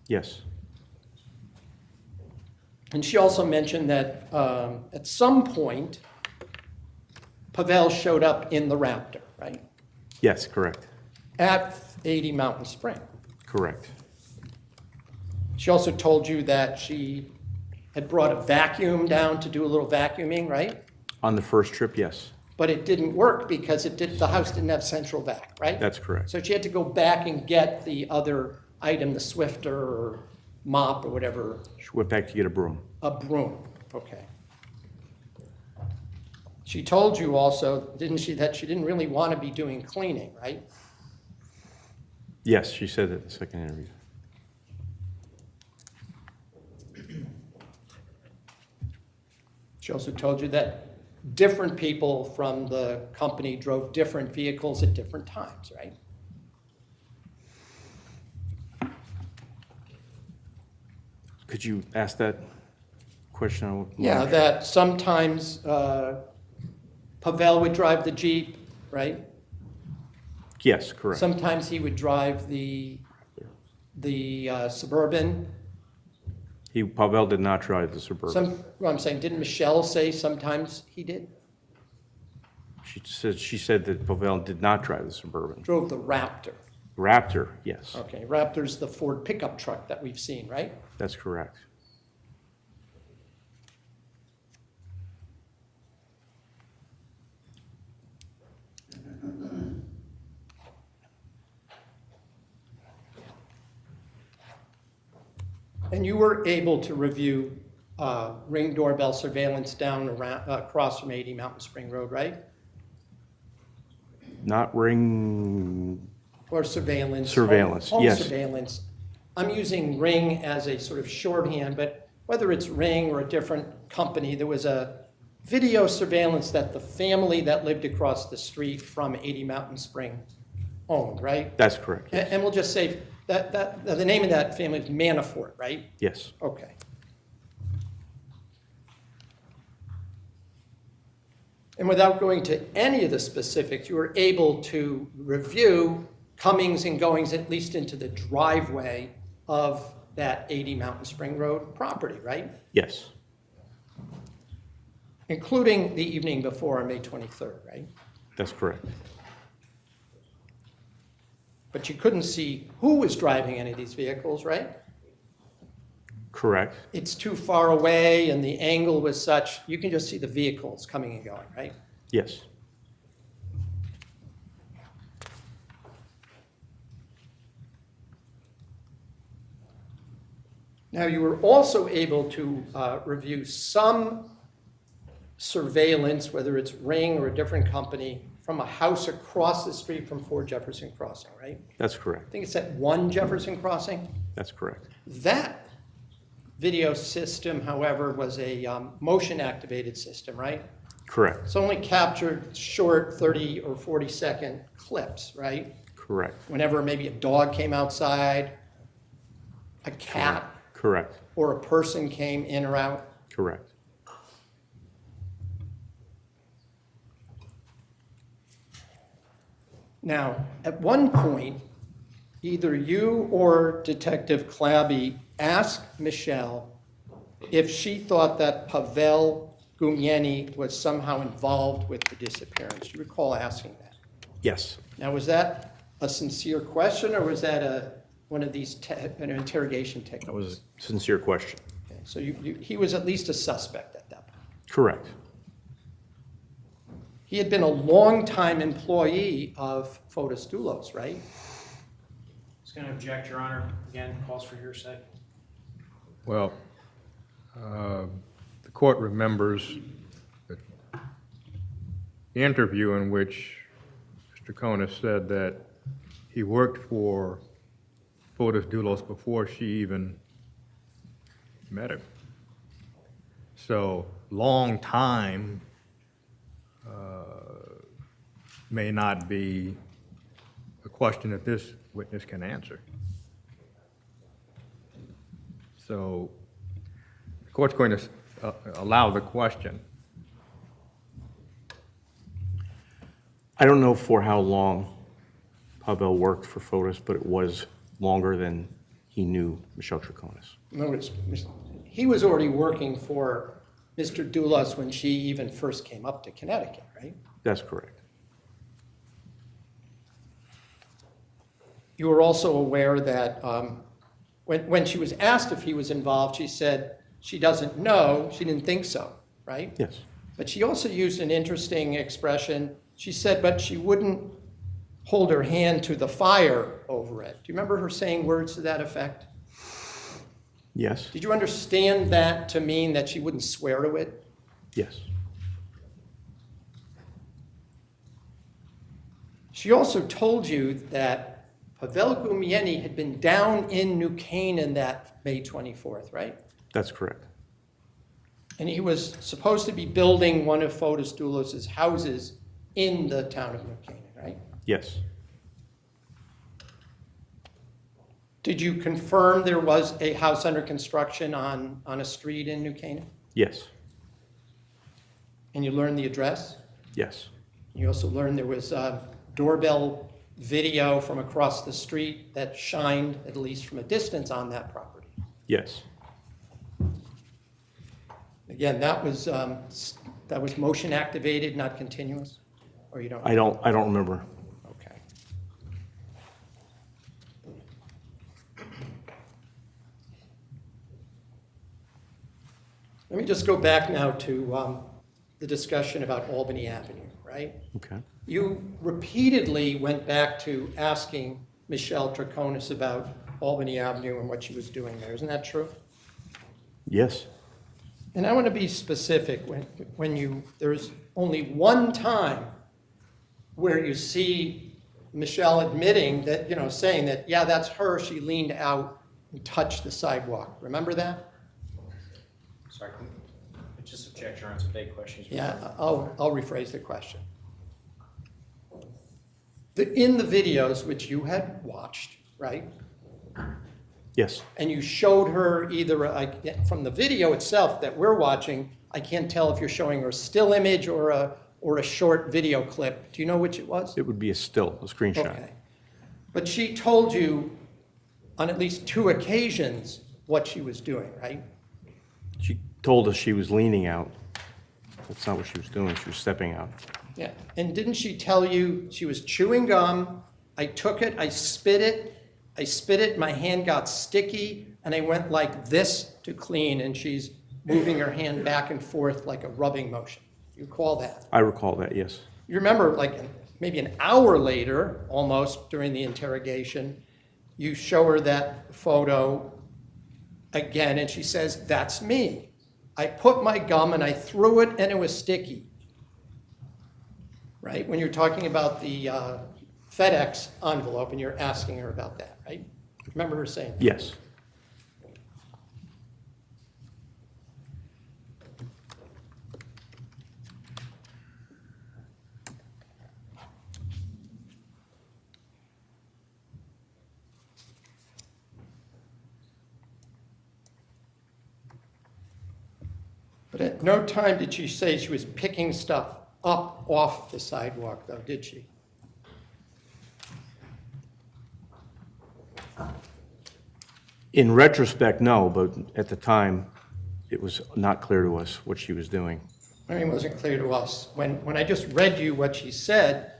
Yes, And she also mentioned that at some point, Pavel showed up in the Raptor, right? yes, correct, At 80 Mountain Spring. correct. She also told you that she had brought a vacuum down to do a little vacuuming, right? On the first trip, yes, But it didn't work because the house didn't have central vac, right? that's correct. So she had to go back and get the other item, the Swifter or mop or whatever, She went back to get a broom. a broom, okay. She told you also, didn't she, that she didn't really want to be doing cleaning, right? Yes, she said that in the second interview. She also told you that different people from the company drove different vehicles at different times, right? Could you ask that question? Yeah, that sometimes Pavel would drive the Jeep, right? Yes, correct. Sometimes he would drive the Suburban. Pavel did not drive the Suburban. Well, I'm saying, didn't Michelle say sometimes he did? She said that Pavel did not drive the Suburban. Drove the Raptor. Raptor, yes, Okay, Raptor's the Ford pickup truck that we've seen, right? that's correct. And you were able to review Ring doorbell surveillance down around, across from 80 Mountain Spring Road, right? Not Ring, Or surveillance. Surveillance, home yes. surveillance. I'm using Ring as a sort of shorthand, but whether it's Ring or a different company, there was a video surveillance that the family that lived across the street from 80 Mountain Spring owned, right? that's correct. And we'll just say that the name of that family is Manafort, right? Yes, Okay. And without going to any of the specifics, you were able to review comings and goings, at least into the driveway of that 80 Mountain Spring Road property, right? yes, Including the evening before on May 23rd, right? that's correct. But you couldn't see who was driving any of these vehicles, right? Correct, It's too far away and the angle was such, you can just see the vehicles coming and going, right? yes, Now, you were also able to review some surveillance, whether it's Ring or a different company, from a house across the street from 4 Jefferson Crossing, right? that's correct, I think it's at 1 Jefferson Crossing. that's correct. That video system, however, was a motion-activated system, right? Correct, It's only captured short 30 or 40-second clips, right? correct, Whenever maybe a dog came outside, a cat, correct, or a person came in or out. correct. Now, at one point, either you or Detective Clabby asked Michelle if she thought that Pavel Gumieni was somehow involved with the disappearance. Do you recall asking that? Yes, Now, was that a sincere question, or was that one of these an interrogation techniques? that was a sincere question. Okay, so he was at least a suspect at that point. Correct, He had been a longtime employee of Fotis Dulos, right? Just going to object, Your Honor. Again, calls for hearsay. Well, the court remembers the interview in which Mr. Troconis said that he worked for Fotis Dulos before she even met him. So, long time may not be a question that this witness can answer. So, the court's going to allow the question. I don't know for how long Pavel worked for Fotis, but it was longer than he knew Michelle Troconis. In other words, he was already working for Mr. Dulos when she even first came up to Connecticut, right? That's correct. You were also aware that when she was asked if he was involved, she said she doesn't know, she didn't think so, right? Yes, But she also used an interesting expression. She said, but she wouldn't hold her hand to the fire over it. Do you remember her saying words to that effect? yes, Did you understand that to mean that she wouldn't swear to it? yes, She also told you that Pavel Gumieni had been down in New Canaan that May 24th, right? that's correct. And he was supposed to be building one of Fotis Dulos' houses in the town of New Canaan, right? Yes, Did you confirm there was a house under construction on a street in New Canaan? yes, And you learned the address? yes, You also learned there was a doorbell video from across the street that shined, at least from a distance, on that property. yes, Again, that was motion activated, not continuous? Or you don't? I don't remember. Okay. Let me just go back now to the discussion about Albany Avenue, right? Okay, You repeatedly went back to asking Michelle Troconis about Albany Avenue and what she was doing there. Isn't that true? Yes. And I want to be specific, there's only one time where you see Michelle admitting that, saying that, yeah, that's her, she leaned out and touched the sidewalk. Remember that? Sorry, just object, Your Honor, it's a vague question. Yeah, I'll rephrase the question. In the videos which you had watched, right? Yes. And you showed her either, from the video itself that we're watching, I can't tell if you're showing her a still image or a short video clip. Do you know which it was? It would be a screenshot. Okay. But she told you on at least 2 occasions what she was doing, right? She told us she was leaning out. That's not what she was doing. She was stepping out. Yeah. And didn't she tell you she was chewing gum? I took it, I spit it, my hand got sticky, and I went like this to clean, and she's moving her hand back and forth like a rubbing motion. You recall that? I recall that, yes. You remember, like, maybe an hour later, almost, during the interrogation, you show her that photo again, and she says, that's me. I put my gum and I threw it, and it was sticky. Right? When you're talking about the FedEx envelope, and you're asking her about that, right? Remember her saying that? Yes. But at no time did she say she was picking stuff up off the sidewalk, though, did she? In retrospect, no, but at the time, it was not clear to us what she was doing. I mean, it wasn't clear to us. When I just read you what she said,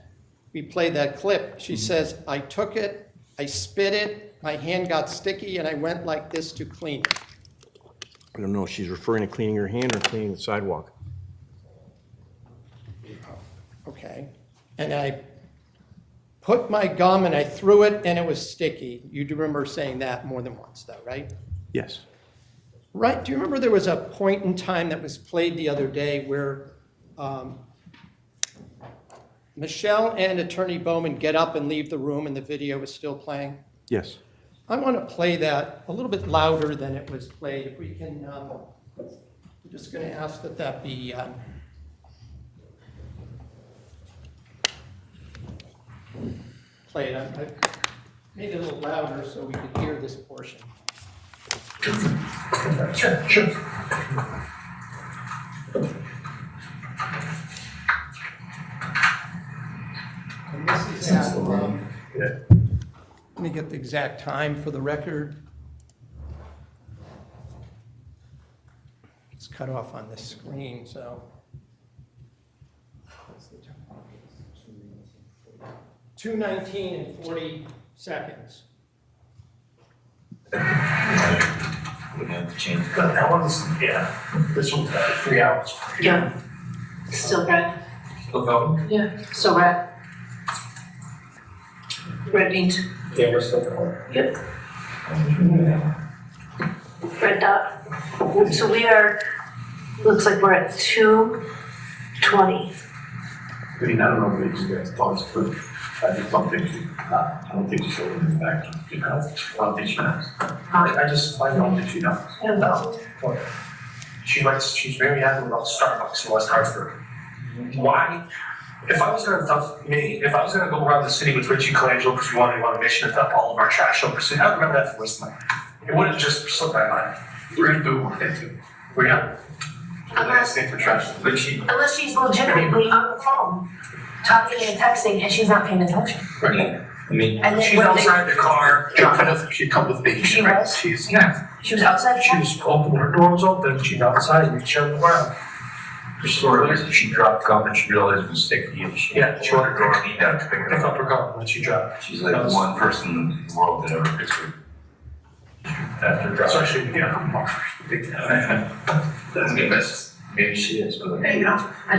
we played that clip. She says, I took it, I spit it, my hand got sticky, and I went like this to clean it. I don't know if she's referring to cleaning her hand or cleaning the sidewalk. Okay. And I put my gum and I threw it, and it was sticky. You do remember saying that more than once, though, right? Yes. Right. Do you remember there was a point in time that was played the other day where Michelle and Attorney Bowman get up and leave the room and the video is still playing? Yes. I want to play that a little bit louder than it was played. If we can, I'm just going to ask that be played. I made it a little louder so we could hear this portion. Sure. And this is at, let me get the exact time for the record. It's cut off on this screen, so. What's the time? 2:19 and 40 seconds. Wouldn't have to change. That one's, yeah, this one's 3 hours. Yeah, still red. Still going? Yeah, still red. Red means, Yeah, we're still going. yep. Red dot. So we are, looks like we're at 2:20. I mean, I don't know what you guys thought was good. I just don't think I don't think she's holding it back, you know? I don't think she knows. I don't think she knows. No. She's very happy with all Starbucks in West Hartford. Why? If I was gonna go around the city with Richie Colangelo because we wanted to go on a mission to dump all of our trash over the city, I remember that for the rest of my life. It wouldn't just slip my mind. We're gonna do what we're gonna do. We're gonna stay for trash. Unless she's legitimately on the phone, talking and texting, and she's not paying attention. Right. I mean, And then she's when outside the car, she'd come with me. She was? She's, yeah. She was outside the She phone? was open, her door was open, she's outside, and she on the ground. Her story is that she dropped gum and she realized it was sticky and she Yeah, she wanted door to and needed to pick it pick up. up her gun when she dropped. She's like the one person in the world that ever picks her after dropping. Especially, yeah. Doesn't get missed. Maybe she is, but I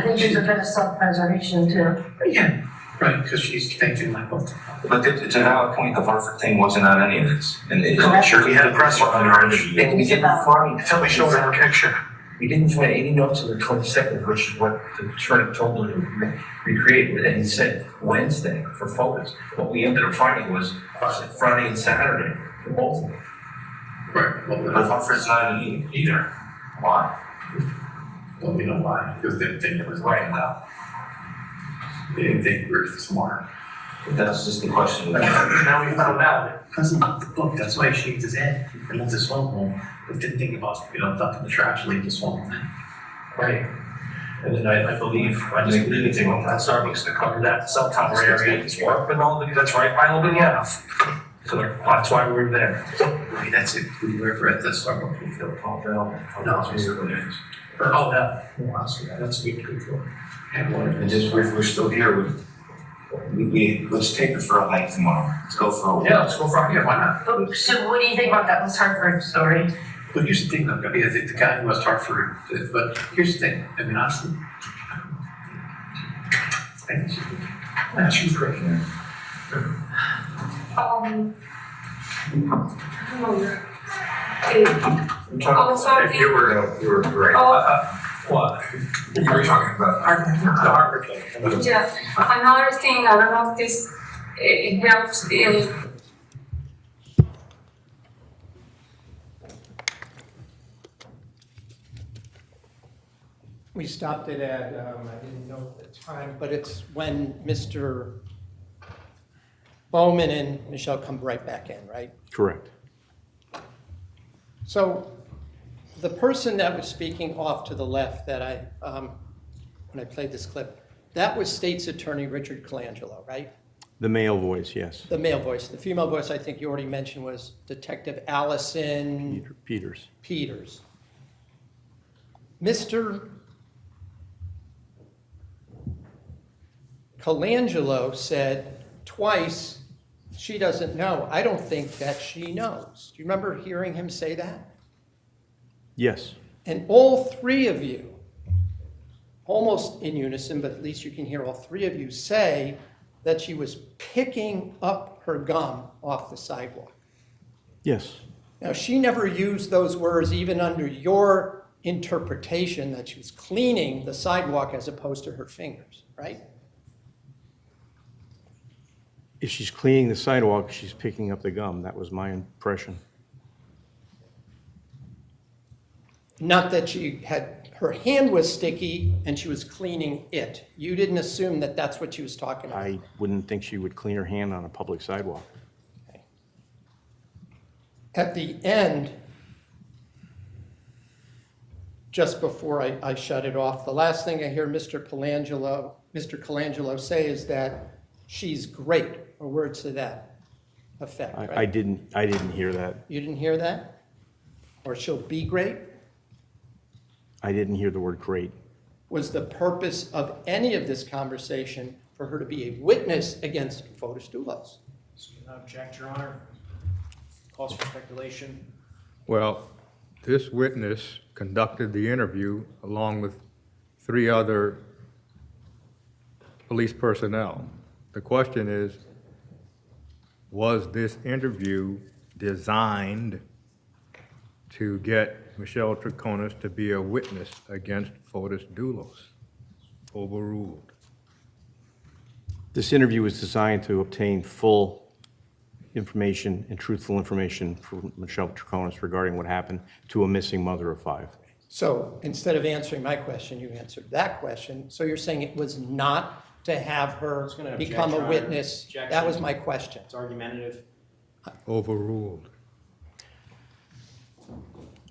think there's a bit of self-preservation too. Yeah, Right, because she's connecting my both. But to that point, the Hartford thing wasn't on any of this. And Sure, we had a press release. And we didn't find. Until we showed her a picture. We didn't find any notes on the 22nd, which is what the attorney told me to recreate. And he said Wednesday for photos. What we ended up finding was Friday and Saturday for both of them. Right. Well, But Hartford's not in either. Why? well, we know why, because they didn't think it was Right now. They didn't think we were smart. But that's just the question. Now we found out it doesn't lock the book. That's why she needs his head and left his phone home. But didn't think about, dumping the trash, leave this phone thing. Right. And then I believe, I just believe it's on that Starbucks to cover that cell tower area. It's work with all the, that's right by Albany Ave. So that's why we were there. I mean, that's it. We were at the Starbucks. We feel Paul Bell. No, it's really nice. Oh, yeah. That's good. And just, we're still here, let's take her for a hike tomorrow. Let's go for a. Yeah, let's go for, yeah, why not? So what do you think about that West Hartford story? But here's the thing, though, I mean, I think the guy in West Hartford, but here's the thing, I mean, honestly. She's great. I don't know. Oh, sorry. You were great. What? You were talking about. The Harvard thing. Yeah, another thing, I don't know if this it helps in. We stopped it at, I didn't know the time, but it's when Mr. Bowman and Michelle come right back in, right? Correct. So the person that was speaking off to the left that when I played this clip, that was State's Attorney Richard Colangelo, right? The male voice, yes. The male voice. The female voice, I think you already mentioned, was Detective Allison Peters. Peters. Mr. Colangelo said twice, she doesn't know. I don't think that she knows. Do you remember hearing him say that? Yes. And all three of you, almost in unison, but at least you can hear all three of you say that she was picking up her gum off the sidewalk. Yes. Now, she never used those words even under your interpretation that she was cleaning the sidewalk as opposed to her fingers, right? If she's cleaning the sidewalk, she's picking up the gum. That was my impression. Not that she had, her hand was sticky and she was cleaning it. You didn't assume that that's what she was talking about. I wouldn't think she would clean her hand on a public sidewalk. Okay. At the end, just before I shut it off, the last thing I hear Mr. Colangelo say is that she's great, or words to that effect, right? I didn't hear that. You didn't hear that? Or she'll be great? I didn't hear the word great. Was the purpose of any of this conversation for her to be a witness against Fotis Dulos? Object, Your Honor. Calls for speculation. Well, this witness conducted the interview along with 3 other police personnel. The question is, was this interview designed to get Michelle Troconis to be a witness against Fotis Dulos? Overruled. This interview was designed to obtain full information and truthful information from Michelle Troconis regarding what happened to a missing mother of 5. So instead of answering my question, you answered that question. So you're saying it was not to have her was gonna object, become Your a Honor. witness? Objection. That was my question. It's argumentative. Overruled.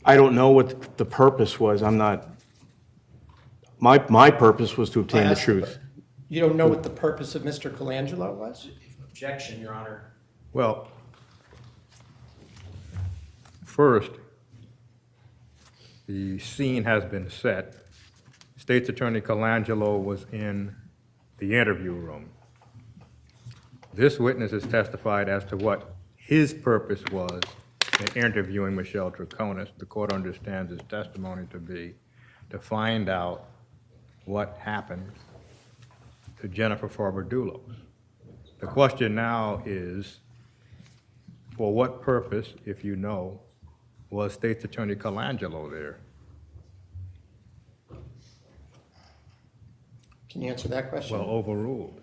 I don't know what the purpose was. I'm not, my purpose was to obtain I the asked truth. You don't know what the purpose of Mr. Colangelo was? Objection, Your Honor. Well, first, the scene has been set. State's Attorney Colangelo was in the interview room. This witness has testified as to what his purpose was in interviewing Michelle Troconis. The court understands his testimony to be to find out what happened to Jennifer Dulos. The question now is, for what purpose, if you know, was State's Attorney Colangelo there? Can you answer that question? Well, overruled.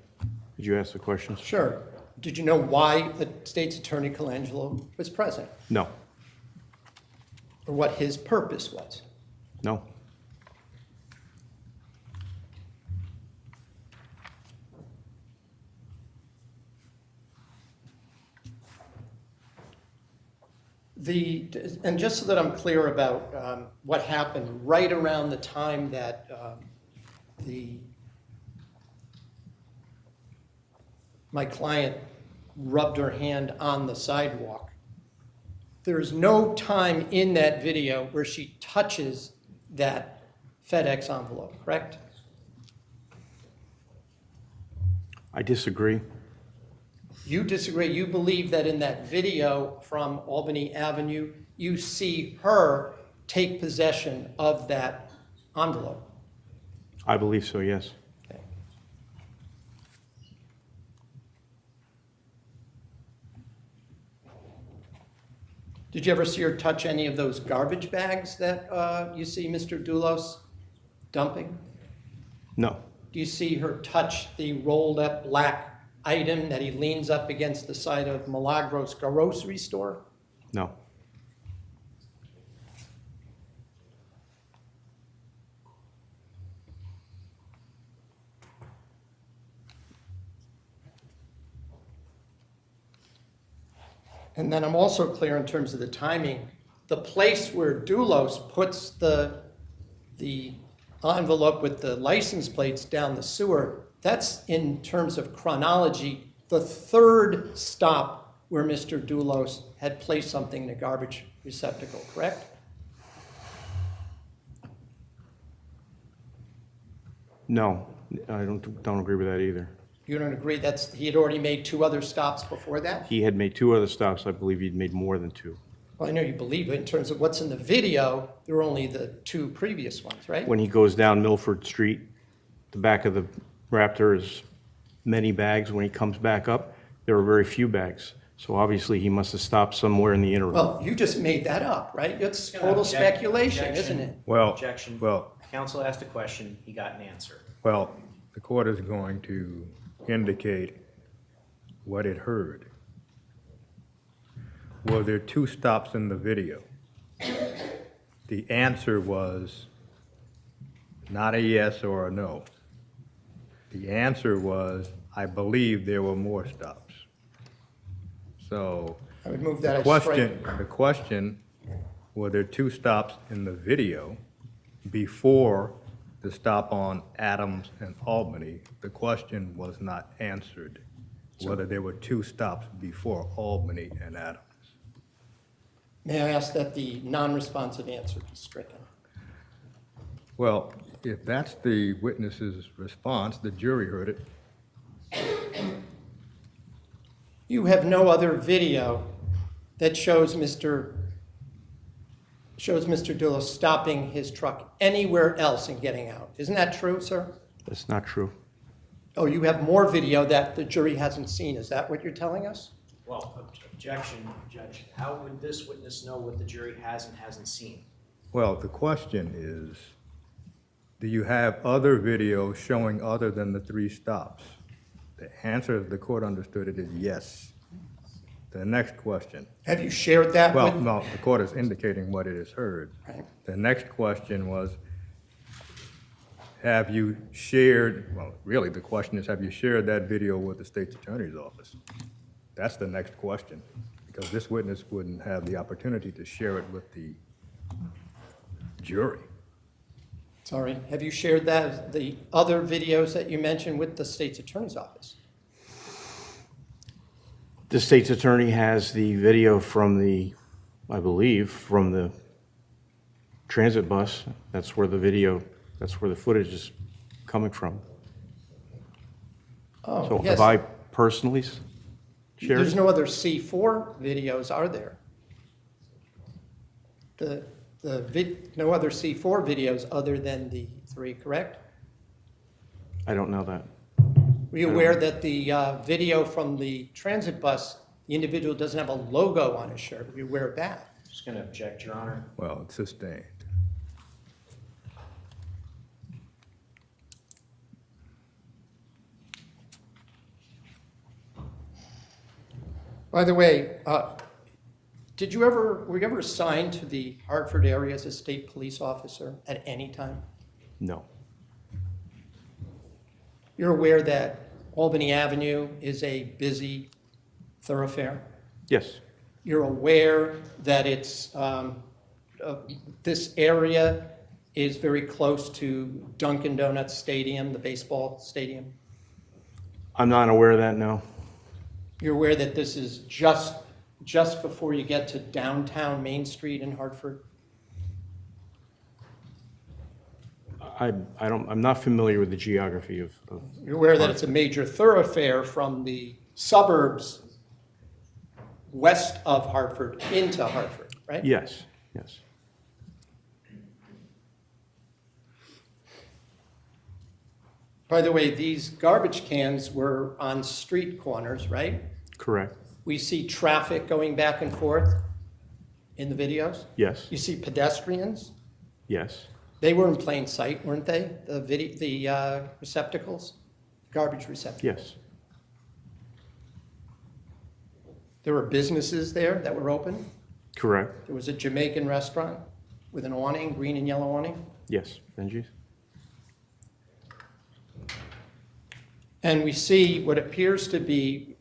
Did you ask the questions? Sure. Did you know why the State's Attorney Colangelo was present, No, or what his purpose was? no. And just so that I'm clear about what happened right around the time that my client rubbed her hand on the sidewalk, there's no time in that video where she touches that FedEx envelope, correct? I disagree. You disagree. You believe that in that video from Albany Avenue, you see her take possession of that envelope. I believe so, yes. Okay. Did you ever see her touch any of those garbage bags that you see Mr. Dulos dumping? No, Do you see her touch the rolled up black item that he leans up against the side of Milagros grocery store? no. And then I'm also clear in terms of the timing. The place where Dulos puts the envelope with the license plates down the sewer, that's in terms of chronology, the third stop where Mr. Dulos had placed something in a garbage receptacle, correct? No, I don't agree with that either. You don't agree he had already made two other stops before that? He had made two other stops. I believe he'd made more than two. Well, I know you believe it. In terms of what's in the video, there were only the two previous ones, right? When he goes down Milford Street, the back of the Raptor is many bags. When he comes back up, there were very few bags. So obviously, he must have stopped somewhere in the interim. Well, you just made that up, right? It's total speculation, isn't it? Well, Objection. well, Counsel asked a question, he got an answer. well, the court is going to indicate what it heard. Were there two stops in the video? The answer was not a yes or a no. The answer was, I believe there were more stops. So I would move that the as strike. question, were there two stops in the video before the stop on Adams and Albany? The question was not answered, whether there were two stops before Albany and Adams. May I ask that the non-responsive answer be stricken? Well, if that's the witness's response, the jury heard it. You have no other video that shows Mr. Dulos stopping his truck anywhere else and getting out. Isn't that true, sir? That's not true. Oh, you have more video that the jury hasn't seen. Is that what you're telling us? Well, objection, Judge. How would this witness know what the jury has and hasn't seen? Well, the question is, do you have other videos showing other than the three stops? The answer, as the court understood it, is yes. The next question. Have you shared that Well, with? no, the court is indicating what it has heard. Right. The next question was, have you shared, well, really, the question is, have you shared that video with the state's attorney's office? That's the next question, because this witness wouldn't have the opportunity to share it with the jury. Sorry, have you shared the other videos that you mentioned with the state's attorney's office? The state's attorney has the video from I believe, from the transit bus. That's where the footage is coming from. Oh, So yes. have I personally shared? There's no other C4 videos, are there? No other C4 videos other than the three, correct? I don't know that. Were you aware that the video from the transit bus, the individual doesn't have a logo on his shirt? Were you aware of that? Just going to object, Your Honor. Well, it's sustained. By the way, were you ever assigned to the Hartford area as a state police officer at any time? No. You're aware that Albany Avenue is a busy thoroughfare? Yes. You're aware that this area is very close to Dunkin' Donuts Stadium, the baseball stadium? I'm not aware of that, no. You're aware that this is just before you get to downtown Main Street in Hartford? I'm not familiar with the geography of. You're aware that it's a major thoroughfare from the suburbs west of Hartford into Hartford, right? Yes, yes. By the way, these garbage cans were on street corners, right? Correct. We see traffic going back and forth in the videos. Yes, You see pedestrians. yes. They were in plain sight, weren't they? The receptacles, garbage receptacles. Yes, There were businesses there that were open. correct. There was a Jamaican restaurant with an awning, green and yellow awning. Yes, Benji's. And we see what appears to be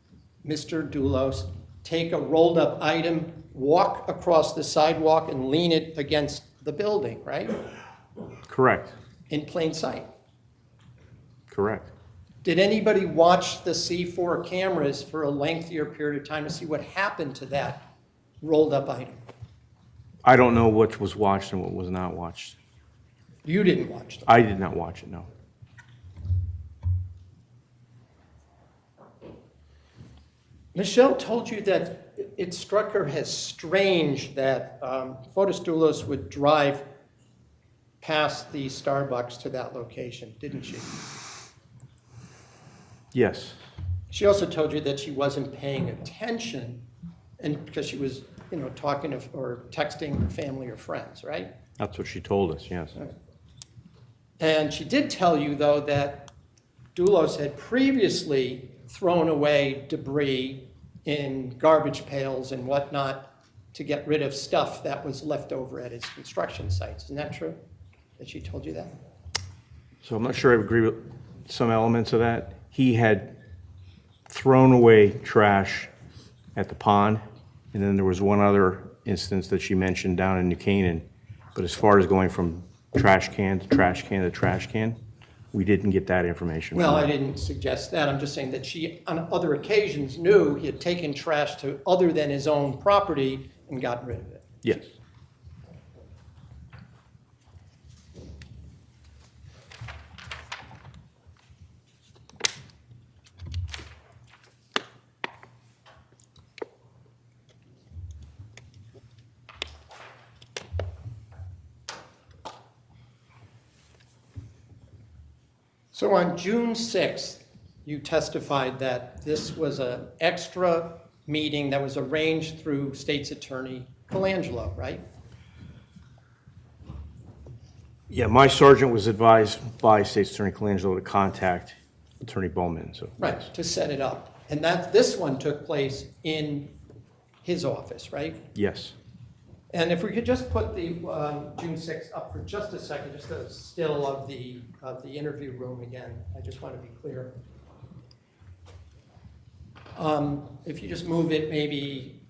Mr. Dulos take a rolled up item, walk across the sidewalk and lean it against the building, right? Correct, In plain sight. correct. Did anybody watch the C4 cameras for a lengthier period of time to see what happened to that rolled up item? I don't know what was watched and what was not watched. You didn't watch them. I did not watch it, no. Michelle told you that it struck her as strange that Fotis Dulos would drive past the Starbucks to that location, didn't she? Yes, She also told you that she wasn't paying attention, and because she was, talking to, or texting her family or friends, right? that's what she told us, yes. And she did tell you, though, that Dulos had previously thrown away debris in garbage pails and whatnot to get rid of stuff that was left over at his construction sites. Isn't that true? That she told you that? So I'm not sure I agree with some elements of that. He had thrown away trash at the pond, and then there was one other instance that she mentioned down in New Canaan. But as far as going from trash can to trash can to trash can, we didn't get that information. Well, I didn't suggest that. I'm just saying that she, on other occasions, knew he had taken trash to other than his own property and gotten rid of it. Yes. So on June 6th, you testified that this was an extra meeting that was arranged through State's Attorney Colangelo, right? Yeah, my sergeant was advised by State's Attorney Colangelo to contact Attorney Bowman, so. Right, to set it up. And this one took place in his office, right? Yes. And if we could just put the June 6th up for just a second, just a still of the interview room again. I just want to be clear. If you just move it, maybe,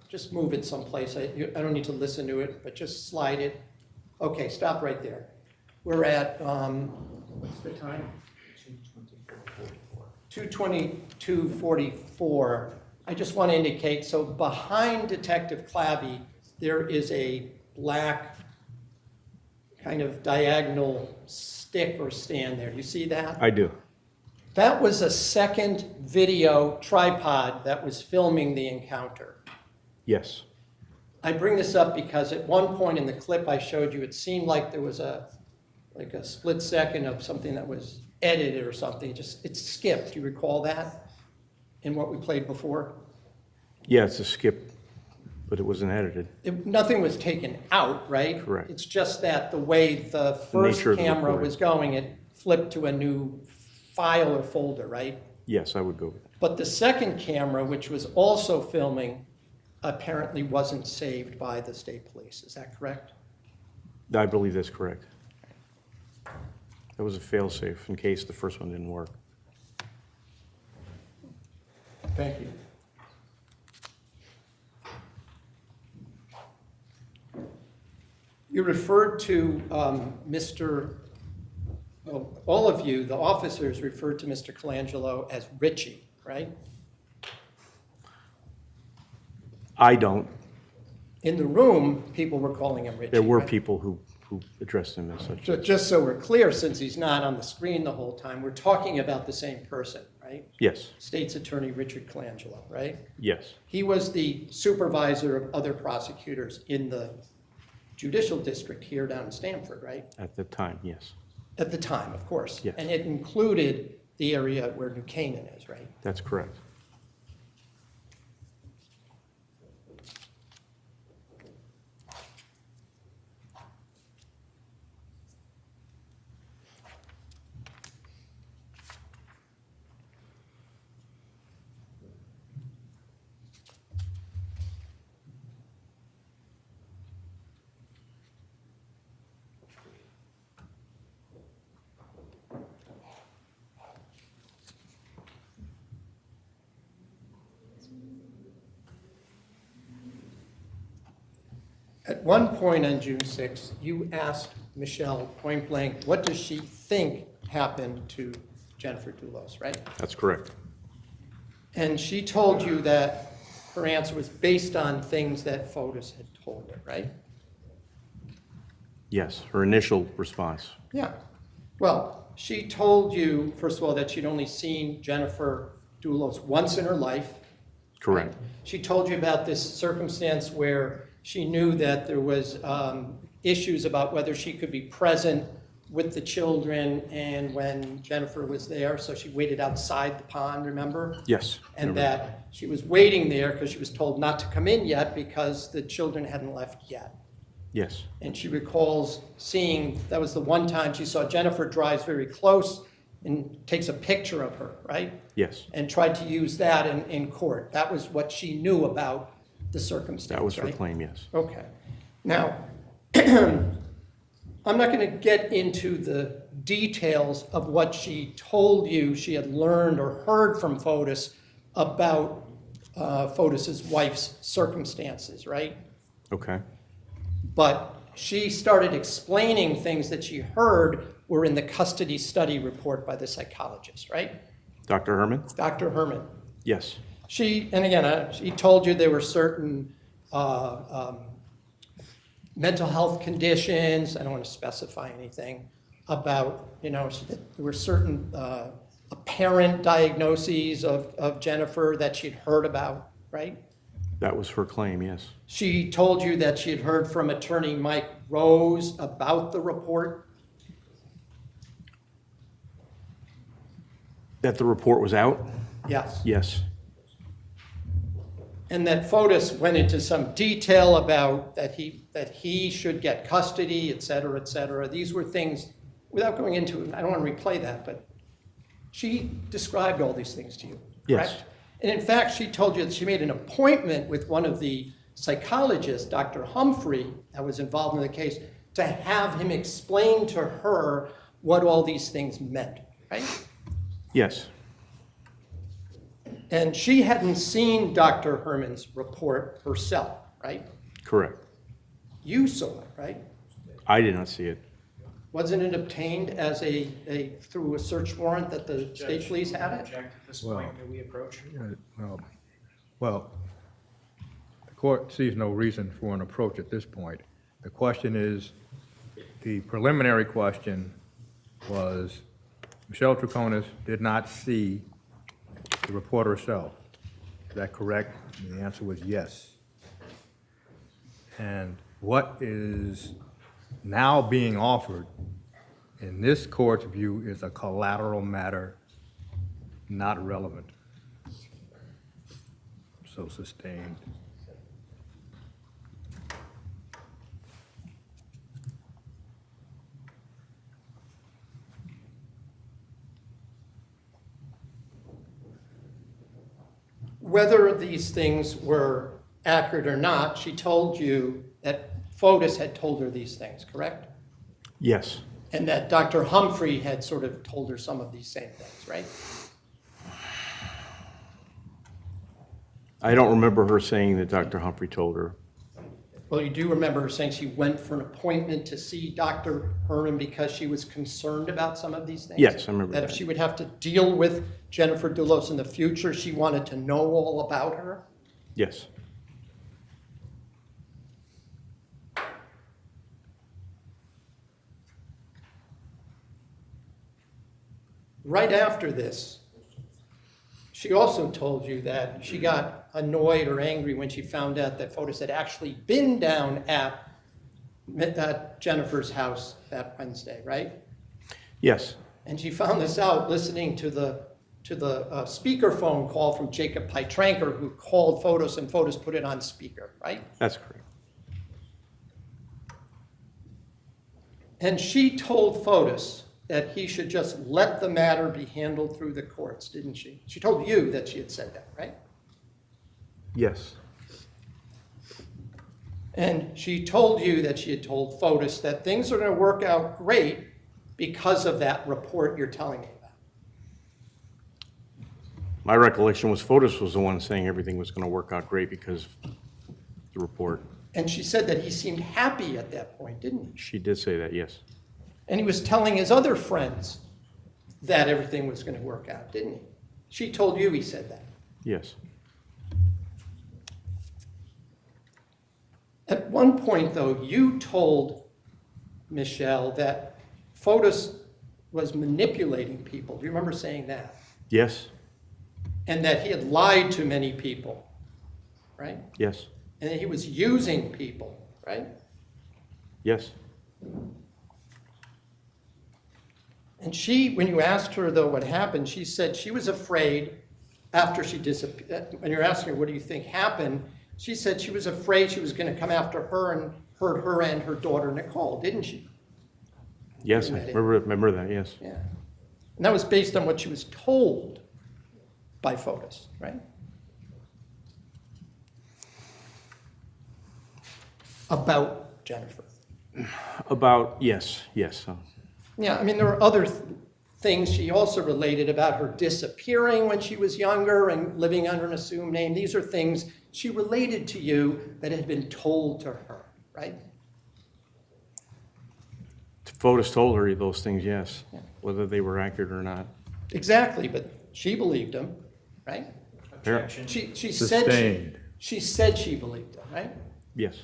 just move it someplace. I don't need to listen to it, but just slide it. Okay, stop right there. We're at, what's the time? 2:22:44. I just want to indicate, so behind Detective Clabby, there is a black kind of diagonal stick or stand there. Do you see that? I do. That was a second video tripod that was filming the encounter. Yes. I bring this up because at one point in the clip I showed you, it seemed like there was a split second of something that was edited or something, it's skipped. Do you recall that in what we played before? Yeah, it's a skip, but it wasn't edited. Nothing was taken out, right? Correct. It's just that the way the first nature of the camera recording. was going, it flipped to a new file or folder, right? Yes, I would go with that. But the second camera, which was also filming, apparently wasn't saved by the state police. Is that correct? I believe that's correct. That was a fail-safe in case the first one didn't work. Thank you. You referred to all of you, the officers referred to Mr. Colangelo as Richie, right? I don't. In the room, people were calling him Richie. There were right? people who addressed him as such. Just so we're clear, since he's not on the screen the whole time, we're talking about the same person, right? Yes, State's Attorney Richard Colangelo, right? yes, He was the supervisor of other prosecutors in the judicial district here down in Stamford, right? at the time, yes. At the time, of course. Yes. And it included the area where New Canaan is, right? That's correct. At one point on June 6th, you asked Michelle point blank, what does she think happened to Jennifer Dulos, right? That's correct. And she told you that her answer was based on things that Fotis had told her, right? Yes, her initial response. Yeah. Well, she told you, first of all, that she'd only seen Jennifer Dulos once in her life. Correct. She told you about this circumstance where she knew that there was issues about whether she could be present with the children and when Jennifer was there, so she waited outside the pond, remember? Yes. And remember. that she was waiting there because she was told not to come in yet because the children hadn't left yet. Yes, And she recalls seeing, that was the one time she saw Jennifer drives very close and takes a picture of her, right? yes. And tried to use that in court. That was what she knew about the circumstance, That was her right? claim, yes. Okay. Now, I'm not going to get into the details of what she told you she had learned or heard from Fotis about Fotis's wife's circumstances, right? Okay, But she started explaining things that she heard were in the custody study report by the psychologist, right? Dr. Herman? Dr. Herman. Yes, She, and again, she told you there were certain mental health conditions, I don't want to specify anything, about, there were certain apparent diagnoses of Jennifer that she'd heard about, right? that was her claim, yes. She told you that she had heard from attorney Mike Rose about the report. That the report was out? Yes. Yes, And that Fotis went into some detail about that he should get custody, et cetera, et cetera. These were things, without going into it, I don't want to replay that, but she described all these things to you, Yes. correct? And in fact, she told you that she made an appointment with one of the psychologists, Dr. Humphrey, that was involved in the case, to have him explain to her what all these things meant, right? yes, And she hadn't seen Dr. Herman's report herself, right? correct. You saw it, right? I did not see it. Wasn't it obtained as through a search warrant that the state police had it? Object at this Well- point, may we approach? Well, the court sees no reason for an approach at this point. The question is, the preliminary question was, Michelle Troconis did not see the report herself. Is that correct? And the answer was yes. And what is now being offered in this court's view, is a collateral matter, not relevant. So sustained. Whether these things were accurate or not, she told you that Fotis had told her these things, correct? Yes. And that Dr. Humphrey had sort of told her some of these same things, right? I don't remember her saying that Dr. Humphrey told her. Well, you do remember her saying she went for an appointment to see Dr. Herman because she was concerned about some of these things? Yes, I remember That if that. she would have to deal with Jennifer Dulos in the future, she wanted to know all about her? Yes. Right after this, she also told you that she got annoyed or angry when she found out that Fotis had actually been down at Jennifer's house that Wednesday, right? Yes. And she found this out listening to the speakerphone call from Jacob Pytranker, who called Fotis, and Fotis put it on speaker, right? That's correct. And she told Fotis that he should just let the matter be handled through the courts, didn't she? She told you that she had said that, right? Yes. And she told you that she had told Fotis that things are going to work out great because of that report you're telling me about. My recollection was Fotis was the one saying everything was going to work out great because of the report. And she said that he seemed happy at that point, didn't he? She did say that, yes. And he was telling his other friends that everything was going to work out, didn't he? She told you he said that. Yes. At one point, though, you told Michelle that Fotis was manipulating people. Do you remember saying that? Yes. And that he had lied to many people, right? Yes. And that he was using people, right? Yes. And she, when you asked her, though, what happened, she said she was afraid after she disappeared. When you're asking her, what do you think happened? She said she was afraid she was going to come after her and hurt her and her daughter, Nicole, didn't she? Yes, I remember that, yes. Yeah. And that was based on what she was told by Fotis, right? About Jennifer. About, yes. Yeah, I mean, there were other things she also related about her disappearing when she was younger and living under an assumed name. These are things she related to you that had been told to her, right? Fotis told her those things, yes, Yeah. whether they were accurate or not. Exactly, but she believed him, right? Objection. She Sustained. said she believed him, right? Yes.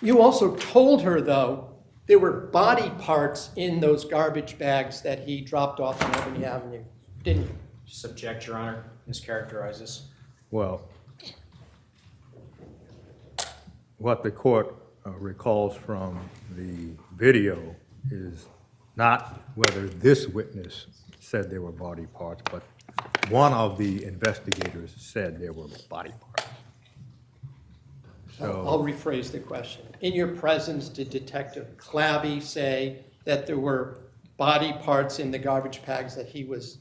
You also told her, though, there were body parts in those garbage bags that he dropped off on Albany Avenue, didn't you? Just object, Your Honor. Mischaracterizes. Well, what the court recalls from the video is not whether this witness said there were body parts, but one of the investigators said there were body parts. I'll rephrase the question. In your presence, did Detective Clabby say that there were body parts in the garbage bags that he was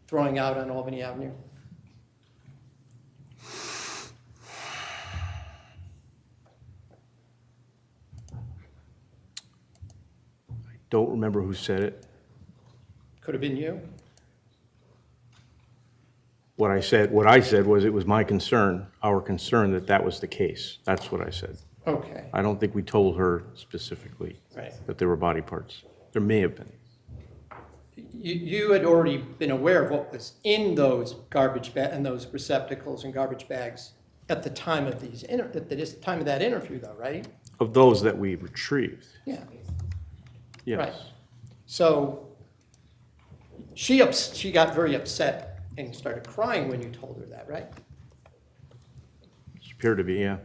throwing out on Albany Avenue? Don't remember who said it. Could have been you? What I said was it was my concern, our concern that that was the case. That's what I said. Okay, I don't think we told her specifically right. that there were body parts. There may have been. You had already been aware of what was in those and those receptacles and garbage bags at the time of time of that interview, though, right? Of those that we retrieved, Yeah. yes. Right. So she got very upset and started crying when you told her that, right? It appeared to be, yeah.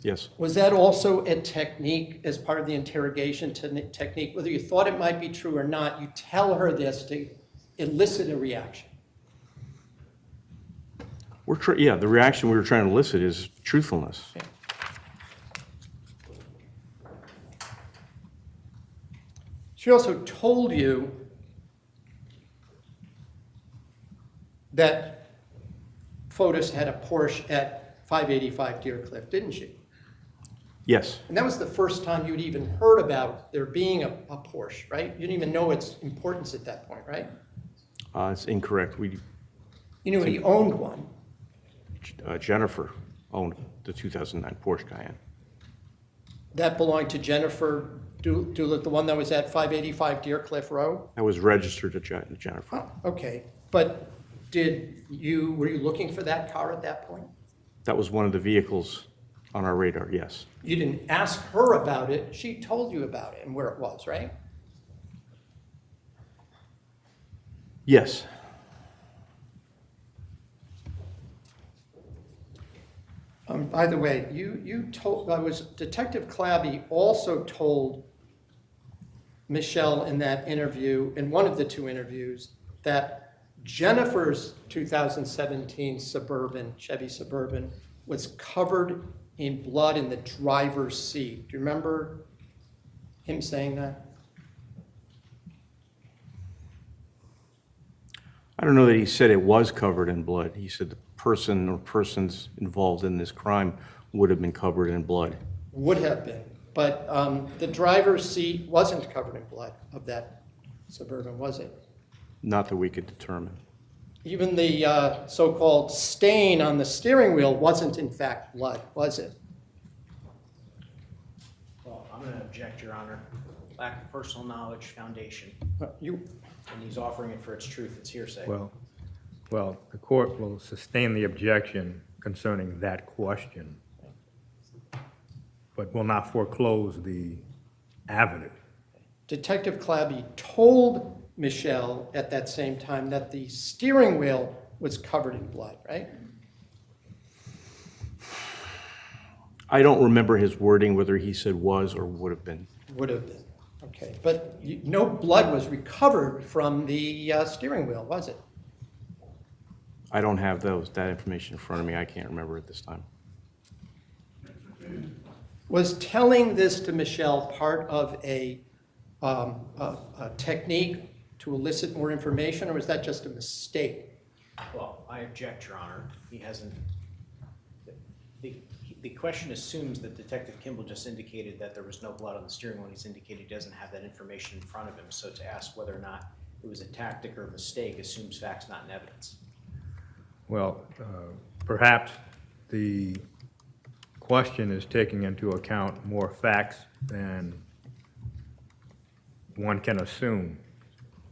Yes. Was that also a technique as part of the interrogation technique? Whether you thought it might be true or not, you tell her this to elicit a reaction. Yeah, the reaction we were trying to elicit is truthfulness. She also told you that Fotis had a Porsche at 585 Deercliff, didn't she? Yes. And that was the first time you'd even heard about there being a Porsche, right? You didn't even know its importance at that point, right? It's incorrect. You knew he owned one. Jennifer owned the 2009 Porsche Cayenne. That belonged to Jennifer Dulos, the one that was at 585 Deercliff Road? That was registered to Jennifer. Oh, okay. But were you looking for that car at that point? That was one of the vehicles on our radar, yes. You didn't ask her about it. She told you about it and where it was, right? Yes. By the way, Detective Clabby also told Michelle in that interview, in one of the two interviews, that Jennifer's 2017 Chevy Suburban was covered in blood in the driver's seat. Do you remember him saying that? I don't know that he said it was covered in blood. He said the person or persons involved in this crime would have been covered in blood. Would have been, but the driver's seat wasn't covered in blood of that Suburban, was it? Not that we could determine. Even the so-called stain on the steering wheel wasn't in fact blood, was it? Well, I'm going to object, Your Honor. Lack of personal knowledge foundation. And he's offering it for its truth. It's hearsay. Well, the court will sustain the objection concerning that question, but will not foreclose the avenue. Detective Clabby told Michelle at that same time that the steering wheel was covered in blood, right? I don't remember his wording, whether he said was or would have been. Would have been, okay. But no blood was recovered from the steering wheel, was it? I don't have that information in front of me. I can't remember at this time. Was telling this to Michelle part of a technique to elicit more information, or was that just a mistake? Well, I object, Your Honor. He hasn't. The question assumes that Detective Kimball just indicated that there was no blood on the steering wheel. He's indicated he doesn't have that information in front of him. So to ask whether or not it was a tactic or a mistake assumes facts, not in evidence. Well, perhaps the question is taking into account more facts than one can assume.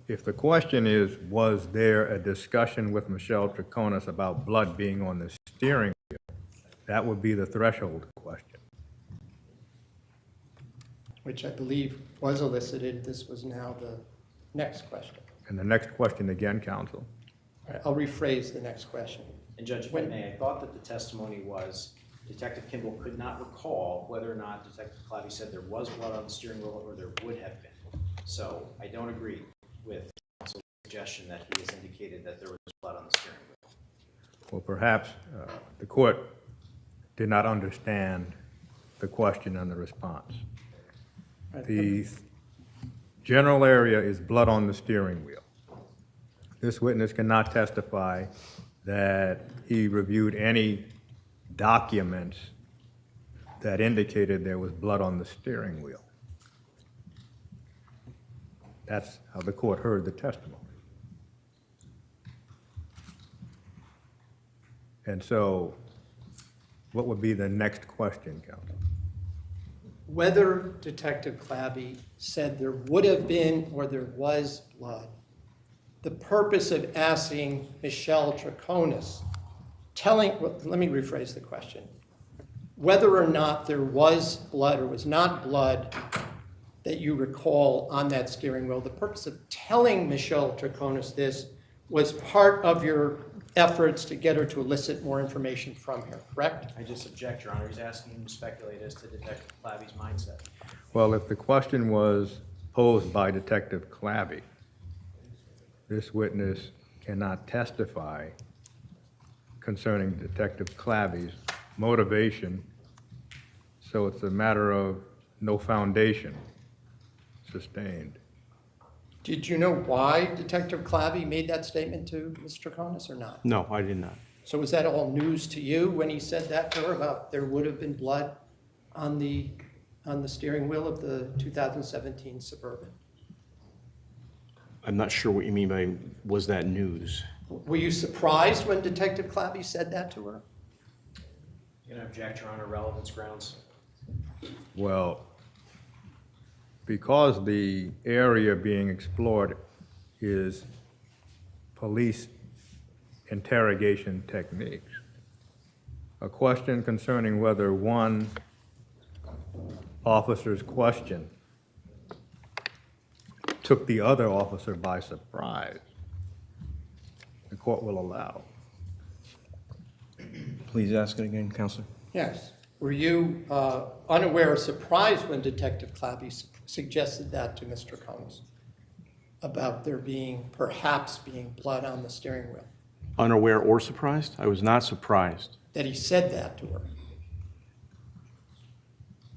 If the question is, was there a discussion with Michelle Troconis about blood being on the steering wheel, that would be the threshold question. Which I believe was elicited. This was now the next question. And the next question again, counsel. All right, I'll rephrase the next question. And Judge, if I may, I thought that the testimony was Detective Kimball could not recall whether or not Detective Clabby said there was blood on the steering wheel or there would have been. So I don't agree with counsel's suggestion that he has indicated that there was blood on the steering wheel. Well, perhaps the court did not understand the question and the response. The general area is blood on the steering wheel. This witness cannot testify that he reviewed any documents that indicated there was blood on the steering wheel. That's how the court heard the testimony. And so, what would be the next question, counsel? Whether Detective Clabby said there would have been or there was blood, the purpose of asking Michelle Troconis, let me rephrase the question. Whether or not there was blood or was not blood that you recall on that steering wheel, the purpose of telling Michelle Troconis this was part of your efforts to get her to elicit more information from her, correct? I just object, Your Honor. He's asking him to speculate as to Detective Clavy's mindset. Well, if the question was posed by Detective Clavy, this witness cannot testify concerning Detective Clavy's motivation, so it's a matter of no foundation sustained. Did you know why Detective Clavy made that statement to Ms. Troconis or not? No, I did not. So was that all news to you when he said that to her about there would have been blood on the steering wheel of the 2017 Suburban? I'm not sure what you mean by, was that news? Were you surprised when Detective Clavy said that to her? I'm going to object, Your Honor, relevance grounds. Well, because the area being explored is police interrogation techniques, a question concerning whether one officer's question took the other officer by surprise, the court will allow. Please ask it again, Counselor. Yes. Were you unaware or surprised when Detective Clavy suggested that to Ms. Troconis about there perhaps being blood on the steering wheel? Unaware or surprised? I was not surprised. That he said that to her?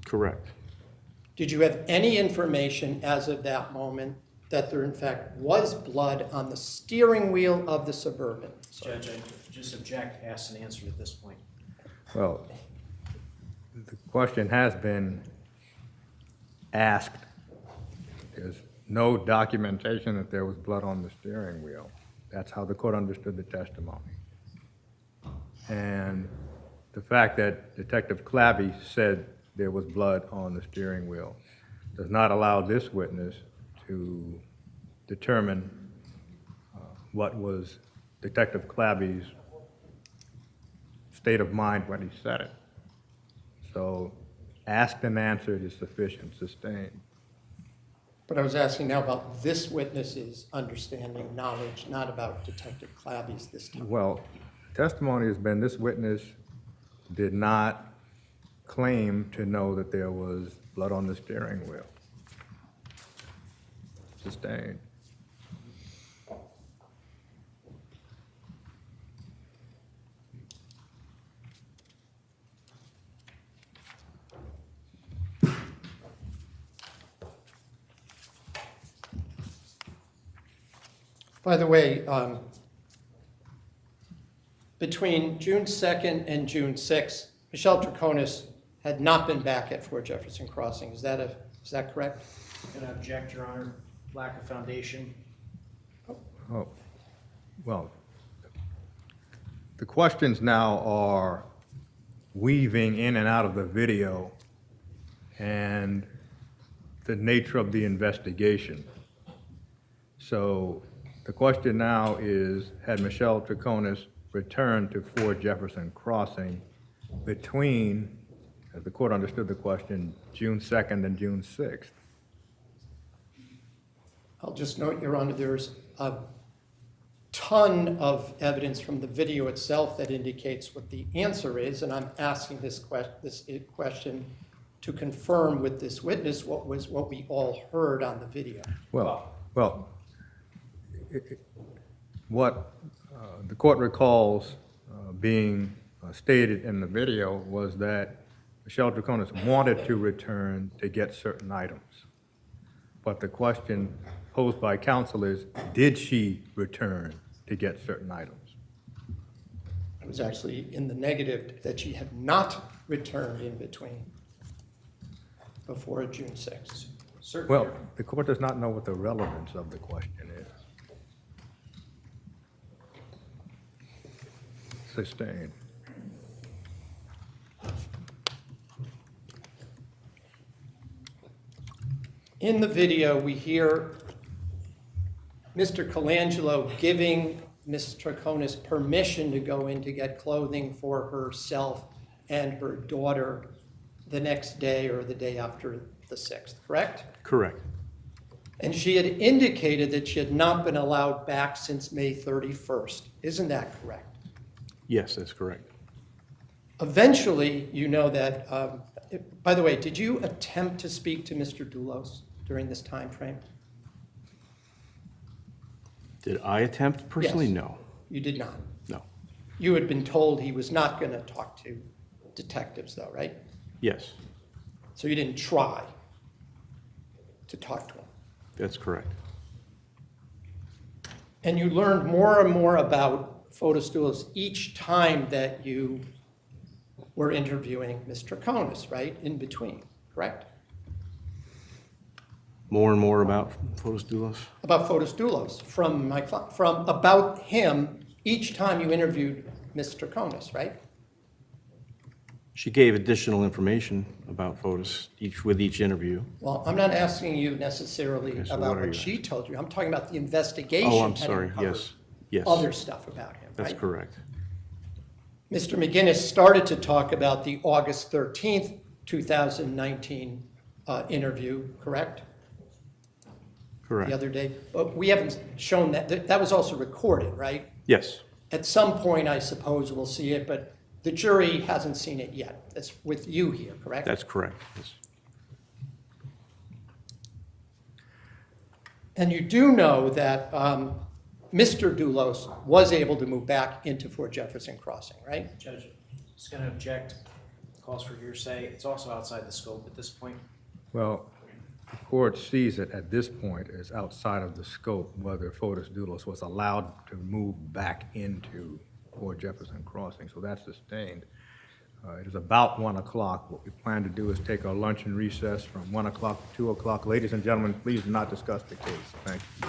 Correct. Did you have any information as of that moment that there in fact was blood on the steering wheel of the Suburban? Judge, I just object, asked and answered at this point. Well, the question has been asked. There's no documentation that there was blood on the steering wheel. That's how the court understood the testimony. And the fact that Detective Clavy said there was blood on the steering wheel does not allow this witness to determine what was Detective Clavy's state of mind when he said it. So asked and answered is sufficient, sustained. But I was asking now about this witness's understanding, knowledge, not about Detective Clavy's this time. Well, testimony has been this witness did not claim to know that there was blood on the steering wheel. Sustained. By the way, between June 2nd and June 6th, Michelle Troconis had not been back at Fort Jefferson Crossing. Is that correct? I'm going to object, Your Honor, lack of foundation. Oh, well, the questions now are weaving in and out of the video and the nature of the investigation. So the question now is, had Michelle Troconis returned to Fort Jefferson Crossing between, as the court understood the question, June 2nd and June 6th? I'll just note, Your Honor, there's a ton of evidence from the video itself that indicates what the answer is, and I'm asking this question to confirm with this witness what we all heard on the video. Well, what the court recalls being stated in the video was that Michelle Troconis wanted to return to get certain items. But the question posed by counsel is, did she return to get certain items? It was actually in the negative that she had not returned in between before June 6th. Certainly. Well, the court does not know what the relevance of the question is. Sustained. In the video, we hear Mr. Colangelo giving Ms. Troconis permission to go in to get clothing for herself and her daughter the next day or the day after the 6th, correct? Correct. And she had indicated that she had not been allowed back since May 31st. Isn't that correct? Yes, that's correct. Eventually, you know that, by the way, did you attempt to speak to Mr. Dulos during this time frame? Did I attempt personally? Yes. No, You did not. no. You had been told he was not going to talk to detectives, though, right? Yes, So you didn't try to talk to him. that's correct. And you learned more and more about Fotis Dulos each time that you were interviewing Ms. Troconis, right, in between, correct? More and more about Fotis Dulos? About Fotis Dulos, from about him each time you interviewed Ms. Troconis, right? She gave additional information about Fotis with each interview. Well, I'm not asking you necessarily Okay, so about what are what you she told you. I'm talking about the investigation. Oh, I'm had sorry, uncovered yes, yes. Other stuff about him, That's right? correct. Mr. McGinnis started to talk about the August 13th, 2019 interview, correct? Correct. The other day. But we haven't shown that. That was also recorded, right? Yes, At some point, I suppose we'll see it, but the jury hasn't seen it yet. That's with you here, correct? that's correct. Yes. And you do know that Mr. Dulos was able to move back into Fort Jefferson Crossing, right? Judge, just gonna object, calls for hearsay, it's also outside the scope at this point. Well, the court sees it at this point as outside of the scope whether Fotis Dulos was allowed to move back into Fort Jefferson Crossing, so that's sustained. It is about 1 o'clock. What we plan to do is take our lunch and recess from 1 o'clock to 2 o'clock. Ladies and gentlemen, please do not discuss the case. Thank you.